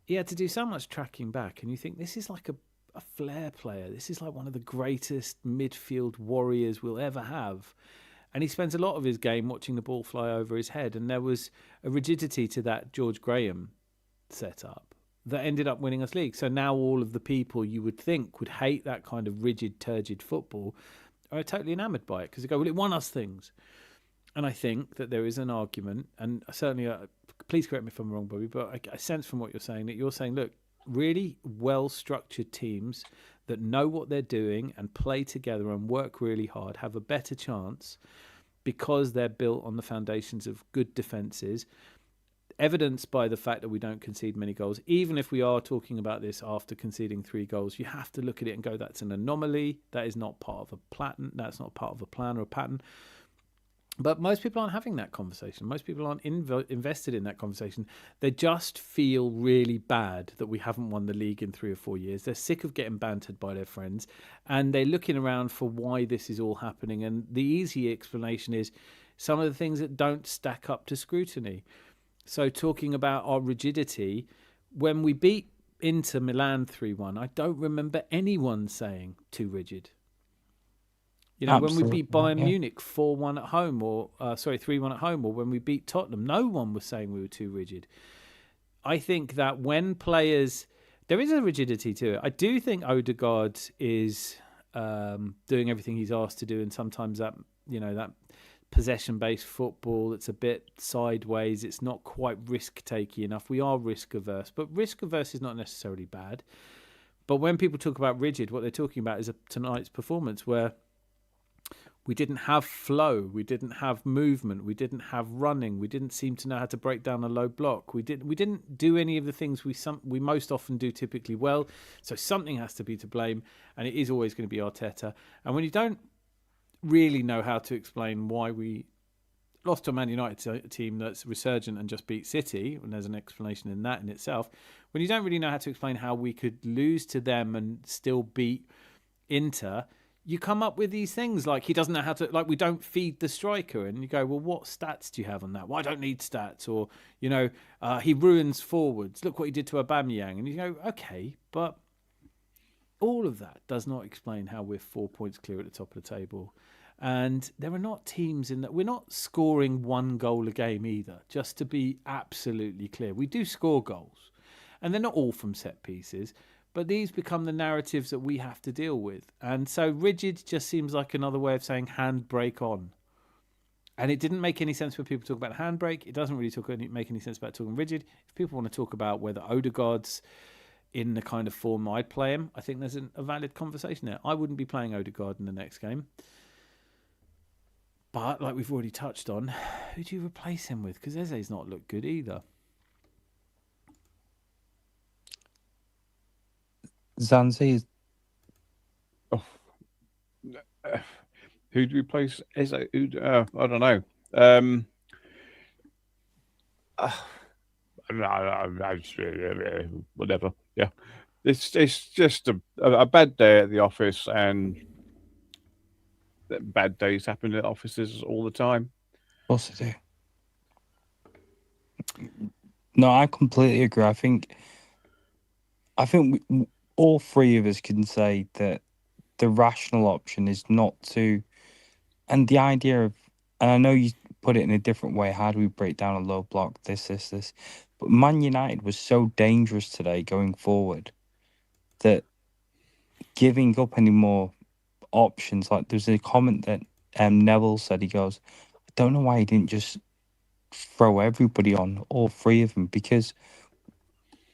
he had to do so much tracking back, and you think this is like a flair player. This is like one of the greatest midfield warriors we'll ever have. And he spends a lot of his game watching the ball fly over his head, and there was a rigidity to that George Graham setup that ended up winning us league. So now all of the people you would think would hate that kind of rigid, turgid football are totally enamoured by it because they go, well, it won us things. And I think that there is an argument, and certainly, please correct me if I'm wrong, Bobby, but I sense from what you're saying that you're saying, look, really well-structured teams that know what they're doing and play together and work really hard have a better chance because they're built on the foundations of good defences, evidenced by the fact that we don't concede many goals. Even if we are talking about this after conceding 3 goals, you have to look at it and go, that's an anomaly. That is not part of a pattern. That's not part of a plan or a pattern. But most people aren't having that conversation. Most people aren't invested in that conversation. They just feel really bad that we haven't won the league in 3 or 4 years. They're sick of getting bantered by their friends. And they're looking around for why this is all happening. And the easy explanation is some of the things that don't stack up to scrutiny. So talking about our rigidity, when we beat Inter Milan 3-1, I don't remember anyone saying too rigid. You know, Absolutely, when we beat Bayern yeah. Munich 4-1 at home, or 3-1 at home, or when we beat Tottenham, no one was saying we were too rigid. I think that when players, there is a rigidity to it. I do think Odegaard is doing everything he's asked to do, and sometimes that, you know, that possession-based football, it's a bit sideways. It's not quite risk-taking enough. We are risk-averse, but risk-averse is not necessarily bad. But when people talk about rigid, what they're talking about is tonight's performance where we didn't have flow, we didn't have movement, we didn't have running, we didn't seem to know how to break down a low block. We didn't do any of the things we most often do typically well. So something has to be to blame, and it is always going to be Arteta. And when you don't really know how to explain why we lost to a Man United team that's resurgent and just beat City, and there's an explanation in that in itself, when you don't really know how to explain how we could lose to them and still beat Inter, you come up with these things like he doesn't know how to, like we don't feed the striker, and you go, well, what stats do you have on that? Well, I don't need stats. Or, you know, he ruins forwards. Look what he did to Aubameyang. And you go, okay, but all of that does not explain how we're 4 points clear at the top of the table. And there are not teams in that. We're not scoring 1 goal a game either, just to be absolutely clear. We do score goals, and they're not all from set pieces. But these become the narratives that we have to deal with. And so rigid just seems like another way of saying handbrake on. And it didn't make any sense when people talk about handbrake. It doesn't really make any sense about talking rigid. If people want to talk about whether Odegaard's in the kind of form I'd play him, I think there's a valid conversation there. I wouldn't be playing Odegaard in the next game. But like we've already touched on, who do you replace him with? Because Eze's not looked good either. Zanzi, Who do we place? I don't know. Whatever. Yeah, it's just a bad day at the office, and bad days happen at offices all the time. of course I do. No, I completely agree. I think all 3 of us can say that the rational option is not to, and the idea of, and I know you put it in a different way, how do we break down a low block, this, but Man United was so dangerous today going forward that giving up any more options, like there's a comment that Neville said, he goes, I don't know why he didn't just throw everybody on, all 3 of them, because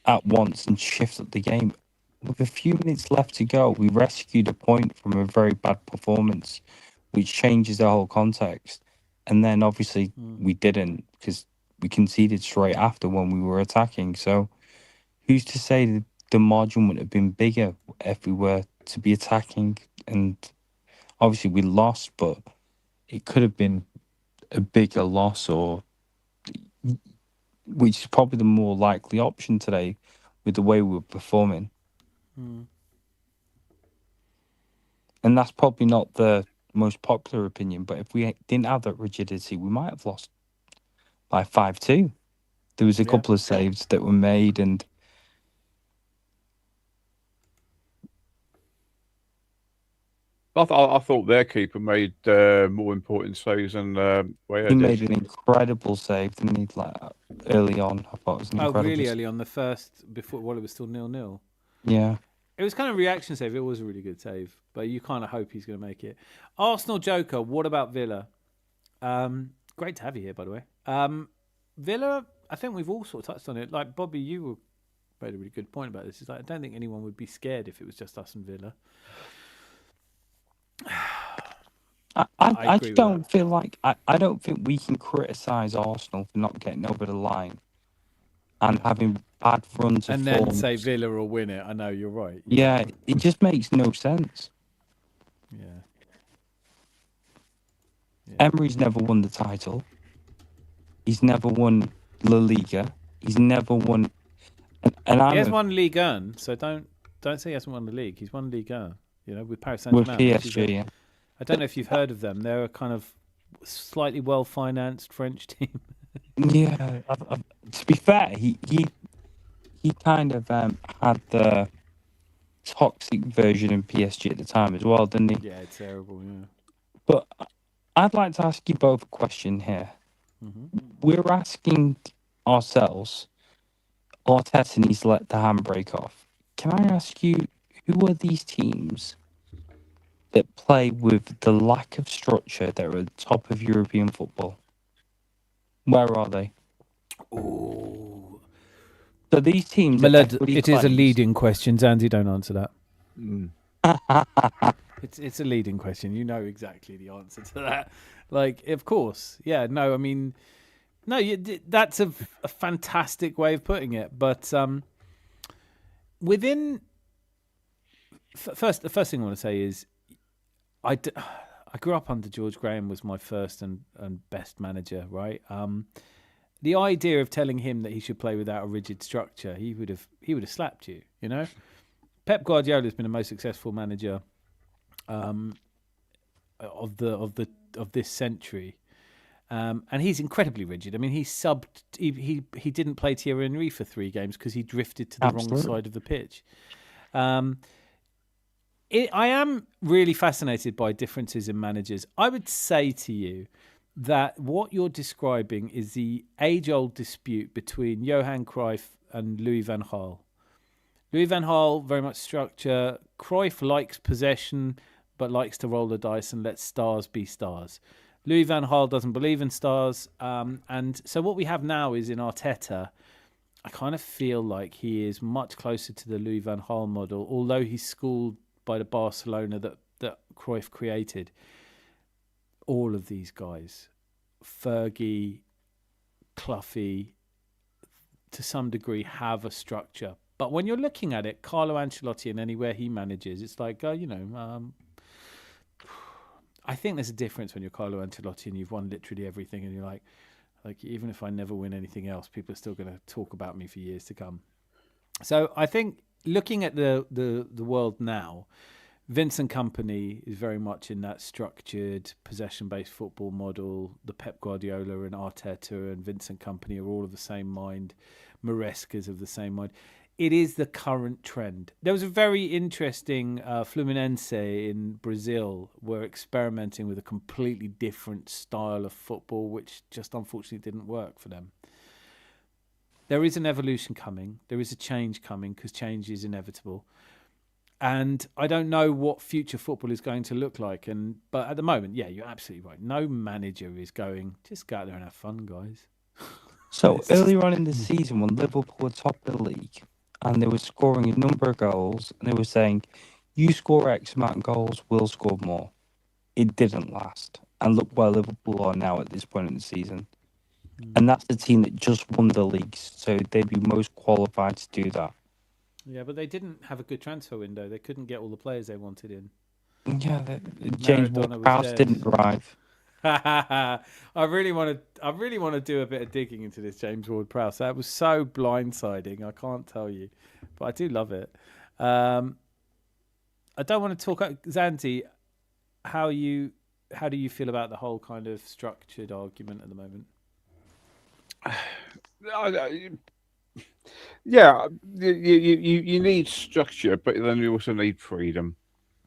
at once and shift up the game. With a few minutes left to go, we rescued a point from a very bad performance, which changes the whole context. And then obviously we didn't, because we conceded straight after when we were attacking. So who's to say that the margin would have been bigger if we were to be attacking? And obviously we lost, but it could have been a bigger loss, or which is probably the more likely option today with the way we were performing. And that's probably not the most popular opinion, but if we didn't have that rigidity, we might have lost by 5-2. There was a couple of saves that were made, and I thought their keeper made more important saves than Weah He did. made an incredible save, didn't he? Like early on, I thought it was an Oh, incredible. really early on the first, while it was still 0-0. Yeah. It was kind of a reaction save. It was a really good save, but you kind of hope he's going to make it. Arsenal Joker. What about Villa? Great to have you here, by the way. Villa. I think we've all sort of touched on it. Like Bobby, you made a really good point about this. It's like I don't think anyone would be scared if it was just us and Villa. I don't feel like I don't think we can criticise Arsenal for not getting over the line and having bad runs of And then forms. say Villa will win it. I know you're right. Yeah, it just makes no sense. Yeah. Emery's never won the title. He's never won La Liga. He's never won. And He has won Ligue 1, so don't say he hasn't won the league. He's won Ligue 1, with Paris with Saint-Germain. PSG. Yeah. I don't know if you've heard of them. They're a kind of slightly well-financed French team. Yeah. To be fair, he kind of had the toxic version of PSG at the time as well, didn't he? Yeah, it's terrible. Yeah. But I'd like to ask you both a question here. Mm-hmm. We're asking ourselves, Arteta needs to let the handbrake off. Can I ask you, who are these teams that play with the lack of structure that are at the top of European football? Where are they? Ooh. So these teams... Milad, it is a leading question. Zanzi, don't answer that. Mm. It's a leading question. You know exactly the answer to that. Like, of course. Yeah, no, I mean... No, that's a fantastic way of putting it. But within... The first thing I want to say is I grew up under George Graham, was my first and best manager, right? The idea of telling him that he should play without a rigid structure, he would have slapped you, you know? Pep Guardiola has been the most successful manager of this century. And he's incredibly rigid. I mean, he didn't play Thierry Henry for 3 games because he drifted to the wrong side of the pitch. I am really fascinated by differences in managers. I would say to you that what you're describing is the age-old dispute between Johan Cruyff and Louis van Gaal. Louis van Gaal, very much structure. Cruyff likes possession, but likes to roll the dice and let stars be stars. Louis van Gaal doesn't believe in stars. And so what we have now is in Arteta, I kind of feel like he is much closer to the Louis van Gaal model, although he's schooled by the Barcelona that Cruyff created. All of these guys, Fergie, Cloughy, to some degree have a structure. But when you're looking at it, Carlo Ancelotti and anywhere he manages, it's like, I think there's a difference when you're Carlo Ancelotti and you've won literally everything and you're like even if I never win anything else, people are still going to talk about me for years to come. So I think looking at the world now, Vincent Kompany is very much in that structured, possession-based football model. The Pep Guardiola and Arteta and Vincent Kompany are all of the same mind. Maresca's of the same mind. It is the current trend. There was a very interesting Fluminense in Brazil were experimenting with a completely different style of football, which just unfortunately didn't work for them. There is an evolution coming. There is a change coming because change is inevitable. And I don't know what future football is going to look like. But at the moment, yeah, you're absolutely right. No manager is going, just go out there and have fun, guys. So earlier on in the season, when Liverpool were top of the league and they were scoring a number of goals, and they were saying, you score X amount of goals, we'll score more. It didn't last. And look where Liverpool are now at this point in the season. And that's the team that just won the league, so they'd be most qualified to do that. Yeah, but they didn't have a good transfer window. They couldn't get all the players they wanted in. Yeah, James Ward-Prowse didn't arrive. I really want to do a bit of digging into this James Ward-Prowse. That was so blindsiding. I can't tell you, but I do love it. I don't want to talk. Zanti, how do you feel about the whole kind of structured argument at the moment? Yeah, you need structure, but then you also need freedom.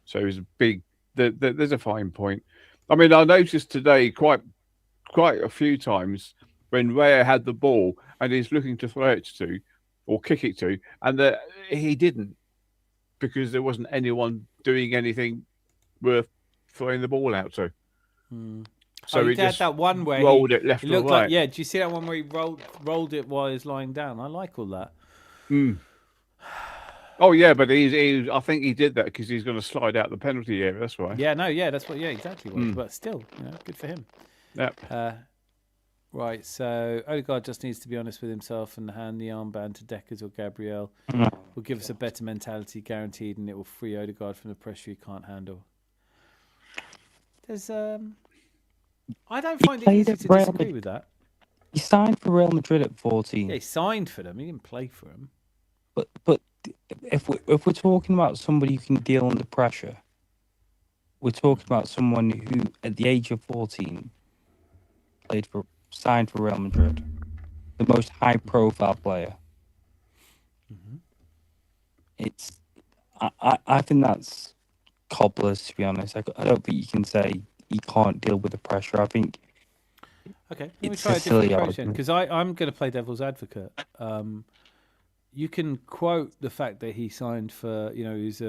So it's the there's a fine point. I mean, I noticed today quite a few times when Raya had the ball and he's looking to throw it to or kick it to, and he didn't because there wasn't anyone doing anything worth throwing the ball out to. So he he had just that one where rolled it left it or looked right. like, yeah. Do you see that one where he rolled it while he was lying down? I like all that. Oh yeah, but I think he did that because he's going to slide out the penalty area. That's why. Yeah, no, yeah, that's what. Yeah, exactly. But still, good for him. Yep. Right, so Odegaard just needs to be honest with himself and hand the armband to Deckers or Gabriel. Will give us a better mentality, guaranteed, and it will free Odegaard from the pressure he can't handle. There's I don't find it easy to disagree with that. He signed for Real Madrid at 14. Yeah, he signed for them. He didn't play for them. But if we're talking about somebody who can deal under pressure, we're talking about someone who, at the age of 14, signed for Real Madrid, the most high-profile player. I think that's cobblers, to be honest. I don't think you can say he can't deal with the pressure. I think. Okay, let me try a different approach then, because I'm going to play devil's advocate. You can quote the fact that he signed for, he's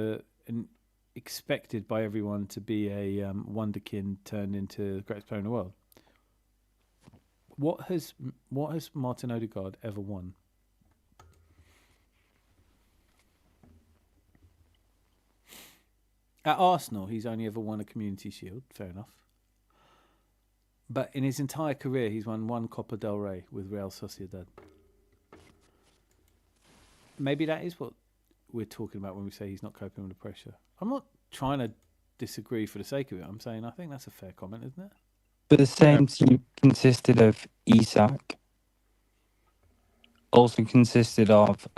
expected by everyone to be a wonderkin turned into the greatest player in the world. What has Martin Odegaard ever won? At Arsenal, he's only ever won a Community Shield. Fair enough. But in his entire career, he's won one Copa del Rey with Real Sociedad. Maybe that is what we're talking about when we say he's not coping with the pressure. I'm not trying to disagree for the sake of it. I'm saying I think that's a fair comment, isn't it? But the same team consisted of Isak, also consisted of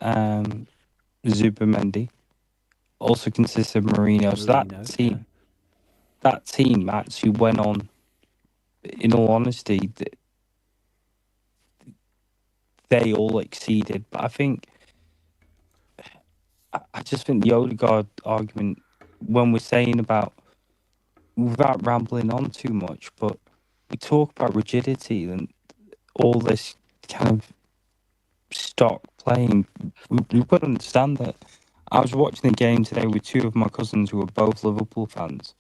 Zubimendi, also consisted of Mourinho. So that team actually went on, in all honesty, they all exceeded. But I just think the Odegaard argument, when we're saying about, without rambling on too much, but we talk about rigidity and all this kind of stock playing. We've got to understand that. I was watching a game today with two of my cousins who were both Liverpool fans.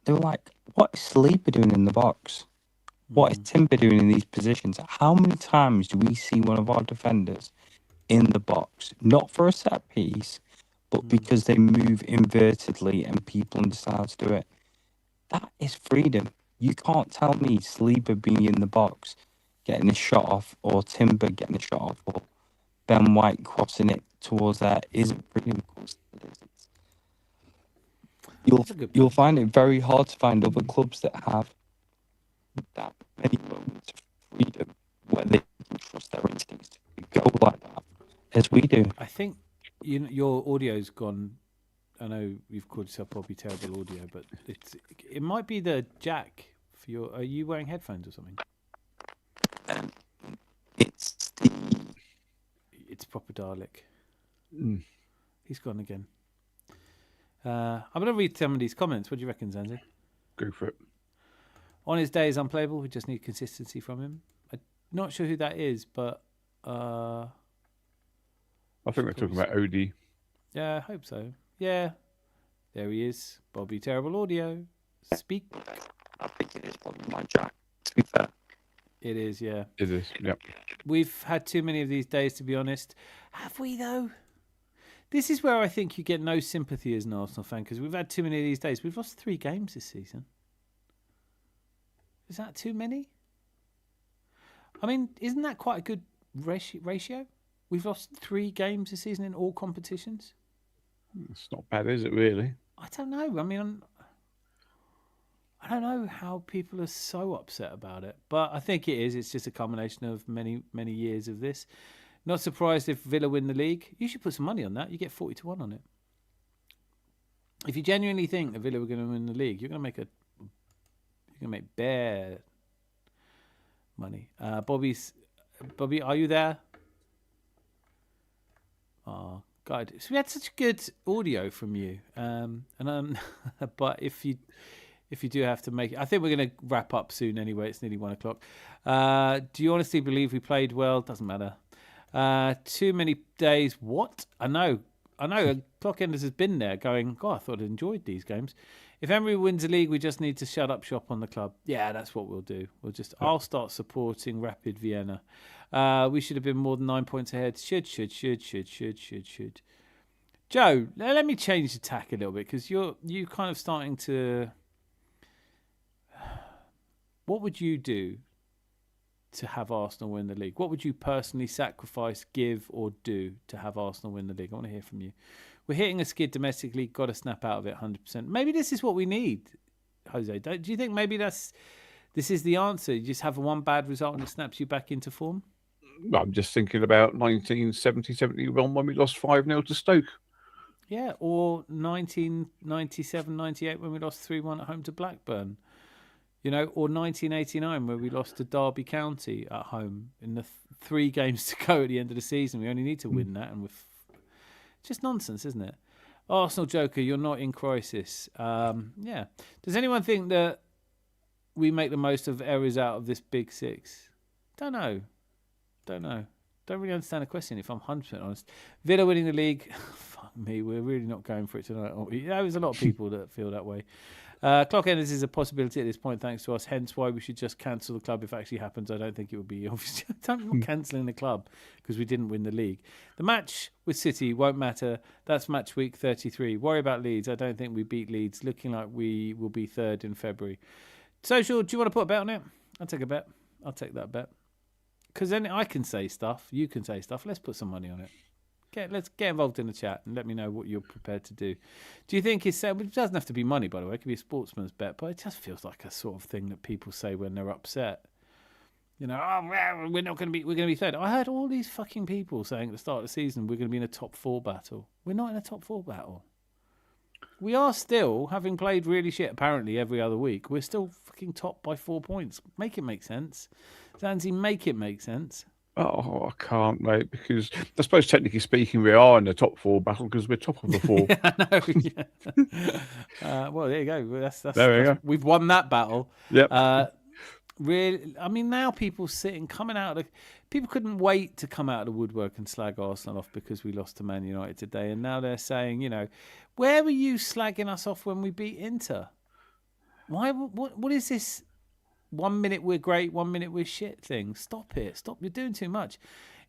They were like, what is Sleeper doing in the box? What is Timber doing in these positions? How many times do we see one of our defenders in the box, not for a set piece, but because they move invertedly and people understand how to do it? That is freedom. You can't tell me Sleeper being in the box, getting a shot off, or Timber getting a shot off, or Ben White crossing it towards that isn't freedom. You'll find it very hard to find other clubs that have that many moments of freedom where they can trust their instincts to go like that, as we do. I think your audio's gone. I know you've called yourself Bobby Terrible Audio, but it might be the jack for your. Are you wearing headphones or something? It's proper Dalek. He's gone again. I'm going to read some of these comments. What do you reckon, Zanzi? Go for it. On his day is unplayable. We just need consistency from him. I'm not sure who that is, but I think they're talking about Odie. Yeah, I hope so. Yeah, there he is. Bobby Terrible Audio. Speak. I think it is probably my jack, to be fair. It is, yeah. It is, yep. We've had too many of these days, to be honest. Have we, though? This is where I think you get no sympathy as an Arsenal fan, because we've had too many of these days. We've lost 3 games this season. Is that too many? I mean, isn't that quite a good ratio? We've lost 3 games this season in all competitions. It's not bad, is it, really? I don't know. I mean, I don't know how people are so upset about it. But I think it is. It's just a combination of many, many years of this. Not surprised if Villa win the league. You should put some money on that. You get 40-1 on it. If you genuinely think that Villa were going to win the league, you're going to make bare money. Bobby, are you there? God, so we had such good audio from you, but if you do have to make it, I think we're going to wrap up soon anyway. It's nearly 1:00. Do you honestly believe we played well? Doesn't matter. Too many days. What? I know. Clockenders has been there going, God, I thought I enjoyed these games. If Emery wins the league, we just need to shut up shop on the club. Yeah, that's what we'll do. I'll start supporting Rapid Vienna. We should have been more than 9 points ahead. Should. Joe, let me change the tack a little bit, because you kind of starting to... What would you do to have Arsenal win the league? What would you personally sacrifice, give, or do to have Arsenal win the league? I want to hear from you. We're hitting a skid domestically. Got to snap out of it 100%. Maybe this is what we need, Jose. Do you think maybe this is the answer? You just have one bad result and it snaps you back into form? I'm just thinking about 1970-71 when we lost 5-0 to Stoke. Yeah, or 1997-98 when we lost 3-1 at home to Blackburn. You know, or 1989 where we lost to Derby County at home in the 3 games to go at the end of the season. We only need to win that, and it's just nonsense, isn't it? Arsenal Joker, you're not in crisis. Yeah. Does anyone think that we make the most of errors out of this Big Six? Don't know. Don't really understand the question, if I'm 100% honest. Villa winning the league. Fuck me, we're really not going for it tonight, aren't we? There's a lot of people that feel that way. Clockenders is a possibility at this point, thanks to us. Hence why we should just cancel the club if it actually happens. I don't think it would be obvious. I'm not cancelling the club because we didn't win the league. The match with City won't matter. That's match week 33. Worry about Leeds. I don't think we beat Leeds. Looking like we will be 3rd in February. Social, do you want to put a bet on it? I'll take a bet. I'll take that bet. Because then I can say stuff. You can say stuff. Let's put some money on it. Let's get involved in the chat and let me know what you're prepared to do. Do you think it doesn't have to be money, by the way. It could be a sportsman's bet, but it just feels like a sort of thing that people say when they're upset. You know, we're going to be 3rd. I heard all these fucking people saying at the start of the season we're going to be in a top 4 battle. We're not in a top 4 battle. We are still, having played really shit apparently every other week, we're still fucking top by 4 points. Make it make sense. Zanzi, make it make sense. Oh, I can't, mate, because I suppose technically speaking, we are in the top 4 battle because we're top of the 4. Yeah, I know. Yeah. Well, there you go. There we go. We've won that battle. Yep. Really, I mean, now people people couldn't wait to come out of the woodwork and slag Arsenal off because we lost to Man United today, and now they're saying, you know, where were you slagging us off when we beat Inter? Why? What is this? 1 minute we're great, 1 minute we're shit thing. Stop it. Stop. You're doing too much.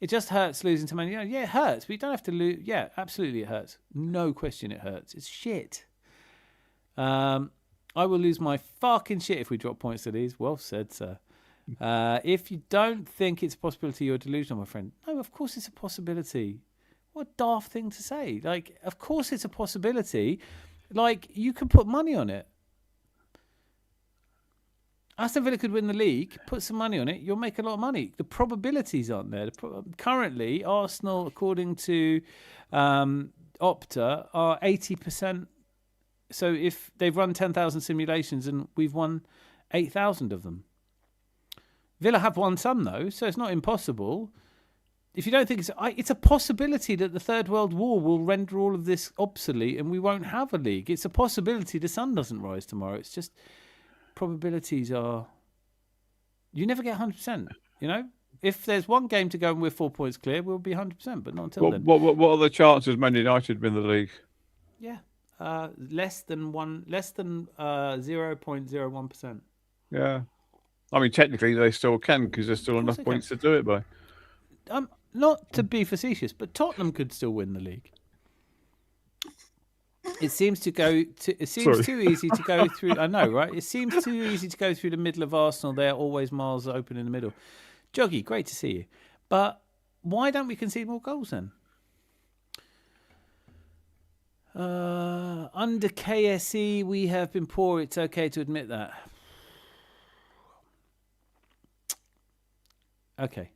It just hurts losing to Man United. Yeah, it hurts, but you don't have to lose. Yeah, absolutely it hurts. No question it hurts. It's shit. I will lose my fucking shit if we drop points to these. Well said, sir. If you don't think it's a possibility, you're delusional, my friend. No, of course it's a possibility. What a daft thing to say. Like, of course it's a possibility. Like, you can put money on it. Aston Villa could win the league, put some money on it, you'll make a lot of money. The probabilities aren't there. Currently, Arsenal, according to Opta, are 80%. So if they've run 10,000 simulations and we've won 8,000 of them. Villa have won some, though, so it's not impossible. If you don't think it's a possibility that the Third World War will render all of this obsolete and we won't have a league. It's a possibility the sun doesn't rise tomorrow. It's just... probabilities are, you never get 100%, you know. If there's one game to go and we're 4 points clear, we'll be 100%, but not until then. What are the chances Man United win the league? Yeah, less than 0.01%. Yeah, I mean technically they still can because there's still enough points to do it by. Not to be facetious, but Tottenham could still win the league. It seems too easy to go through. I know, right? It seems too easy to go through the middle of Arsenal. They're always miles open in the middle. Joggy, great to see you. But why don't we concede more goals then? Under KSE, we have been poor. It's okay to admit that. Okay.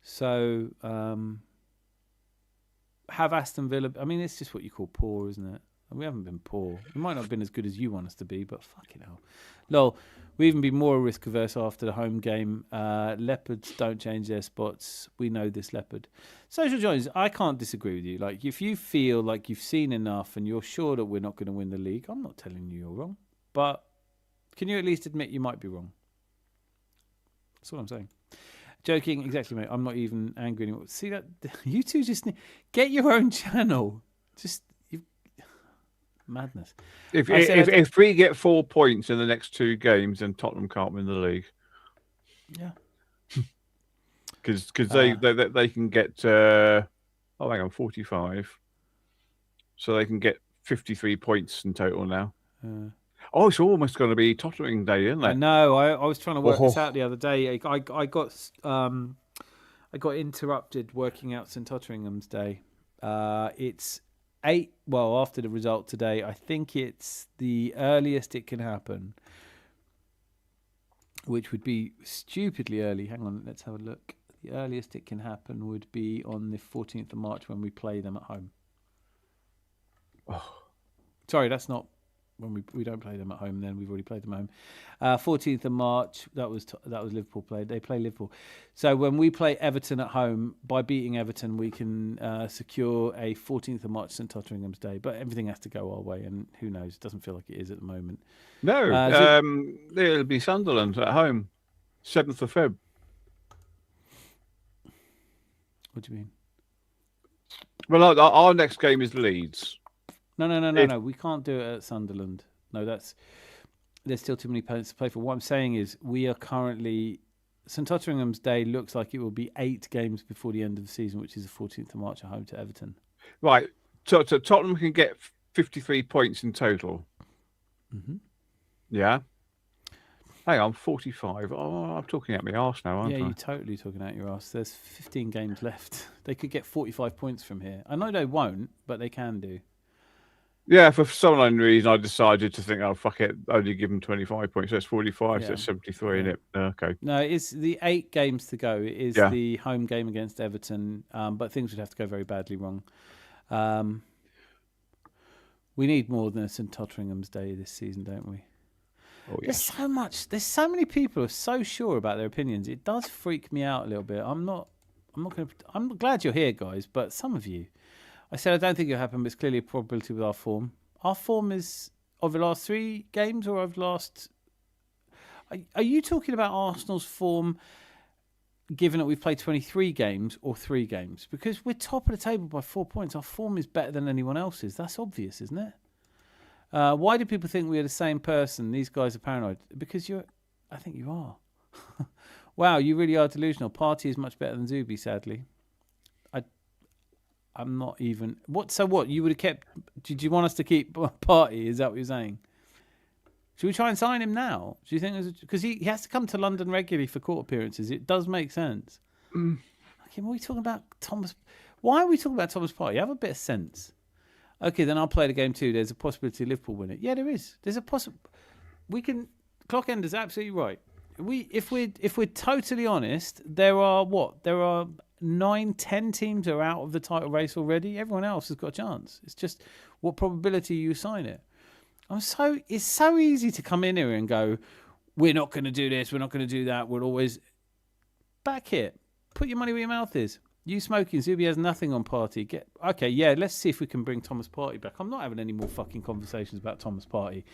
So... have Aston Villa... I mean, it's just what you call poor, isn't it? We haven't been poor. We might not have been as good as you want us to be, but fucking hell. Lol, we've even been more risk averse after the home game. Leopards don't change their spots. We know this, Leopard. Social Jones, I can't disagree with you. Like, if you feel like you've seen enough and you're sure that we're not going to win the league, I'm not telling you you're wrong. But can you at least admit you might be wrong? That's what I'm saying. Joking, exactly, mate. I'm not even angry anymore. See that? You two just get your own channel. Just madness. If we get 4 points in the next 2 games, then Tottenham can't win the league. Yeah. Because they can get hang on, 45. So they can get 53 points in total now. It's almost going to be Tottering Day, isn't it? I know. I was trying to work this out the other day. I got interrupted working out St Totteringham's Day. It's 8. Well, after the result today, I think it's the earliest it can happen, which would be stupidly early. Hang on, let's have a look. The earliest it can happen would be on the 14th of March when we play them at home. Sorry, that's not when we don't play them at home. Then we've already played them at home. 14th of March. That was Liverpool played. They play Liverpool. So when we play Everton at home, by beating Everton, we can secure a 14th of March St Totteringham's Day. But everything has to go our way, and who knows? It doesn't feel like it is at the moment. No, it'll be Sunderland at home, 7th of Feb. What do you mean? Well, our next game is Leeds. No. We can't do it at Sunderland. No, there's still too many opponents to play for. What I'm saying is we are currently... St Totteringham's Day looks like it will be 8 games before the end of the season, which is the 14th of March at home to Everton. Right. So Tottenham can get 53 points in total. Mm-hmm. Yeah. Hey, I'm 45. Oh, I'm talking out my arse now, aren't I? Yeah, you're totally talking out your arse. There's 15 games left. They could get 45 points from here. I know they won't, but they can do. Yeah, for some unknown reason, I decided to think, oh, fuck it, only give them 25 points. So it's 45, so it's 73, isn't it? Okay. No, it's the 8 games to go. It is the home game against Everton, but things would have to go very badly wrong. We need more than a St Totteringham's Day this season, don't we? Oh, yes. There's so many people who are so sure about their opinions. It does freak me out a little bit. I'm glad you're here, guys, but some of you... I said I don't think it'll happen, but it's clearly a probability with our form. Our form is over the last 3 games or over the last... Are you talking about Arsenal's form given that we've played 23 games or 3 games? Because we're top of the table by 4 points. Our form is better than anyone else's. That's obvious, isn't it? Why do people think we are the same person? These guys are paranoid. Because I think you are. Wow, you really are delusional. Party is much better than Zubi, sadly. I'm not even... So what? You would have kept... Did you want us to keep Party? Is that what you're saying? Should we try and sign him now? Do you think... Because he has to come to London regularly for court appearances. It does make sense. Okay, what are we talking about Thomas... Why are we talking about Thomas Party? Have a bit of sense. Okay, then I'll play the game too. There's a possibility Liverpool win it. Yeah, there is. There's a possible... We can... Clockender's absolutely right. If we're totally honest, there are 9-10 teams are out of the title race already. Everyone else has got a chance. It's just what probability you sign it. It's so easy to come in here and go, we're not going to do this, we're not going to do that. We'll always back it. Put your money where your mouth is. You smoking, Zubi has nothing on Party. Let's see if we can bring Thomas Party back. I'm not having any more fucking conversations about Thomas Party.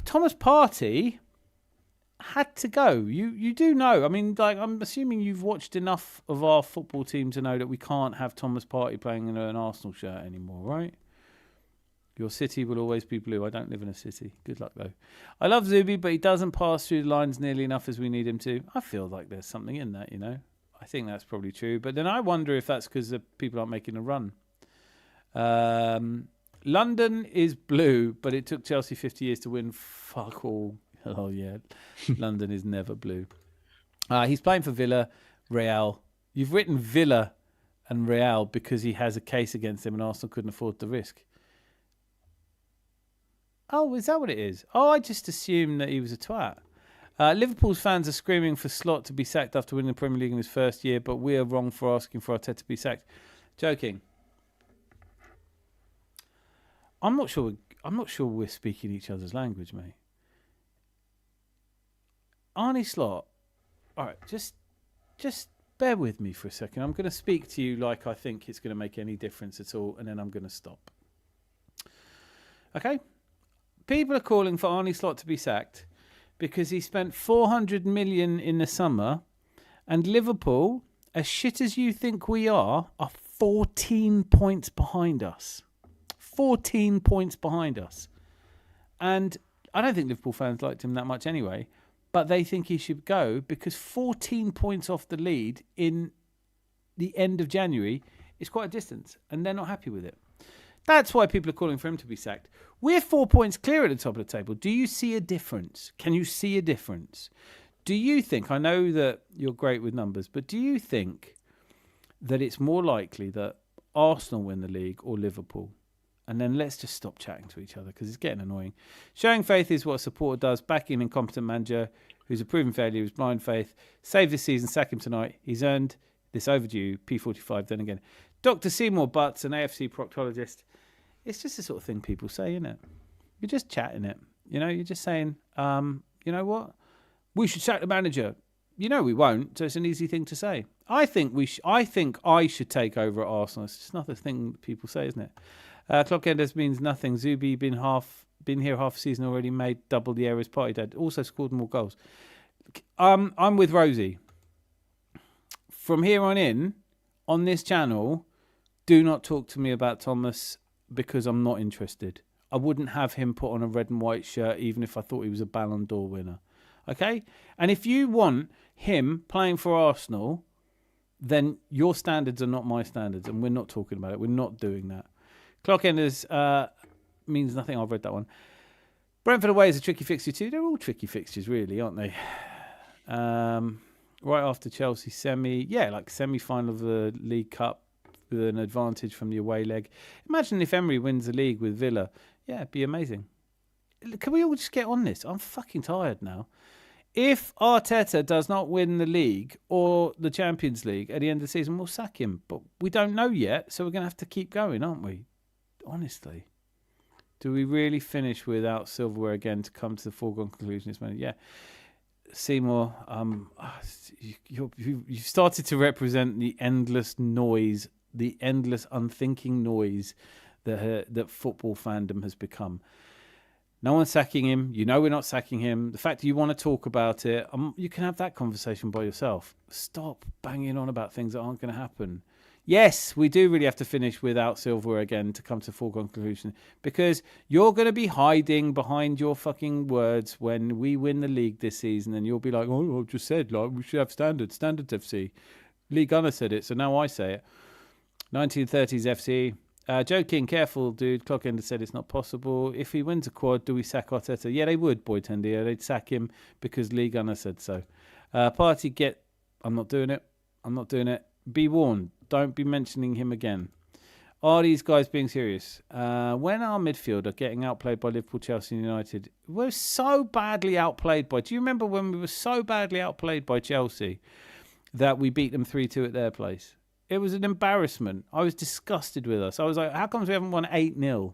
Thomas Party had to go. You do know. I mean, like, I'm assuming you've watched enough of our football team to know that we can't have Thomas Partey playing in an Arsenal shirt anymore, right? Your city will always be blue. I don't live in a city. Good luck, though. I love Zubi, but he doesn't pass through the lines nearly enough as we need him to. I feel like there's something in that, you know. I think that's probably true. But then I wonder if that's because the people aren't making a run. London is blue, but it took Chelsea 50 years to win. Fuck all. Oh, yeah. London is never blue. He's playing for Villa, Real. You've written Villa and Real because he has a case against him and Arsenal couldn't afford the risk. Oh, is that what it is? Oh, I just assumed that he was a twat. Liverpool's fans are screaming for Slot to be sacked after winning the Premier League in his first year, but we are wrong for asking for Arteta to be sacked. Joking. I'm not sure we're speaking each other's language, mate. Arnie Slot. All right, just bear with me for a second. I'm going to speak to you like I think it's going to make any difference at all, and then I'm going to stop. Okay? People are calling for Arnie Slot to be sacked because he spent 400 million in the summer, and Liverpool, as shit as you think we are 14 points behind us. 14 points behind us. And I don't think Liverpool fans liked him that much anyway, but they think he should go because 14 points off the lead in the end of January is quite a distance, and they're not happy with it. That's why people are calling for him to be sacked. We're 4 points clear at the top of the table. Do you see a difference? Can you see a difference? Do you think, I know that you're great with numbers, but do you think that it's more likely that Arsenal win the league or Liverpool? And then let's just stop chatting to each other because it's getting annoying. Showing faith is what a supporter does. Backing an incompetent manager who's a proven failure is blind faith. Save this season, sack him tonight. He's earned this overdue P45 then again. Dr. Seymour Butts, an AFC proctologist. It's just the sort of thing people say, isn't it? You're just chatting it. You know, you're just saying, you know what? We should sack the manager. You know we won't, so it's an easy thing to say. I think I should take over at Arsenal. It's just another thing that people say, isn't it? Clockenders means nothing. Zubi been here half a season already, made double the errors party dad. Also scored more goals. I'm with Rosie. From here on in, on this channel, do not talk to me about Thomas because I'm not interested. I wouldn't have him put on a red and white shirt even if I thought he was a Ballon d'Or winner. Okay? And if you want him playing for Arsenal, then your standards are not my standards, and we're not talking about it. We're not doing that. Clockenders means nothing. I've read that one. Brentford away is a tricky fixture too. They're all tricky fixtures, really, aren't they? Right after Chelsea like semi-final of the League Cup with an advantage from the away leg. Imagine if Emery wins the league with Villa. Yeah, it'd be amazing. Can we all just get on this? I'm fucking tired now. If Arteta does not win the league or the Champions League at the end of the season, we'll sack him. But we don't know yet, so we're going to have to keep going, aren't we? Honestly. Do we really finish without silverware again to come to the foregone conclusion this moment? Yeah. Seymour, you've started to represent the endless noise, the endless unthinking noise that football fandom has become. No one's sacking him. You know we're not sacking him. The fact that you want to talk about it, you can have that conversation by yourself. Stop banging on about things that aren't going to happen. Yes, we do really have to finish without silverware again to come to a foregone conclusion, because you're going to be hiding behind your fucking words when we win the league this season, and you'll be like, oh, I've just said like we should have standards FC. Lee Gunner said it, so now I say it. 1930s FC. Joe King, careful, dude. Clockender said it's not possible. If he wins a quad, do we sack Arteta? Yeah, they would, Boy Tendia. They'd sack him because Lee Gunner said so. Party get... I'm not doing it. Be warned. Don't be mentioning him again. Are these guys being serious? When our midfield are getting outplayed by Liverpool, Chelsea and United, we're so badly outplayed by... Do you remember when we were so badly outplayed by Chelsea that we beat them 3-2 at their place? It was an embarrassment. I was disgusted with us. I was like, how come we haven't won 8-0?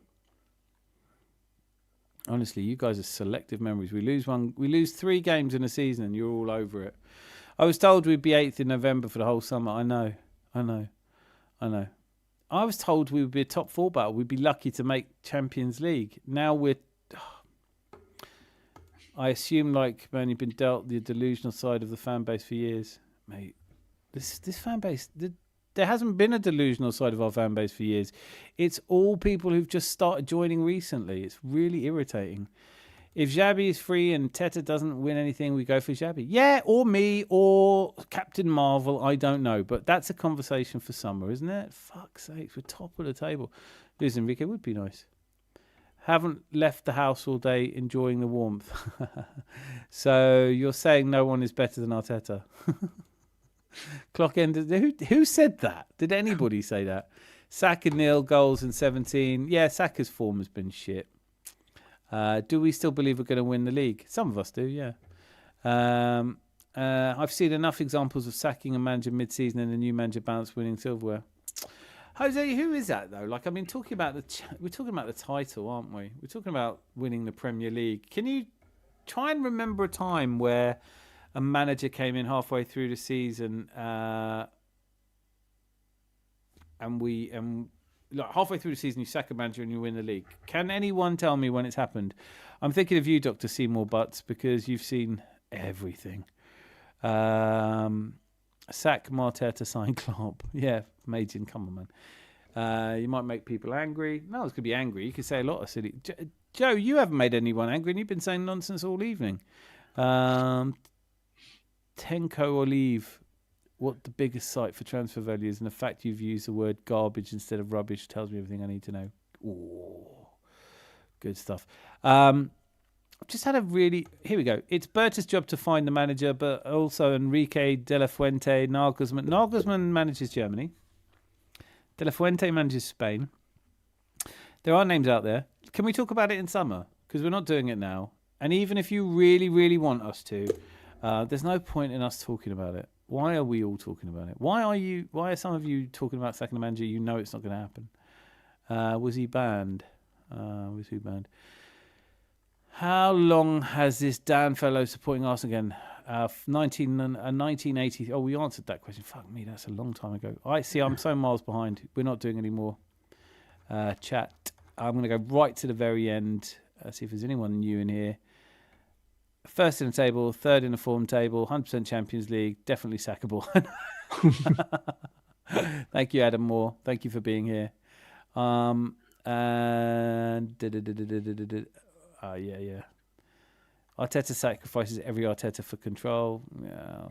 Honestly, you guys are selective memories. We lose 3 games in a season and you're all over it. I was told we'd be 8th in November for the whole summer. I know. I was told we would be a top 4 battle. We'd be lucky to make Champions League. Now we're... I assume, like, man, you've been dealt the delusional side of the fan base for years. Mate, this fan base... There hasn't been a delusional side of our fan base for years. It's all people who've just started joining recently. It's really irritating. If Xabi is free and Teta doesn't win anything, we go for Xabi. Yeah, or me, or Captain Marvel. I don't know. But that's a conversation for summer, isn't it? Fuck's sakes, we're top of the table. Luis Enrique would be nice. Haven't left the house all day enjoying the warmth. So you're saying no one is better than Arteta? Clock ended. Who said that? Did anybody say that? Saka nil, goals in 17. Yeah, Saka's form has been shit. Do we still believe we're going to win the league? Some of us do, yeah. I've seen enough examples of sacking a manager mid-season and a new manager bounce winning silverware. Jose, who is that though? Like, I mean, we're talking about the title, aren't we? We're talking about winning the Premier League. Can you try and remember a time where a manager came in halfway through the season, and like halfway through the season you sack a manager and you win the league? Can anyone tell me when it's happened? I'm thinking of you, Dr. Seymour Butts, because you've seen everything. Sack Marteta, sign Klopp. Yeah, Majin, come on, man. You might make people angry. No one's going to be angry. You could say a lot of silly... Joe, you haven't made anyone angry and you've been saying nonsense all evening. Tenko Olive, what the biggest site for transfer value is, and the fact you've used the word garbage instead of rubbish tells me everything I need to know. Ooh, good stuff. Just had a really... Here we go. It's Berta's job to find the manager, but also Enrique De La Fuente, Nagelsmann. Nagelsmann manages Germany. De La Fuente manages Spain. There are names out there. Can we talk about it in summer? Because we're not doing it now. And even if you really, really want us to, there's no point in us talking about it. Why are we all talking about it? Why are some of you talking about sacking the manager? You know it's not going to happen. Was he banned? Was he banned? How long has this Dan fellow supporting Arsenal again? 1980. Oh, we answered that question. Fuck me, that's a long time ago. I see. I'm so miles behind. We're not doing any more chat. I'm going to go right to the very end. See if there's anyone new in here. First in the table, third in the form table, 100% Champions League, definitely sackable. Thank you, Adam Moore. Thank you for being here. And yeah. Arteta sacrifices every Arteta for control. Yeah.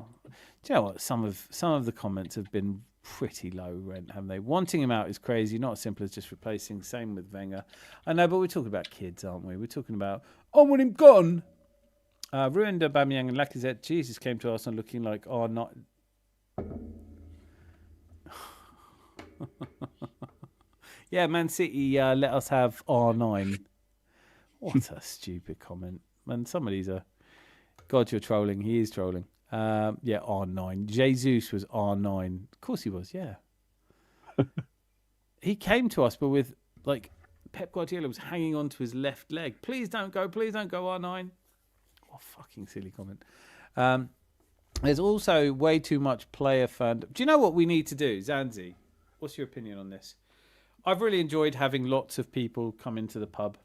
Do you know what? Some of the comments have been pretty low rent, haven't they? Wanting him out is crazy. Not as simple as just replacing. Same with Wenger. I know, but we're talking about kids, aren't we? We're talking about, I want him gone. Ruined Aubameyang and Lacazette. Jesus came to Arsenal looking like, not. Yeah, Man City let us have R9. What a stupid comment. Man, some of these are... God, you're trolling. He is trolling. Yeah, R9. Jesus was R9. Of course he was, yeah. He came to us, but with, like, Pep Guardiola was hanging on to his left leg. Please don't go, R9. What a fucking silly comment. There's also way too much player fandom. Do you know what we need to do, Zanzi? What's your opinion on this? I've really enjoyed having lots of people come into the pub.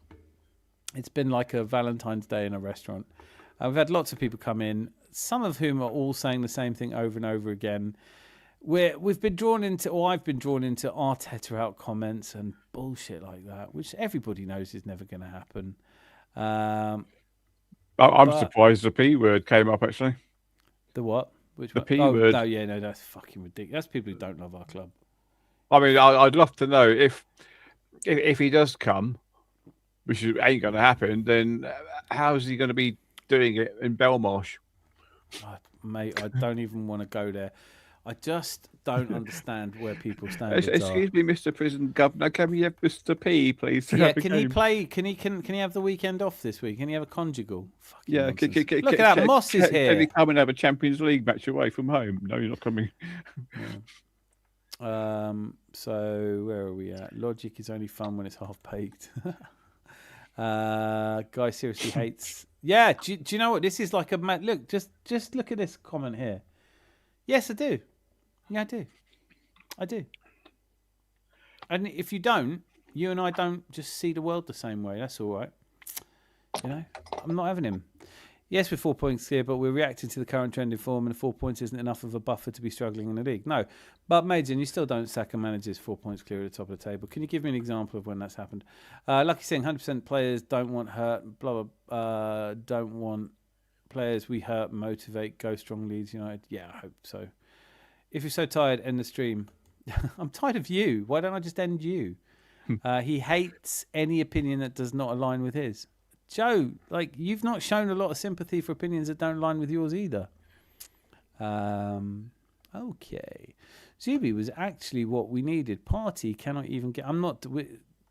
It's been like a Valentine's Day in a restaurant. We've had lots of people come in, some of whom are all saying the same thing over and over again. I've been drawn into Arteta out comments and bullshit like that, which everybody knows is never going to happen. I'm surprised the P word came up, actually. The what? Which the one? P word. No, that's fucking ridiculous. That's people who don't love our club. I mean, I'd love to know if he does come, which ain't going to happen, then how's he going to be doing it in Belmarsh? Mate, I don't even want to go there. I just don't understand where people stand. Excuse me, Mr. Prison Governor, can we have Mr. P, please? Yeah, can he play? Can he have the weekend off this week? Can he have a conjugal? Fucking yeah, look at that, Moss is here. Can he come and have a Champions League match away from home? No, you're not coming. Yeah. So where are we at? Logic is only fun when it's half baked. Guy seriously hates. Yeah, do you know what? This is like a mad look. Just look at this comment here. Yes, I do. Yeah, I do. And if you don't, you and I don't just see the world the same way. That's all right. You know, I'm not having him. Yes, we're 4 points here, but we're reacting to the current trend in form, and 4 points isn't enough of a buffer to be struggling in the league. No, but Maiden, you still don't sack a manager's 4 points clear at the top of the table. Can you give me an example of when that's happened? Lucky saying 100% players don't want hurt, don't want players we hurt, motivate, go strong Leeds United. Yeah, I hope so. If you're so tired, end the stream. I'm tired of you. Why don't I just end you? He hates any opinion that does not align with his. Joe, like, you've not shown a lot of sympathy for opinions that don't align with yours either. Okay. Zubi was actually what we needed. Party cannot even get...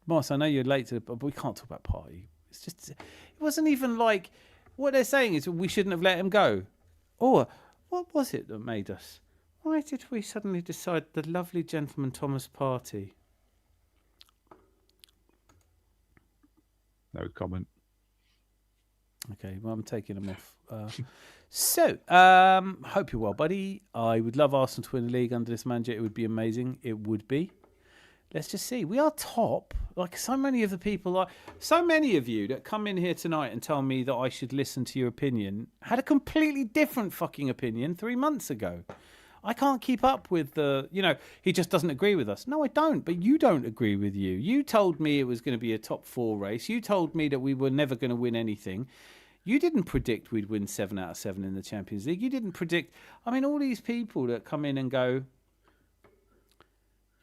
Moss, I know you're late but we can't talk about Party. It's just... It wasn't even like... What they're saying is we shouldn't have let him go. Or, what was it that made us... Why did we suddenly decide the lovely gentleman Thomas Party? No comment. Okay, well, I'm taking him off. Hope you're well, buddy. I would love Arsenal to win the league under this manager. It would be amazing. It would be. Let's just see. We are top. Like so many of the people, so many of you that come in here tonight and tell me that I should listen to your opinion had a completely different fucking opinion 3 months ago. I can't keep up with he just doesn't agree with us. No, I don't, but you don't agree with you. You told me it was going to be a top 4 race. You told me that we were never going to win anything. You didn't predict we'd win 7 out of 7 in the Champions League. You didn't predict... all these people that come in and go,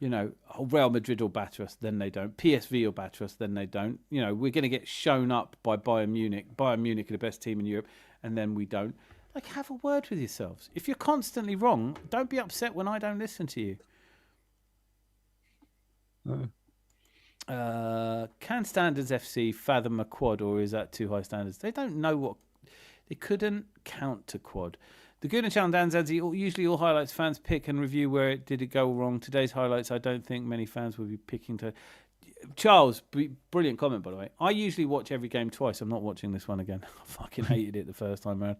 Real Madrid will batter us, then they don't. PSV will batter us, then they don't. We're going to get shown up by Bayern Munich. Bayern Munich are the best team in Europe, and then we don't. Like, have a word with yourselves. If you're constantly wrong, don't be upset when I don't listen to you. Can Standards FC fathom a quad, or is that too high standards? They don't know what... They couldn't count to quad. The Guna Channel, Dan Zanzi, usually all highlights fans pick and review where it did it go wrong. Today's highlights, I don't think many fans will be picking to... Charles, brilliant comment, by the way. I usually watch every game twice. I'm not watching this one again. I fucking hated it the first time around.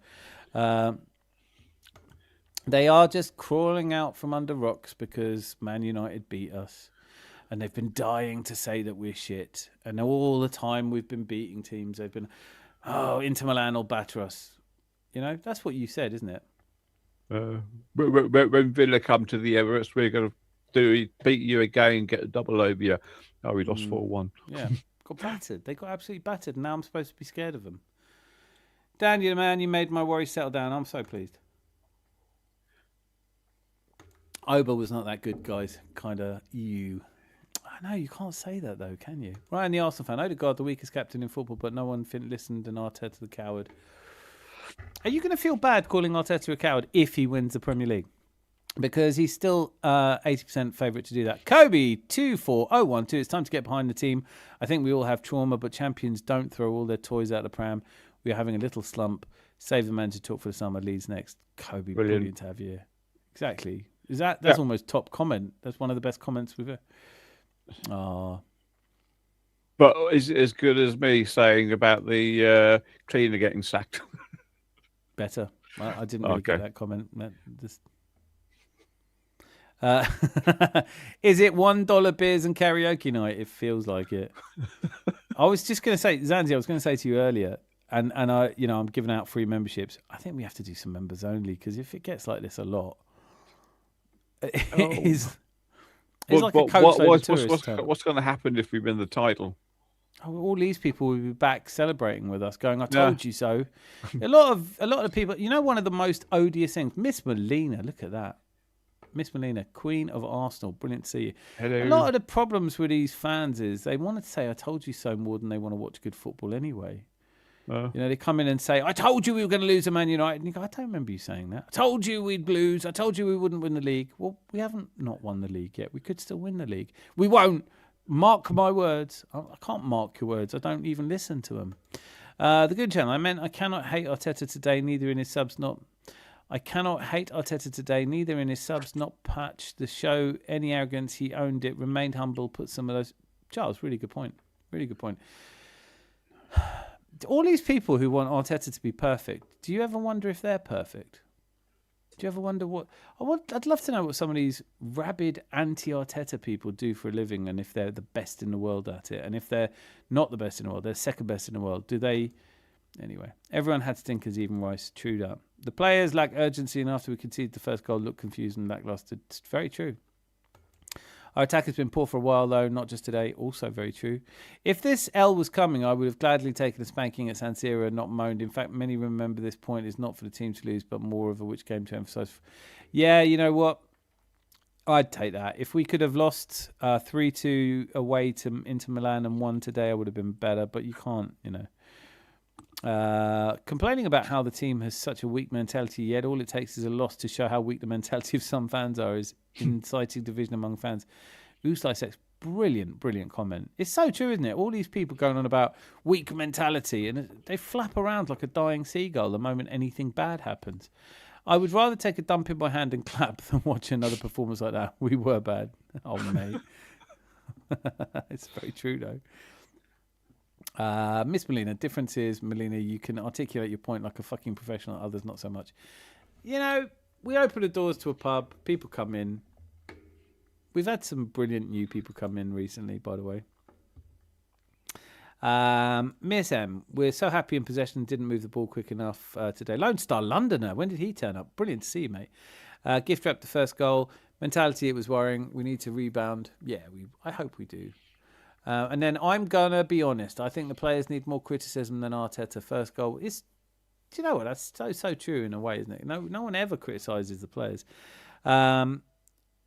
They are just crawling out from under rocks because Man United beat us. And they've been dying to say that we're shit. And all the time we've been beating teams, they've been, Inter Milan will batter us. That's what you said, isn't it? When Villa come to the Emirates, we're going to beat you again, get a double over you. Oh, we lost 4-1. Yeah, got battered. They got absolutely battered. Now I'm supposed to be scared of them. Dan, you're the man. You made my worries settle down. I'm so pleased. Oba was not that good, guys. Kind of you. I know, you can't say that, though, can you? Ryan, the Arsenal fan. Odegaard, the weakest captain in football, but no one listened, and Arteta the coward. Are you going to feel bad calling Arteta a coward if he wins the Premier League? Because he's still 80% favourite to do that. Kobe, 24012. It's time to get behind the team. I think we all have trauma, but champions don't throw all their toys out the pram. We are having a little slump. Save the man to talk for the summer. Leeds next. Kobe, brilliant to have you here. Exactly. That's almost top comment. That's one of the best comments we've ever... Oh. But is it as good as me saying about the cleaner getting sacked? Better. I didn't really get that comment. Is it $1 beers and karaoke night? It feels like it. I was just going to say, Zanzi, I was going to say to you earlier, and I'm giving out free memberships. I think we have to do some members only, because if it gets like this a lot, it's like a coach load of tourists. What's going to happen if we win the title? Oh, all these people will be back celebrating with us, going, "I told you so." a lot of the people. One of the most odious things, Miss Molina. Look at that. Miss Molina, Queen of Arsenal. Brilliant to see you. Hello. A lot of the problems with these fans is they want to say, "I told you so," more than they want to watch good football anyway. They come in and say, "I told you we were going to lose to Man United." And you go, "I don't remember you saying that. I told you we'd lose. I told you we wouldn't win the league." Well, we haven't not won the league yet. We could still win the league. We won't. Mark my words. I can't mark your words. I don't even listen to them. The good channel. I cannot hate Arteta today, neither in his subs, not... I cannot hate Arteta today, neither in his subs, not patch the show. Any arrogance, he owned it, remained humble, put some of those... Charles, really good point. Really good point. All these people who want Arteta to be perfect, do you ever wonder if they're perfect? Do you ever wonder what... I'd love to know what some of these rabid anti-Arteta people do for a living, and if they're the best in the world at it. And if they're not the best in the world, they're second best in the world. Do they... Anyway, everyone had stinkers, even Rice. True that. The players lack urgency, and after we conceded the first goal, looked confused and lacklustre. It's very true. Our attack has been poor for a while, though, not just today. Also very true. If this L was coming, I would have gladly taken a spanking at San Siro and not moaned. In fact, many remember this point is not for the team to lose, but more of a which game to emphasise. Yeah, you know what? I'd take that. If we could have lost 3-2 away to Inter Milan and won today, I would have been better, but you can't, complaining about how the team has such a weak mentality, yet all it takes is a loss to show how weak the mentality of some fans are, is inciting division among fans. Uslisex, brilliant comment. It's so true, isn't it? All these people going on about weak mentality, and they flap around like a dying seagull the moment anything bad happens. I would rather take a dump in my hand and clap than watch another performance like that. We were bad. Oh, mate. It's very true, though. Miss Melina, difference is, Melina, you can articulate your point like a fucking professional, others not so much. You know, we open the doors to a pub, people come in. We've had some brilliant new people come in recently, by the way. Miss M, we're so happy in possession, didn't move the ball quick enough today. Lone Star Londoner, when did he turn up? Brilliant to see you, mate. Gift wrap the first goal. Mentality, it was worrying. We need to rebound. Yeah, I hope we do. And then I'm going to be honest. I think the players need more criticism than Arteta. First goal. Do you know what? That's so true in a way, isn't it? No one ever criticises the players.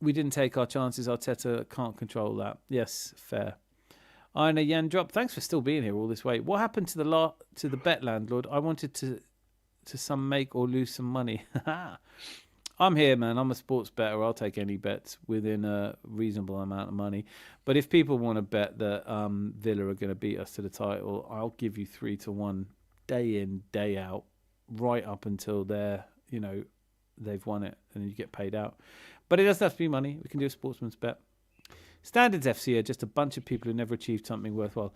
We didn't take our chances. Arteta can't control that. Yes, fair. Ina Yandrop, thanks for still being here all this way. What happened to the bet landlord? I wanted to some make or lose some money. I'm here, man. I'm a sports bettor. I'll take any bets within a reasonable amount of money. But if people want to bet that Villa are going to beat us to the title, I'll give you 3-1 day in, day out, right up until they've won it, and you get paid out. But it doesn't have to be money. We can do a sportsman's bet. Standards FC are just a bunch of people who never achieved something worthwhile.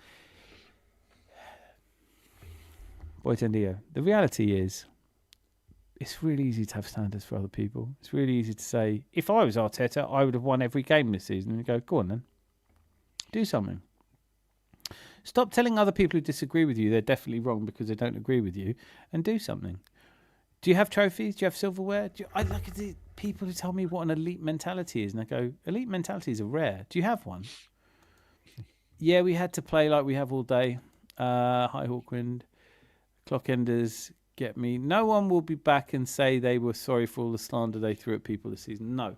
Boy Tendio, the reality is, it's really easy to have standards for other people. It's really easy to say, if I was Arteta, I would have won every game this season. And you go, go on then. Do something. Stop telling other people who disagree with you they're definitely wrong because they don't agree with you, and do something. Do you have trophies? Do you have silverware? I look at the people who tell me what an elite mentality is, and I go, elite mentalities are rare. Do you have one? Yeah, we had to play like we have all day. Hi, Hawkwind. Clockenders get me. No one will be back and say they were sorry for all the slander they threw at people this season. No.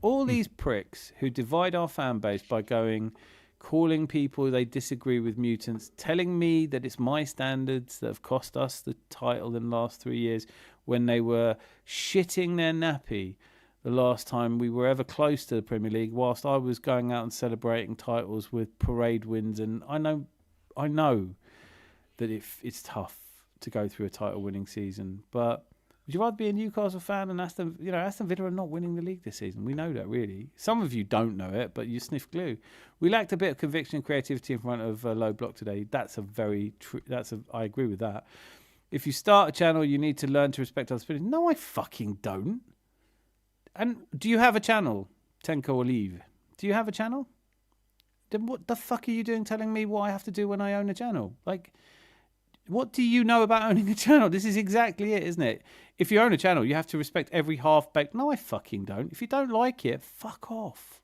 All these pricks who divide our fan base by calling people they disagree with mutants, telling me that it's my standards that have cost us the title in the last 3 years when they were shitting their nappy the last time we were ever close to the Premier League, whilst I was going out and celebrating titles with parade wins. And I know that it's tough to go through a title-winning season, but would you rather be a Newcastle fan and Aston Villa are not winning the league this season? We know that, really. Some of you don't know it, but you sniff glue. We lacked a bit of conviction and creativity in front of a low block today. That's a very true. I agree with that. If you start a channel, you need to learn to respect other opinions. No, I fucking don't. And do you have a channel, Tenko Olive? Do you have a channel? Then what the fuck are you doing telling me what I have to do when I own a channel? Like, what do you know about owning a channel? This is exactly it, isn't it? If you own a channel, you have to respect every half-baked... No, I fucking don't. If you don't like it, fuck off.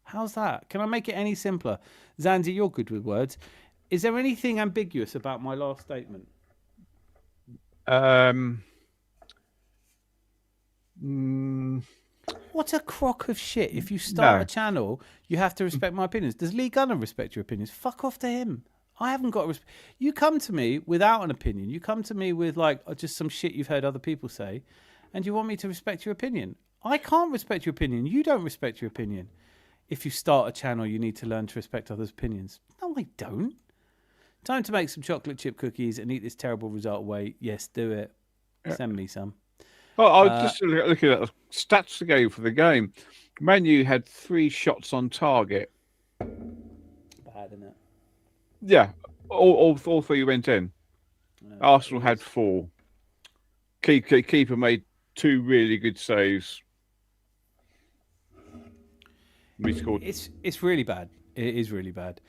How's that? Can I make it any simpler? Zanzi, you're good with words. Is there anything ambiguous about my last statement? What a crock of shit. If you start a channel, you have to respect my opinions. Does Lee Gunner respect your opinions? Fuck off to him. I haven't got you come to me without an opinion. You come to me with just some shit you've heard other people say, and you want me to respect your opinion. I can't respect your opinion. You don't respect your opinion. If you start a channel, you need to learn to respect others' opinions. No, I don't. Time to make some chocolate chip cookies and eat this terrible result away. Yes, do it. Send me some. Well, I was just looking at the stats to go for the game. Man U had 3 shots on target. Bad, isn't it? Yeah, all 3 went in. Arsenal had 4. Keeper made 2 really good saves. We scored. It's really bad. It is really bad.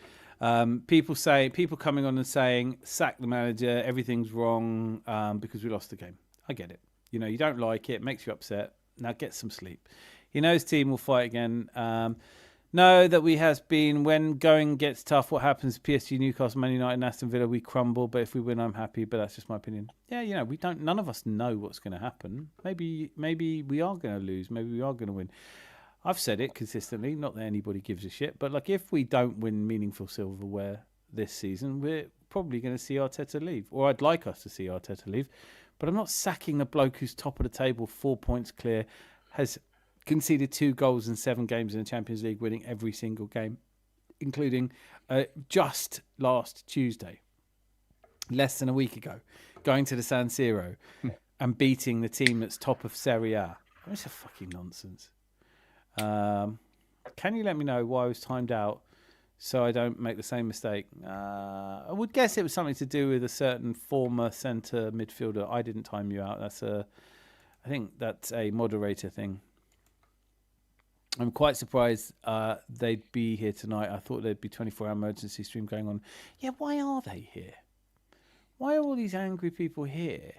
People coming on and saying sack the manager, everything's wrong because we lost the game. I get it. You know, you don't like it, makes you upset. Now get some sleep. He knows team will fight again. Know that we has been, when going gets tough, what happens? PSG, Newcastle, Man United, and Aston Villa, we crumble. But if we win, I'm happy. But that's just my opinion. Yeah, you know, none of us know what's going to happen. Maybe we are going to lose. Maybe we are going to win. I've said it consistently. Not that anybody gives a shit. But if we don't win meaningful silverware this season, we're probably going to see Arteta leave. Or I'd like us to see Arteta leave. But I'm not sacking the bloke who's top of the table, 4 points clear, has conceded 2 goals in 7 games in the Champions League, winning every single game, including just last Tuesday, less than a week ago, going to the San Siro and beating the team that's top of Serie A. It's a fucking nonsense. Can you let me know why I was timed out so I don't make the same mistake? I would guess it was something to do with a certain former centre midfielder. I didn't time you out. I think that's a moderator thing. I'm quite surprised they'd be here tonight. I thought there'd be 24-hour emergency stream going on. Yeah, why are they here? Why are all these angry people here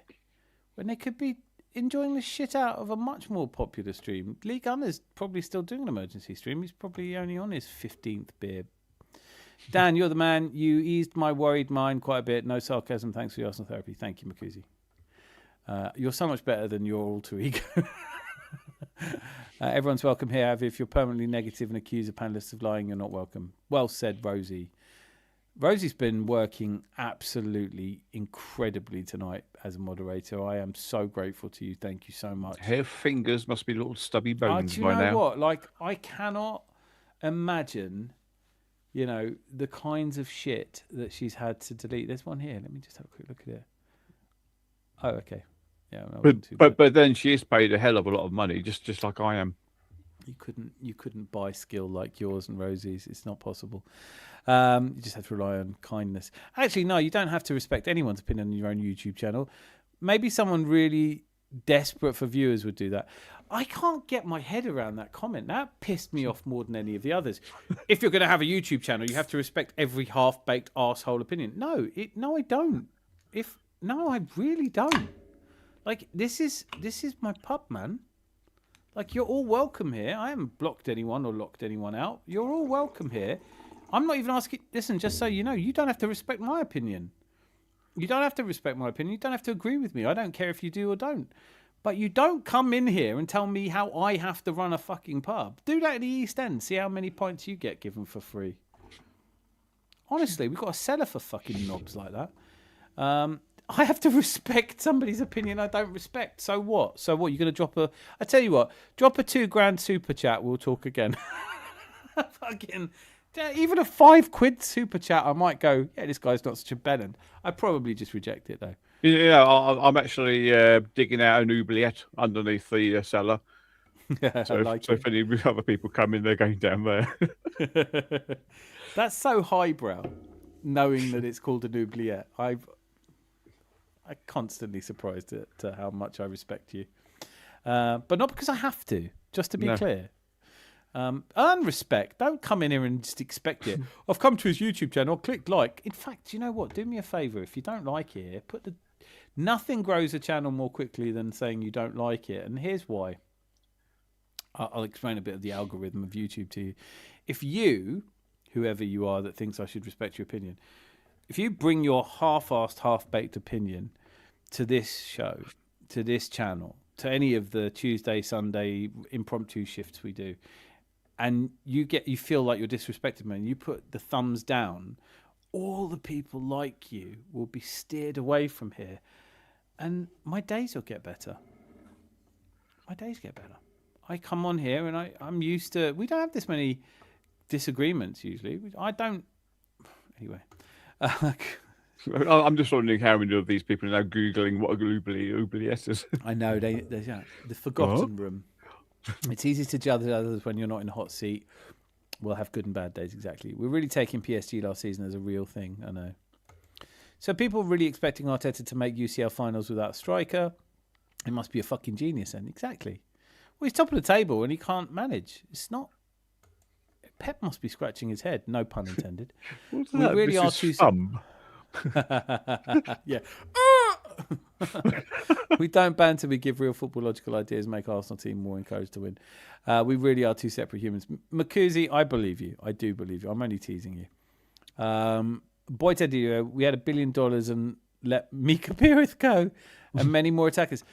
when they could be enjoying the shit out of a much more popular stream? Lee Gunner's probably still doing an emergency stream. He's probably only on his 15th beer. Dan, you're the man. You eased my worried mind quite a bit. No sarcasm. Thanks for your Arsenal therapy. Thank you, Makuzi. You're so much better than your alter ego. Everyone's welcome here. However, if you're permanently negative and accuse the panelists of lying, you're not welcome. Well said, Rosie. Rosie's been working absolutely incredibly tonight as a moderator. I am so grateful to you. Thank you so much. Her fingers must be little stubby bones Do you by know now. what? Like, I cannot imagine, you know, the kinds of shit that she's had to delete. There's one here. Let me just have a quick look at it. Oh, okay. Yeah, but then she is paid a hell of a lot of money, just like I am. You couldn't buy skill like yours and Rosie's. It's not possible. You just have to rely on kindness. Actually, no, you don't have to respect anyone's opinion on your own YouTube channel. Maybe someone really desperate for viewers would do that. I can't get my head around that comment. That pissed me off more than any of the others. If you're going to have a YouTube channel, you have to respect every half-baked arsehole opinion. No, I don't. No, I really don't. Like, this is my pub, man. Like, you're all welcome here. I haven't blocked anyone or locked anyone out. You're all welcome here. I'm not even asking... Listen, just so you know, you don't have to respect my opinion. You don't have to respect my opinion. You don't have to agree with me. I don't care if you do or don't. But you don't come in here and tell me how I have to run a fucking pub. Do that in the East End. See how many pints you get given for free. Honestly, we've got a cellar for fucking knobs like that. I have to respect somebody's opinion I don't respect. So what? You're going to drop a... I tell you what, drop a £2,000 super chat. We'll talk again. Fucking... Even a £5 super chat, I might go, yeah, this guy's not such a bellend. I'd probably just reject it, though. Yeah, I'm actually digging out an oubliette underneath the cellar. Yeah, so if any other people come in, they're going down there. That's so highbrow, knowing that it's called an oubliette. I'm constantly surprised at how much I respect you. But not because I have to, just to be clear. Earn respect. Don't come in here and just expect it. I've come to his YouTube channel, click like. In fact, you know what? Do me a favour. If you don't like it, nothing grows a channel more quickly than saying you don't like it. And here's why. I'll explain a bit of the algorithm of YouTube to you. If you, whoever you are that thinks I should respect your opinion, if you bring your half-assed, half-baked opinion to this show, to this channel, to any of the Tuesday, Sunday impromptu shifts we do, and you feel like you're disrespected, man, you put the thumbs down, all the people like you will be steered away from here. And my days will get better. My days get better. I come on here and I'm used to... We don't have this many disagreements usually. I don't... Anyway. I'm just wondering how many of these people are now Googling what a oubliette is. I know. The forgotten room. It's easy to judge others when you're not in a hot seat. We'll have good and bad days, exactly. We're really taking PSG last season as a real thing, I know. So people really expecting Arteta to make UCL finals without a striker. He must be a fucking genius then. Exactly. Well, he's top of the table and he can't manage. It's not... Pep must be scratching his head. No pun intended. What's that? We really are too... Yeah. We don't banter, we give real football logical ideas, make Arsenal team more encouraged to win. We really are two separate humans. Makuzi, I believe you. I do believe you. I'm only teasing you. Boy Teddy, we had $1 billion and let Mika Beerith go and many more attackers.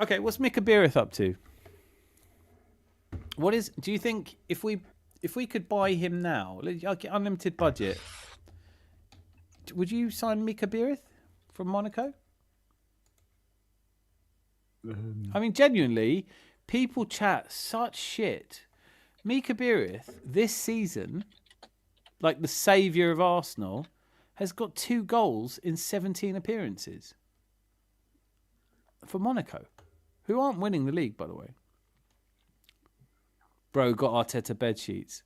Okay, what's Mika Beerith up to? Do you think if we could buy him now, unlimited budget, would you sign Mika Beerith from Monaco? I mean, genuinely, people chat such shit. Mika Beerith, this season, like the saviour of Arsenal, has got 2 goals in 17 appearances. for Monaco, who aren't winning the league, by the way. Bro got Arteta bed sheets.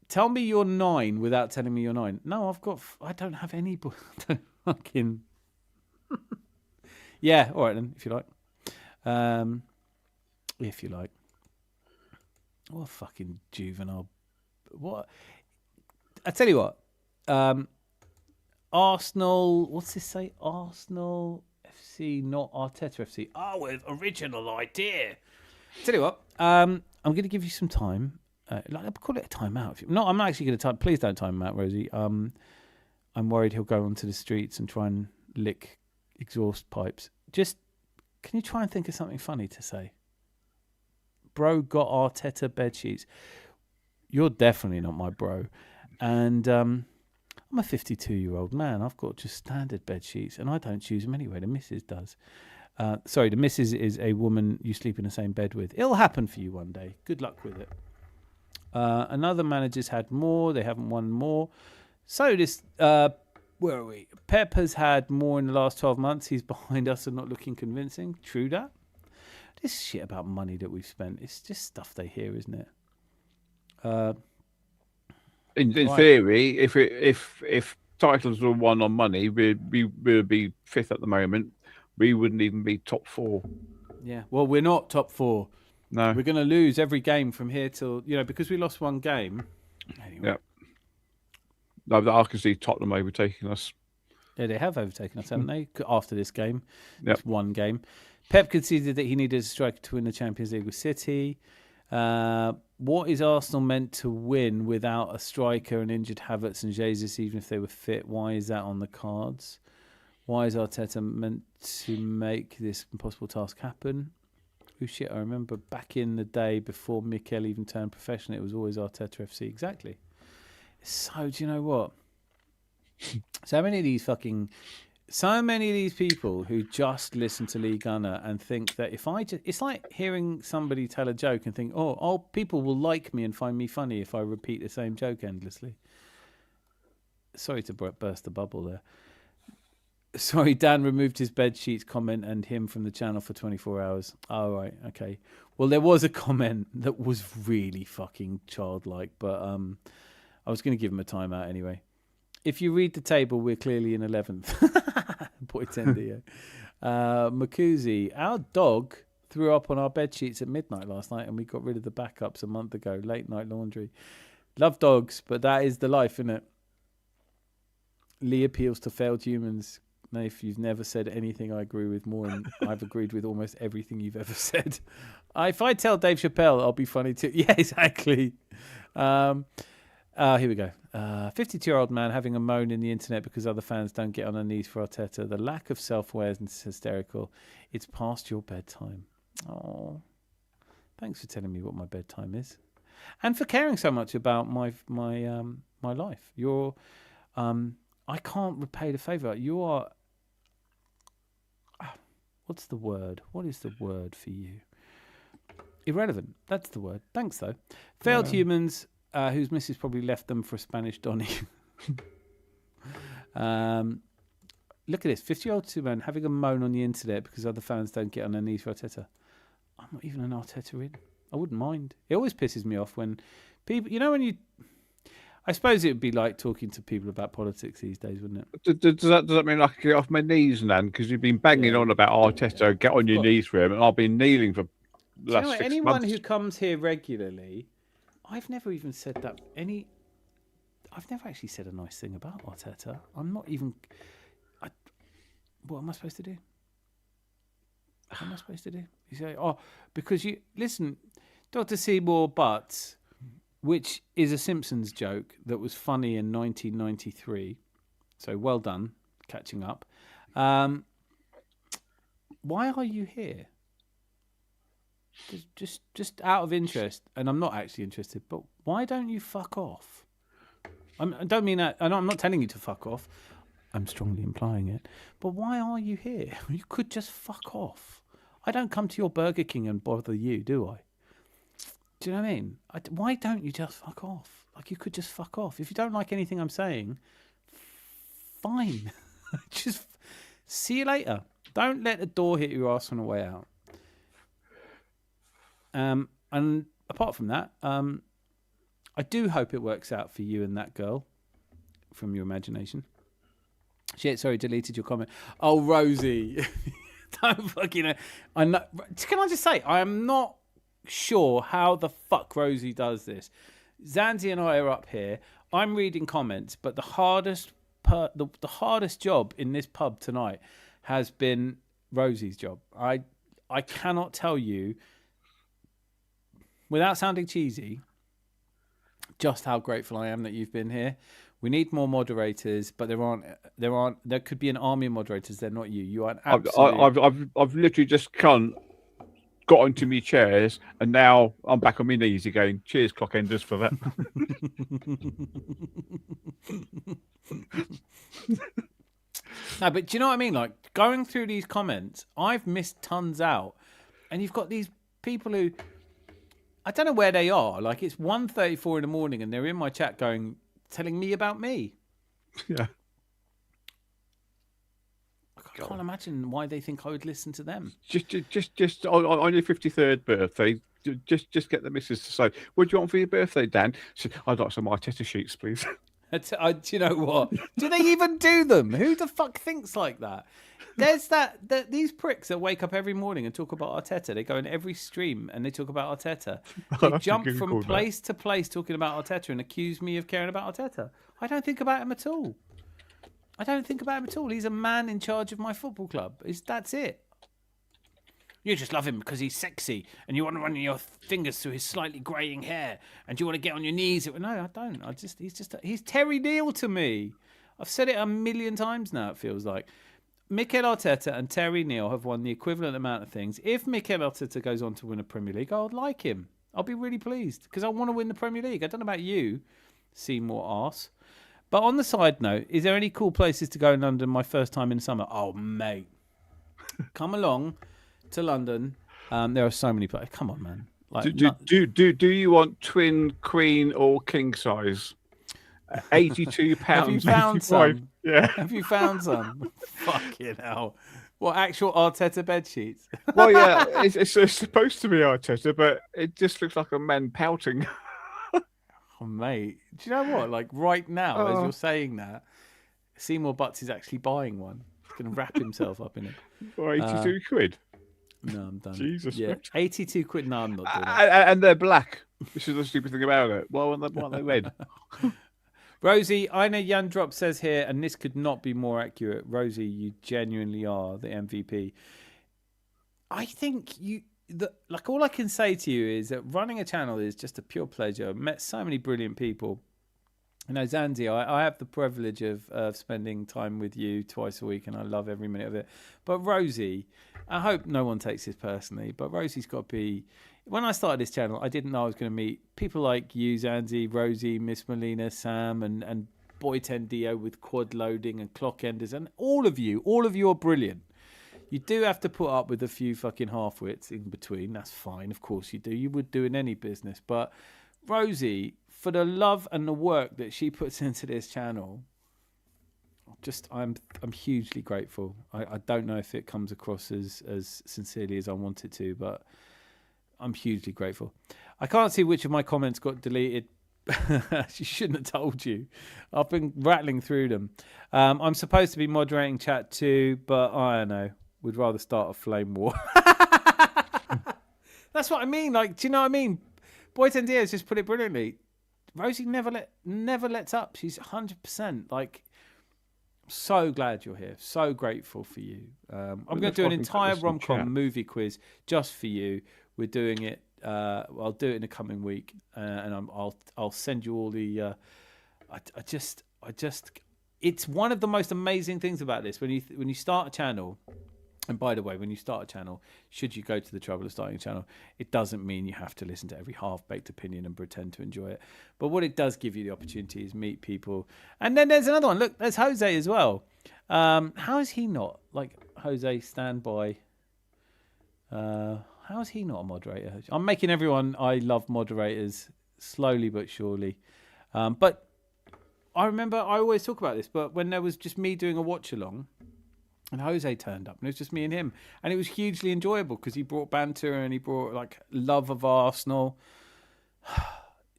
Tell me you're 9 without telling me you're 9. No, I don't have any. Fucking. Yeah, all right then, if you like. If you like. What a fucking juvenile. What? I tell you what. Arsenal. What's this say? Arsenal FC, not Arteta FC. Oh, with original idea. Tell you what. I'm going to give you some time. I'll call it a timeout. No, I'm not actually going to time. Please don't time him out, Rosie. I'm worried he'll go onto the streets and try and lick exhaust pipes. Just, can you try and think of something funny to say? Bro got Arteta bedsheets. You're definitely not my bro. And I'm a 52-year-old man. I've got just standard bedsheets, and I don't choose them anyway. The missus does. Sorry, the missus is a woman you sleep in the same bed with. It'll happen for you one day. Good luck with it. Another manager's had more. They haven't won more. So this, where are we? Pep has had more in the last 12 months. He's behind us and not looking convincing. True that. This shit about money that we've spent, it's just stuff they hear, isn't it? In theory, if titles were won on money, we'd be 5th at the moment. We wouldn't even be top 4. Yeah. Well, we're not top 4. No. We're going to lose every game from here till, because we lost one game. Anyway. Yeah. No, I can see Tottenham overtaking us. Yeah, they have overtaken us, haven't they? After this game. Yep. It's one game. Pep conceded that he needed a striker to win the Champions League with City. What is Arsenal meant to win without a striker and injured Havertz and Jesus, even if they were fit? Why is that on the cards? Why is Arteta meant to make this impossible task happen? Oh shit, I remember back in the day before Mikel even turned professional, it was always Arteta FC. Exactly. So, do you know what? So many of these people who just listen to Lee Gunner and think that it's like hearing somebody tell a joke and think, oh, people will like me and find me funny if I repeat the same joke endlessly. Sorry to burst the bubble there. Sorry, Dan removed his bed sheets comment and him from the channel for 24 hours. Oh, right, okay. Well, there was a comment that was really fucking childlike, but I was going to give him a timeout anyway. If you read the table, we're clearly in 11th. Boy, tender, Makuzi, our dog threw up on our bed sheets at midnight last night, and we got rid of the backups a month ago. Late night laundry. Love dogs, but that is the life, isn't it? Lee appeals to failed humans. Nath, you've never said anything I agree with more, and I've agreed with almost everything you've ever said. If I tell Dave Chappelle, I'll be funny too. Yeah, exactly. Here we go. 52-year-old man having a moan in the internet because other fans don't get on their knees for Arteta. The lack of self-awareness is hysterical. It's past your bedtime. Oh, thanks for telling me what my bedtime is, and for caring so much about my life. You're, I can't repay the favour. You are. What's the word? What is the word for you? Irrelevant. That's the word. Thanks though. Failed humans. Whose missus probably left them for a Spanish Donny. Look at this. 50-year-old Superman having a moan on the internet because other fans don't get on their knees for Arteta. I'm not even an Arteta in. I wouldn't mind. It always pisses me off when people... when you... I suppose it would be like talking to people about politics these days, wouldn't it? Does that mean I can get off my knees, Nan? Because you've been banging on about Arteta, get on your knees for him, and I've been kneeling for the last 6 months. Anyone who comes here regularly... I've never even said that I've never actually said a nice thing about Arteta. I'm not even... what am I supposed to do? What am I supposed to do? You say, because you... Listen, Dr. Seymour Butts, which is a Simpsons joke that was funny in 1993. So well done, catching up. Why are you here? Just out of interest, and I'm not actually interested, but why don't you fuck off? I don't mean that. I'm not telling you to fuck off. I'm strongly implying it. But why are you here? You could just fuck off. I don't come to your Burger King and bother you, do I? Do you know what I mean? Why don't you just fuck off? Like, you could just fuck off. If you don't like anything I'm saying, fine. Just see you later. Don't let the door hit your ass on the way out. And apart from that, I do hope it works out for you and that girl from your imagination. Shit, sorry, deleted your comment. Oh, Rosie. Don't fucking... I know. Can I just say, I am not sure how the fuck Rosie does this. Zanzi and I are up here. I'm reading comments, but the hardest job in this pub tonight has been Rosie's job. I cannot tell you, without sounding cheesy, just how grateful I am that you've been here. We need more moderators, but there could be an army of moderators. They're not you. You are an absolute... I've literally just got onto me chairs, and now I'm back on my knees again. Cheers, clock enders, for that. No, but do you know what I mean? Like, going through these comments, I've missed tons out, and you've got these people who, I don't know where they are. Like, it's 1:34 in the morning, and they're in my chat telling me about me. Yeah. I can't imagine why they think I would listen to them. Just on your 53rd birthday, just get the missus to say, "What do you want for your birthday, Dan?" She said, "I'd like some Arteta sheets, please." Do you know what? Do they even do them? Who the fuck thinks like that? There's these pricks that wake up every morning and talk about Arteta. They go in every stream and they talk about Arteta. They jump from place to place talking about Arteta and accuse me of caring about Arteta. I don't think about him at all. He's a man in charge of my football club. That's it. You just love him because he's sexy and you want to run your fingers through his slightly greying hair and you want to get on your knees. No, I don't. He's Terry Neal to me. I've said it a million times now, it feels like. Mikel Arteta and Terry Neal have won the equivalent amount of things. If Mikel Arteta goes on to win a Premier League, I would like him. I'll be really pleased because I want to win the Premier League. I don't know about you, Seymour arse. But on the side note, is there any cool places to go in London my first time in summer? Oh, mate. Come along to London. There are so many places. Come on, man. Like, do you want twin, queen, or king size? £82. Have you found some? Yeah. Have you found some? Fucking hell. What, actual Arteta bed sheets? Well, yeah, it's supposed to be Arteta, but it just looks like a man pouting. Oh, mate. Do you know what? Like, right now, as you're saying that, Seymour Butts is actually buying one. He's going to wrap himself up in it. For 82 quid? No, I'm done. Jesus. Yeah, 82 quid. No, I'm not doing it. And they're black. This is the stupid thing about it. Why aren't they red? Rosie, Ina Yandrop says here, and this could not be more accurate. Rosie, you genuinely are the MVP. I think all I can say to you is that running a channel is just a pure pleasure. I've met so many brilliant people. You know, Zanzi, I have the privilege of spending time with you twice a week, and I love every minute of it. But Rosie, I hope no one takes this personally, but Rosie's got to be... When I started this channel, I didn't know I was going to meet people like you, Zanzi, Rosie, Miss Melina, Sam, and Boy Tendio with quad loading and clock enders, and all of you are brilliant. You do have to put up with a few fucking half-wits in between. That's fine, of course you do. You would do in any business. But Rosie, for the love and the work that she puts into this channel, I'm hugely grateful. I don't know if it comes across as sincerely as I want it to, but I'm hugely grateful. I can't see which of my comments got deleted. She shouldn't have told you. I've been rattling through them. I'm supposed to be moderating chat too, but I don't know. We'd rather start a flame war. That's what I mean. Like, do you know what I mean? Boyton Diaz just put it brilliantly. Rosie never lets up. She's 100%. Like, so glad you're here. So grateful for you. I'm going to do an entire rom-com movie quiz just for you. We're doing it. I'll do it in the coming week, and I'll send you all the. I just. It's one of the most amazing things about this when you start a channel. And by the way, when you start a channel, should you go to the trouble of starting a channel, it doesn't mean you have to listen to every half-baked opinion and pretend to enjoy it. But what it does give you the opportunity is meet people. And then there's another one. Look, there's Jose as well. How is he not? Like, Jose, stand by. How is he not a moderator? I'm making everyone I love moderators slowly but surely. But I remember I always talk about this, but when there was just me doing a watch-along, And Jose turned up, and it was just me and him. And it was hugely enjoyable because he brought banter and he brought like love of Arsenal.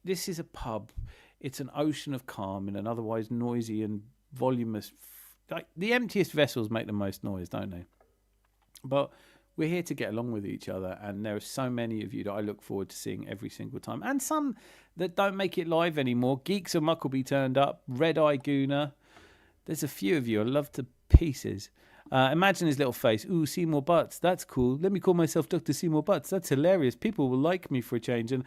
This is a pub. It's an ocean of calm in an otherwise noisy and voluminous. Like the emptiest vessels make the most noise, don't they? But we're here to get along with each other, and there are so many of you that I look forward to seeing every single time. And some that don't make it live anymore. Geeks of Muckleby turned up. Red Eye Gooner. There's a few of you I love to pieces. Imagine his little face. Ooh, Seymour Butts. That's cool. Let me call myself Dr. Seymour Butts. That's hilarious. People will like me for a change, and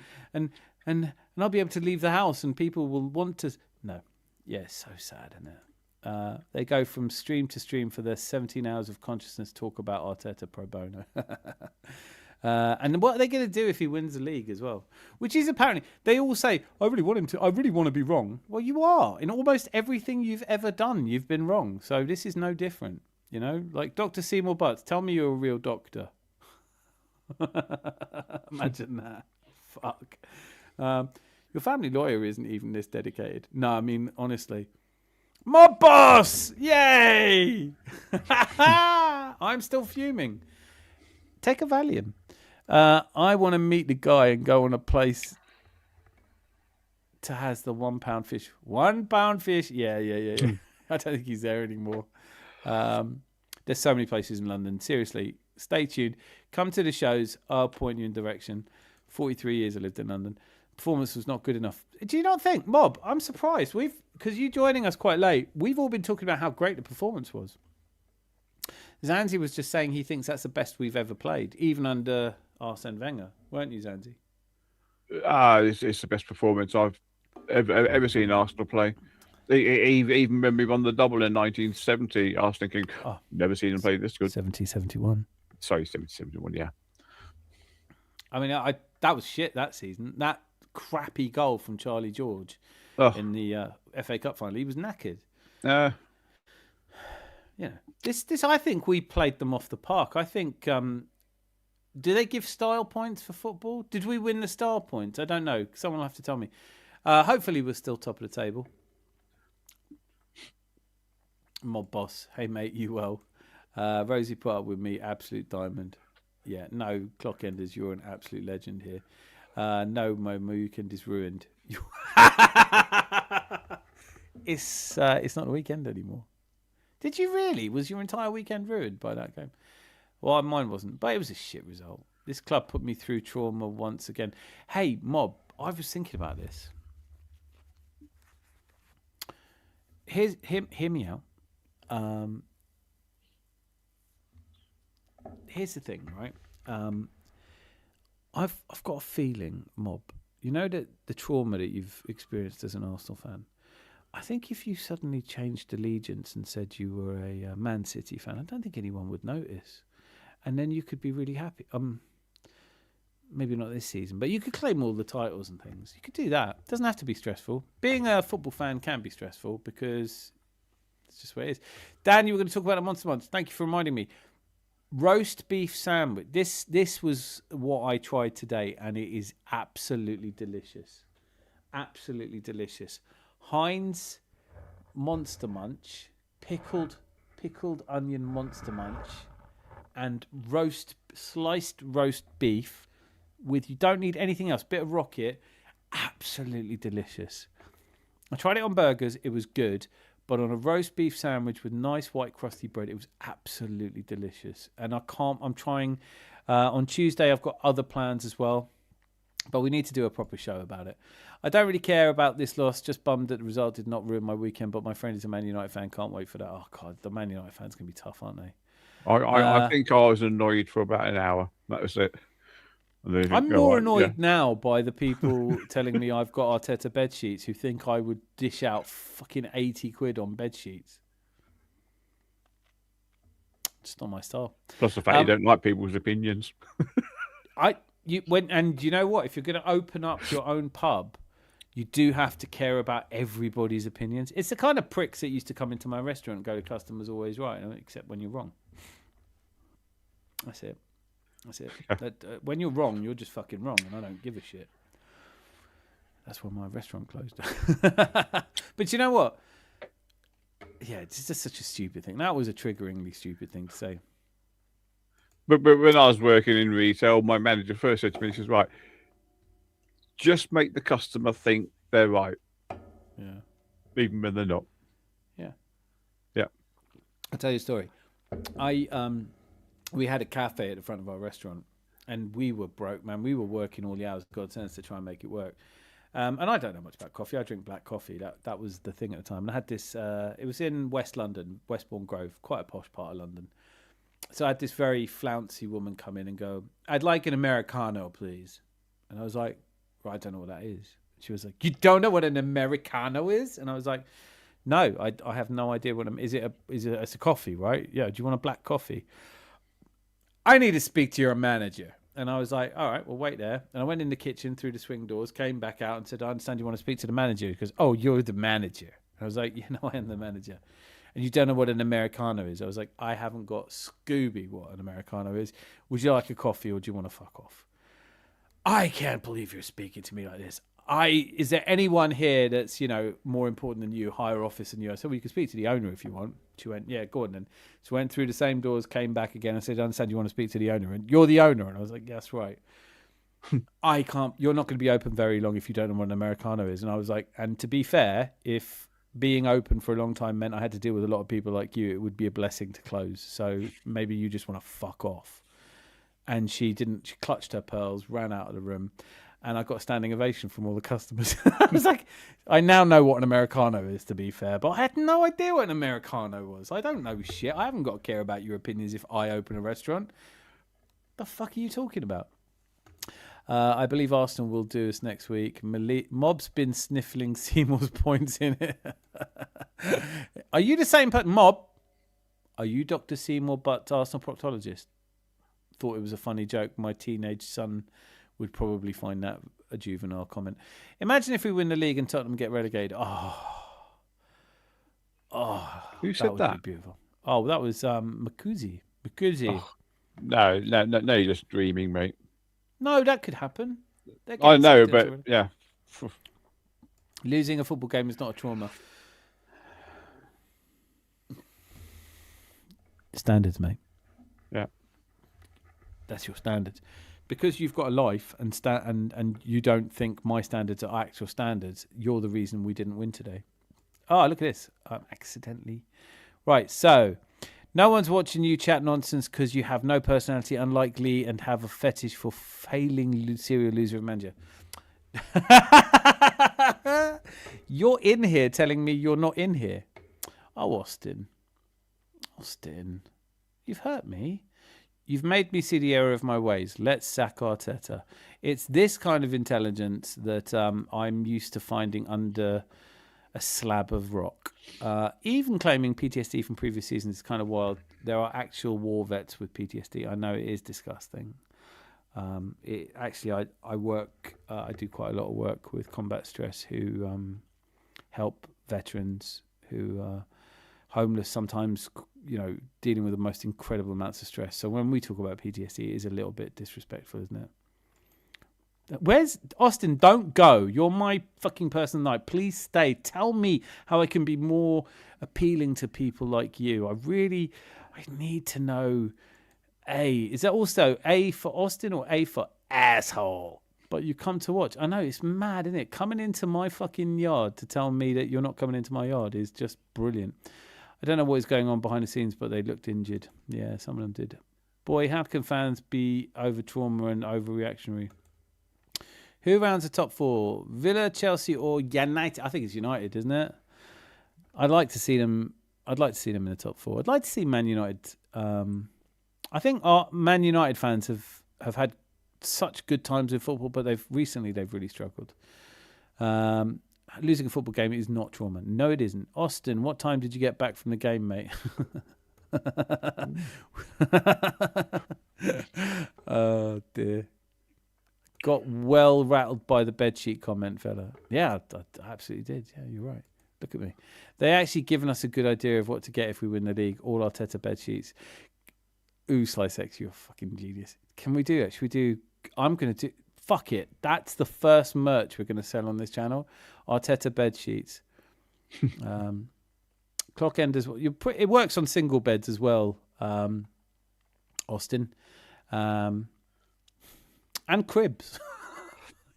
I'll be able to leave the house, and people will want to. No, yes, so sad, isn't it? They go from stream to stream for their 17 hours of consciousness talk about Arteta pro bono. And what are they going to do if he wins the league as well? Which is apparently, they all say, I really want to be wrong. Well, you are. In almost everything you've ever done, you've been wrong. So this is no different. You know, like Dr. Seymour Butts, tell me you're a real doctor. Imagine that. Fuck. Your family lawyer isn't even this dedicated. No, I mean, honestly. My boss! Yay! I'm still fuming. Take a Valium. I want to meet the guy and go on a place to has the £1 fish. £1 fish? Yeah. I don't think he's there anymore. There's so many places in London. Seriously, stay tuned. Come to the shows. I'll point you in direction. 43 years I lived in London. Performance was not good enough. Do you not think, Mob? I'm surprised. Because you joining us quite late, we've all been talking about how great the performance was. Zanzi was just saying he thinks that's the best we've ever played, even under Arsene Wenger, weren't you, Zanzi? It's the best performance I've ever seen Arsenal play. Even when we won the double in 1970, I was thinking, never seen them play this good. 70-71. Sorry, 70-71, yeah. I mean, that was shit that season. That crappy goal from Charlie George in the FA Cup final, he was knackered. Yeah, this I think we played them off the park. I think, do they give style points for football? Did we win the style points? I don't know. Someone will have to tell me. Hopefully we're still top of the table. Mob boss, hey mate, you well? Rosie put up with me, absolute diamond. Yeah, no, Clockenders, you're an absolute legend here. No, my weekend is ruined. It's not a weekend anymore. Did you really? Was your entire weekend ruined by that game? Well, mine wasn't, but it was a shit result. This club put me through trauma once again. Hey, Mob, I was thinking about this. Hear me out. Here's the thing, right? I've got a feeling, Mob. You know that the trauma that you've experienced as an Arsenal fan. I think if you suddenly changed allegiance and said you were a Man City fan, I don't think anyone would notice, and then you could be really happy. Maybe not this season, but you could claim all the titles and things. You could do that. It doesn't have to be stressful. Being a football fan can be stressful because it's just what it is. Dan, you were going to talk about a Monster Munch. Thank you for reminding me. Roast beef sandwich. This was what I tried today, and it is absolutely delicious. Absolutely delicious. Heinz Monster Munch, pickled onion Monster Munch, and sliced roast beef with, you don't need anything else, bit of rocket. Absolutely delicious. I tried it on burgers, it was good, but on a roast beef sandwich with nice white crusty bread, it was absolutely delicious. And I'm trying, on Tuesday I've got other plans as well, but we need to do a proper show about it. I don't really care about this loss, just bummed that the result did not ruin my weekend, but my friend is a Man United fan, can't wait for that. Oh God, the Man United fans can be tough, aren't they? I think I was annoyed for about an hour. That was it. I'm more annoyed now by the people telling me I've got Arteta bed sheets who think I would dish out fucking 80 quid on bed sheets. Just not my style. Plus the fact you don't like people's opinions. You know what? If you're going to open up your own pub, you do have to care about everybody's opinions. It's the kind of pricks that used to come into my restaurant and go, the customer's always right, except when you're wrong. That's it. When you're wrong, you're just fucking wrong, and I don't give a shit. That's why my restaurant closed. But you know what? Yeah, it's just such a stupid thing. That was a triggeringly stupid thing to say. But when I was working in retail, my manager first said to me, he says, right, just make the customer think they're right, Yeah. even when they're not. Yeah. Yeah. I'll tell you a story. We had a cafe at the front of our restaurant, and we were broke, man. We were working all the hours of God's sense to try and make it work. And I don't know much about coffee. I drink black coffee. That was the thing at the time. And I had this. It was in West London, Westbourne Grove, quite a posh part of London. So I had this very flouncy woman come in and go, "I'd like an Americano, please." And I was like, "Well, I don't know what that is." She was like, "You don't know what an Americano is?" And I was like, "No, I have no idea what it's a coffee, right? Yeah. Do you want a black coffee?" "I need to speak to your manager." And I was like, "All right, well, wait there." And I went in the kitchen through the swing doors, came back out and said, "I understand you want to speak to the manager." He goes, "Oh, you're the manager." And I was like, "Yeah, no, I am the manager." "And you don't know what an Americano is?" I was like, "I haven't got Scooby what an Americano is. Would you like a coffee or do you want to fuck off?" "I can't believe you're speaking to me like this. Is there anyone here that's, more important than you, higher office than you?" I said, "Well, you can speak to the owner if you want." She went, "Yeah, go on then." So went through the same doors, came back again and said, "I understand you want to speak to the owner." And "You're the owner." And I was like, "Yeah, that's right." You're not going to be open very long if you don't know what an Americano is. And I was like, and to be fair, if being open for a long time meant I had to deal with a lot of people like you, it would be a blessing to close. So maybe you just want to fuck off. And she didn't. She clutched her pearls, ran out of the room, and I got a standing ovation from all the customers. I was like, I now know what an Americano is, to be fair, but I had no idea what an Americano was. I don't know shit. I haven't got to care about your opinions if I open a restaurant. The fuck are you talking about? I believe Arsenal will do us next week. Mob's been sniffling Seymour's points in it. Are you the same person? Mob, are you Dr. Seymour but Arsenal proctologist? Thought it was a funny joke. My teenage son would probably find that a juvenile comment. Imagine if we win the league and Tottenham get relegated. Who said would that? be beautiful. Oh, that was Makuzi. Makuzi. Oh, no, you're just dreaming, mate. No, that could happen. I know, but yeah. Losing a football game is not a trauma. Standards, mate. Yeah. That's your standards. Because you've got a life and you don't think my standards are actual standards, you're the reason we didn't win today. Oh, look at this. Accidentally. Right, so no one's watching you chat nonsense because you have no personality, unlike Lee, and have a fetish for failing serial loser of manager. You're in here telling me you're not in here. Oh, Austin, you've hurt me. You've made me see the error of my ways. Let's sack Arteta. It's this kind of intelligence that I'm used to finding under a slab of rock. Even claiming PTSD from previous seasons is kind of wild. There are actual war vets with PTSD. I know it is disgusting. I work. I do quite a lot of work with combat stress who help veterans who are homeless, sometimes, dealing with the most incredible amounts of stress. So when we talk about PTSD, it is a little bit disrespectful, isn't it? Where's Austin? Don't go. You're my fucking person tonight. Please stay. Tell me how I can be more appealing to people like you. I need to know. Is that also A for Austin or A for asshole? But you come to watch. I know, it's mad, isn't it? Coming into my fucking yard to tell me that you're not coming into my yard is just brilliant. I don't know what is going on behind the scenes, but they looked injured. Yeah, some of them did. Boy, how can fans be over trauma and overreactionary? Who rounds the top four? Villa, Chelsea, or United? I think it's United, isn't it? I'd like to see them in the top four. I'd like to see Man United. I think our Man United fans have had such good times in football, but they've really struggled. Losing a football game is not trauma. No, it isn't. Austin, what time did you get back from the game, mate? Oh dear. Got well rattled by the bedsheet comment, fella. Yeah, I absolutely did. Yeah, you're right. Look at me. They actually given us a good idea of what to get if we win the league. All Arteta bedsheets. Ooh, Slice X, you're a fucking genius. Can we do it? Should we do... I'm going to do... Fuck it. That's the first merch we're going to sell on this channel. Arteta bedsheets. Clock end as well. It works on single beds as well, Austin. And cribs.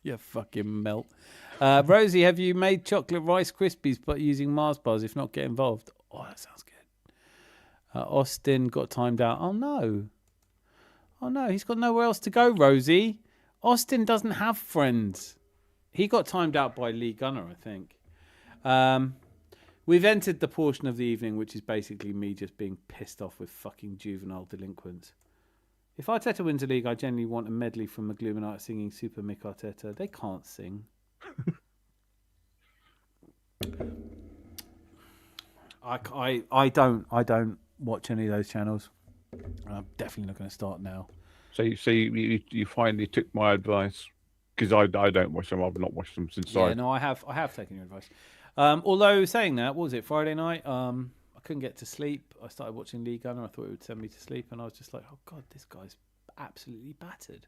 You fucking melt. Rosie, have you made chocolate Rice Krispies but using Mars bars? If not, get involved. Oh, that sounds good. Austin got timed out. Oh no, he's got nowhere else to go, Rosie. Austin doesn't have friends. He got timed out by Lee Gunner, I think. We've entered the portion of the evening which is basically me just being pissed off with fucking juvenile delinquents. If Arteta wins the league, I generally want a medley from Magluminite singing Super Mick Arteta. They can't sing. I don't watch any of those channels. I'm definitely not going to start now. So you finally took my advice, because I don't watch them. I've not watched them since I have taken your advice. Although saying that, what was it, Friday night? I couldn't get to sleep. I started watching Lee Gunner. I thought it would send me to sleep, and I was just like, oh god, this guy's absolutely battered.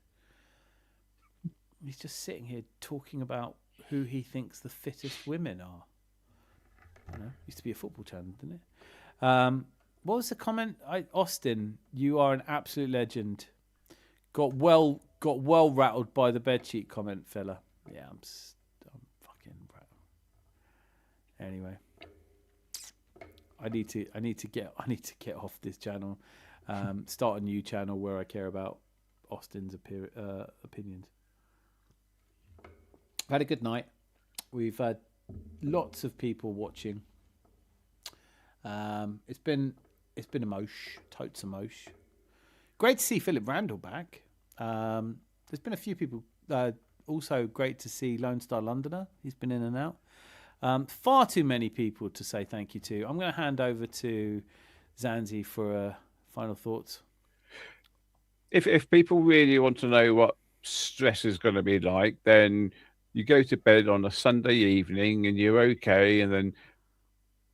He's just sitting here talking about who he thinks the fittest women are. Used to be a football channel, didn't it? What was the comment? Austin, you are an absolute legend. Got well rattled by the bedsheet comment, fella. Yeah, I'm fucking rattled. Anyway, I need to get off this channel. Start a new channel where I care about Austin's opinions. I've had a good night. We've had lots of people watching. It's been totes emosh. Great to see Philip Randall back. There's been a few people. Also great to see Lone Star Londoner. He's been in and out. Far too many people to say thank you to. I'm going to hand over to Zanzi for final thoughts. If people really want to know what stress is going to be like, then you go to bed on a Sunday evening and you're okay, and then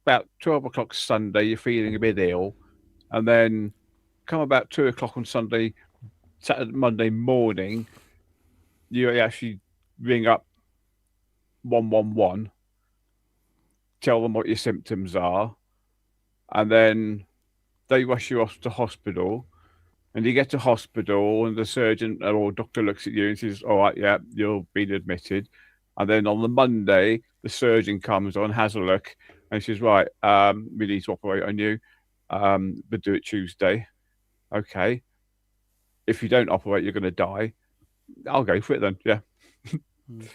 about 12 o'clock Sunday you're feeling a bit ill, and then come about 2 o'clock on Monday morning, you actually ring up 111, tell them what your symptoms are, and then they rush you off to hospital. And you get to hospital and the surgeon or doctor looks at you and says, all right, yeah, you've been admitted. And then on the Monday, the surgeon comes on, has a look, and says, right, we need to operate on you, but do it Tuesday. Okay. If you don't operate, you're going to die. I'll go for it then, yeah.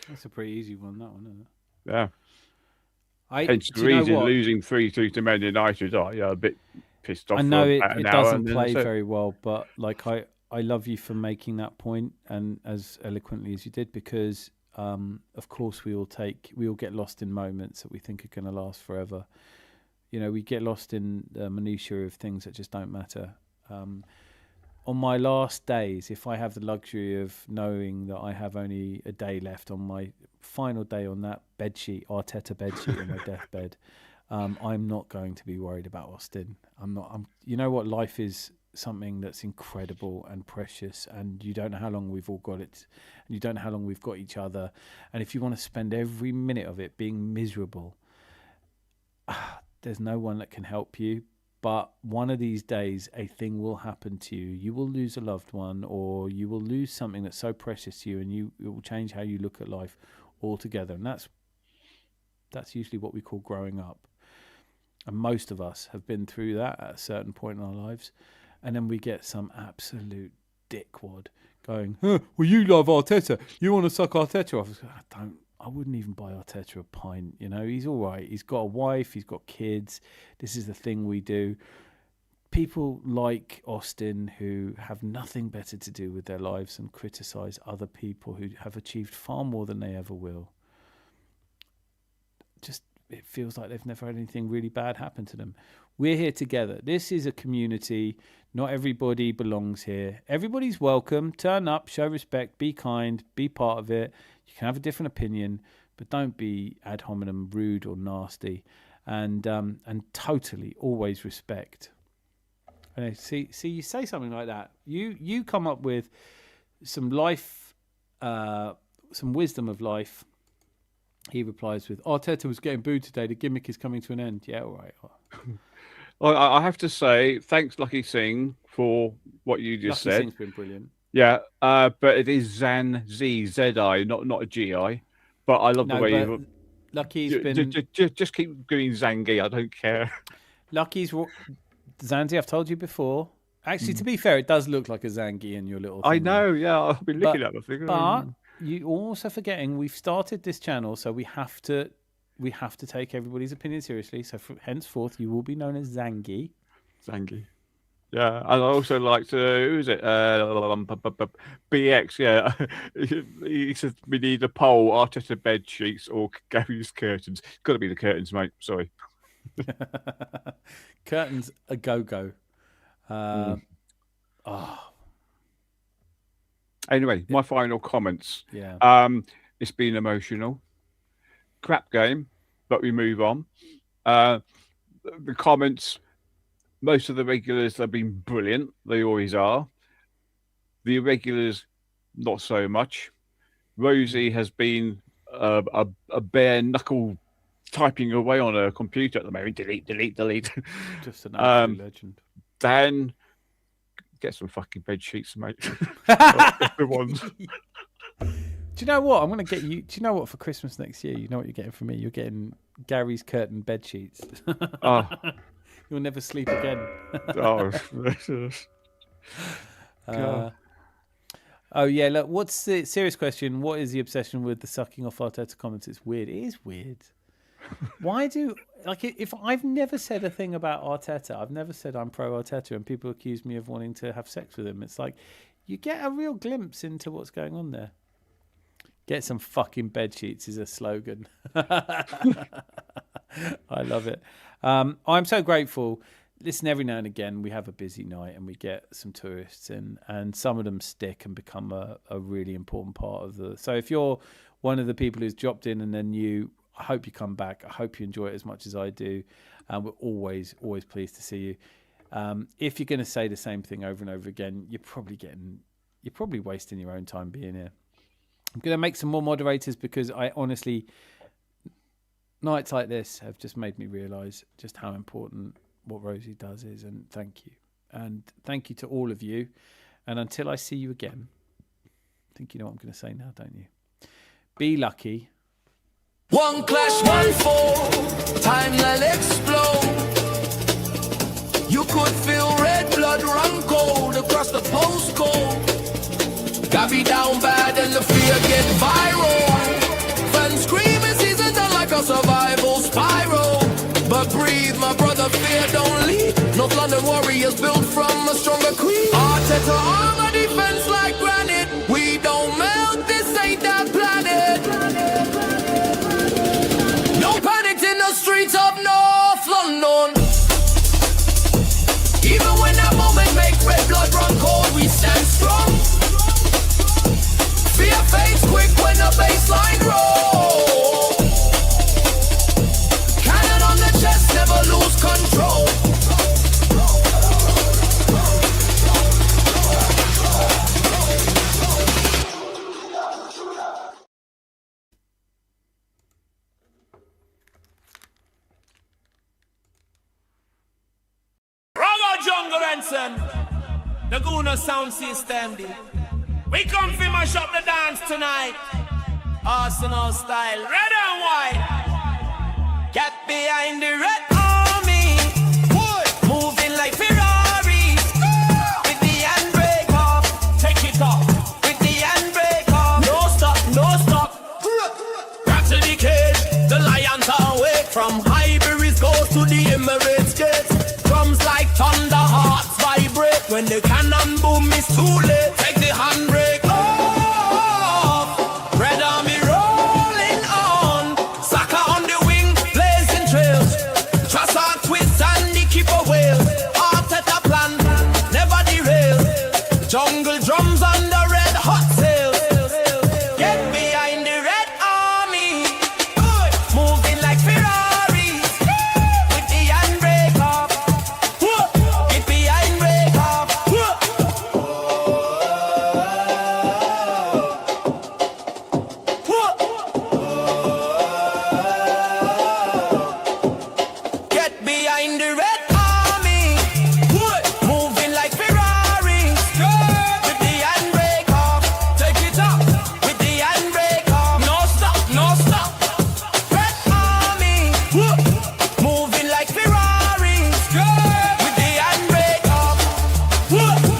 That's a pretty easy one, that one, isn't it? Yeah. Hence the reason losing 3-2 to Man United. Oh, yeah, a bit pissed off. I know it doesn't play very well, but like I love you for making that point and as eloquently as you did, because of course we all get lost in moments that we think are going to last forever. We get lost in the minutiae of things that just don't matter. On my last days, if I have the luxury of knowing that I have only a day left on my final day on that Arteta bedsheet on my deathbed, I'm not going to be worried about Austin. You know what? Life is something that's incredible and precious, and you don't know how long we've all got it, and you don't know how long we've got each other. And if you want to spend every minute of it being miserable, there's no one that can help you. But one of these days, a thing will happen to you. You will lose a loved one, or you will lose something that's so precious to you, and it will change how you look at life altogether. And that's usually what we call growing up. And most of us have been through that at a certain point in our lives. And then we get some absolute dickwad going, well, you love Arteta. You want to suck Arteta off. I wouldn't even buy Arteta a pint. He's all right. He's got a wife. He's got kids. This is the thing we do. People like Austin who have nothing better to do with their lives than criticise other people who have achieved far more than they ever will. It feels like they've never had anything really bad happen to them. We're here together. This is a community. Not everybody belongs here. Everybody's welcome. Turn up, show respect, be kind, be part of it. You can have a different opinion, but don't be ad hominem, rude or nasty. And totally always respect. And see, you say something like that. You come up with some life, some wisdom of life. He replies with, Arteta was getting booed today. The gimmick is coming to an end. Yeah, all right. I have to say, thanks, Lucky Singh, for what you just Lucky said. Singh's been brilliant. Yeah, but it is Z-I, not a G-I. But I love the way you... Lucky's been... Just keep doing Zangi, I don't care. Lucky's... Zanzi, I've told you before. Actually, to be fair, it does look like a Zangi in your little thing. I know, yeah, I've been looking at the thing. But you're also forgetting we've started this channel, so we have to take everybody's opinion seriously. So henceforth, you will be known as Zangi. Zangi. Yeah, and I also like to, who is it? BX, yeah. He says we need a poll, Arteta bed sheets or Gary's curtains. It's got to be the curtains, mate. Sorry. Curtains a go-go. Anyway, my final comments. Yeah. It's been emotional. Crap game, but we move on. The comments, most of the regulars have been brilliant. They always are. The irregulars, not so much. Rosie has been a bare knuckle typing away on her computer at the moment. Delete. Just an absolute legend. Dan, get some fucking bed sheets, mate. Everyone's. Do you know what? I'm going to get you. Do you know what? For Christmas next year, you know what you're getting from me? You're getting Gary's curtain bed sheets. Oh. You'll never sleep again. Oh yeah. Look, what's the serious question? What is the obsession with the sucking off Arteta comments? It's weird. It is weird. Why do if I've never said a thing about Arteta, I've never said I'm pro Arteta, and people accuse me of wanting to have sex with him. It's like you get a real glimpse into what's going on there. Get some fucking bed sheets is a slogan. I love it. I'm so grateful. Listen, every now and again we have a busy night and we get some tourists in, and some of them stick and become a really important part of the. So if you're one of the people who's dropped in and then I hope you come back. I hope you enjoy it as much as I do. We're always pleased to see you. If you're going to say the same thing over and over again, you're probably wasting your own time being here. I'm going to make some more moderators because I honestly, nights like this have just made me realise just how important what Rosie does is. And thank you. And thank you to all of you. And until I see you again, I think you know what I'm going to say now, don't you? Be lucky. One clash, one fall, time will explode. You could feel red blood run cold across the postcode. Got me down bad and the fear get viral. Fans screaming season done like a survival spiral. But breathe, my brother, fear don't leave. North London Warriors built from a stronger queen. Arteta armor defense like granite. We don't melt, this ain't that planet. No panic in the streets of North London. Even when that moment make red blood run cold, we stand strong. Fear fades quick when the baseline rolls. Cannon on the chest, never lose control. The Guna sound system. We come fi mash up the dance tonight. Arsenal style, red and white. Get behind the red army. Moving like Ferrari. With the handbrake off. Take it off. With the handbrake off. No stop, no stop. Back to the cage. The lions are awake. From Highbury's goes to the Emirates gates. Drums like thunder, hearts vibrate. When the cannon boom, it's too late. Take the handbrake off. Red army rolling on. Saka on the wing, blazing trails. Trust our twist and the keeper whale. Arteta plan, never derail. Jungle drums on the red hot sails. Get behind the red army. Moving like Ferrari. With the handbrake off. Get behind brake off. Get behind the What?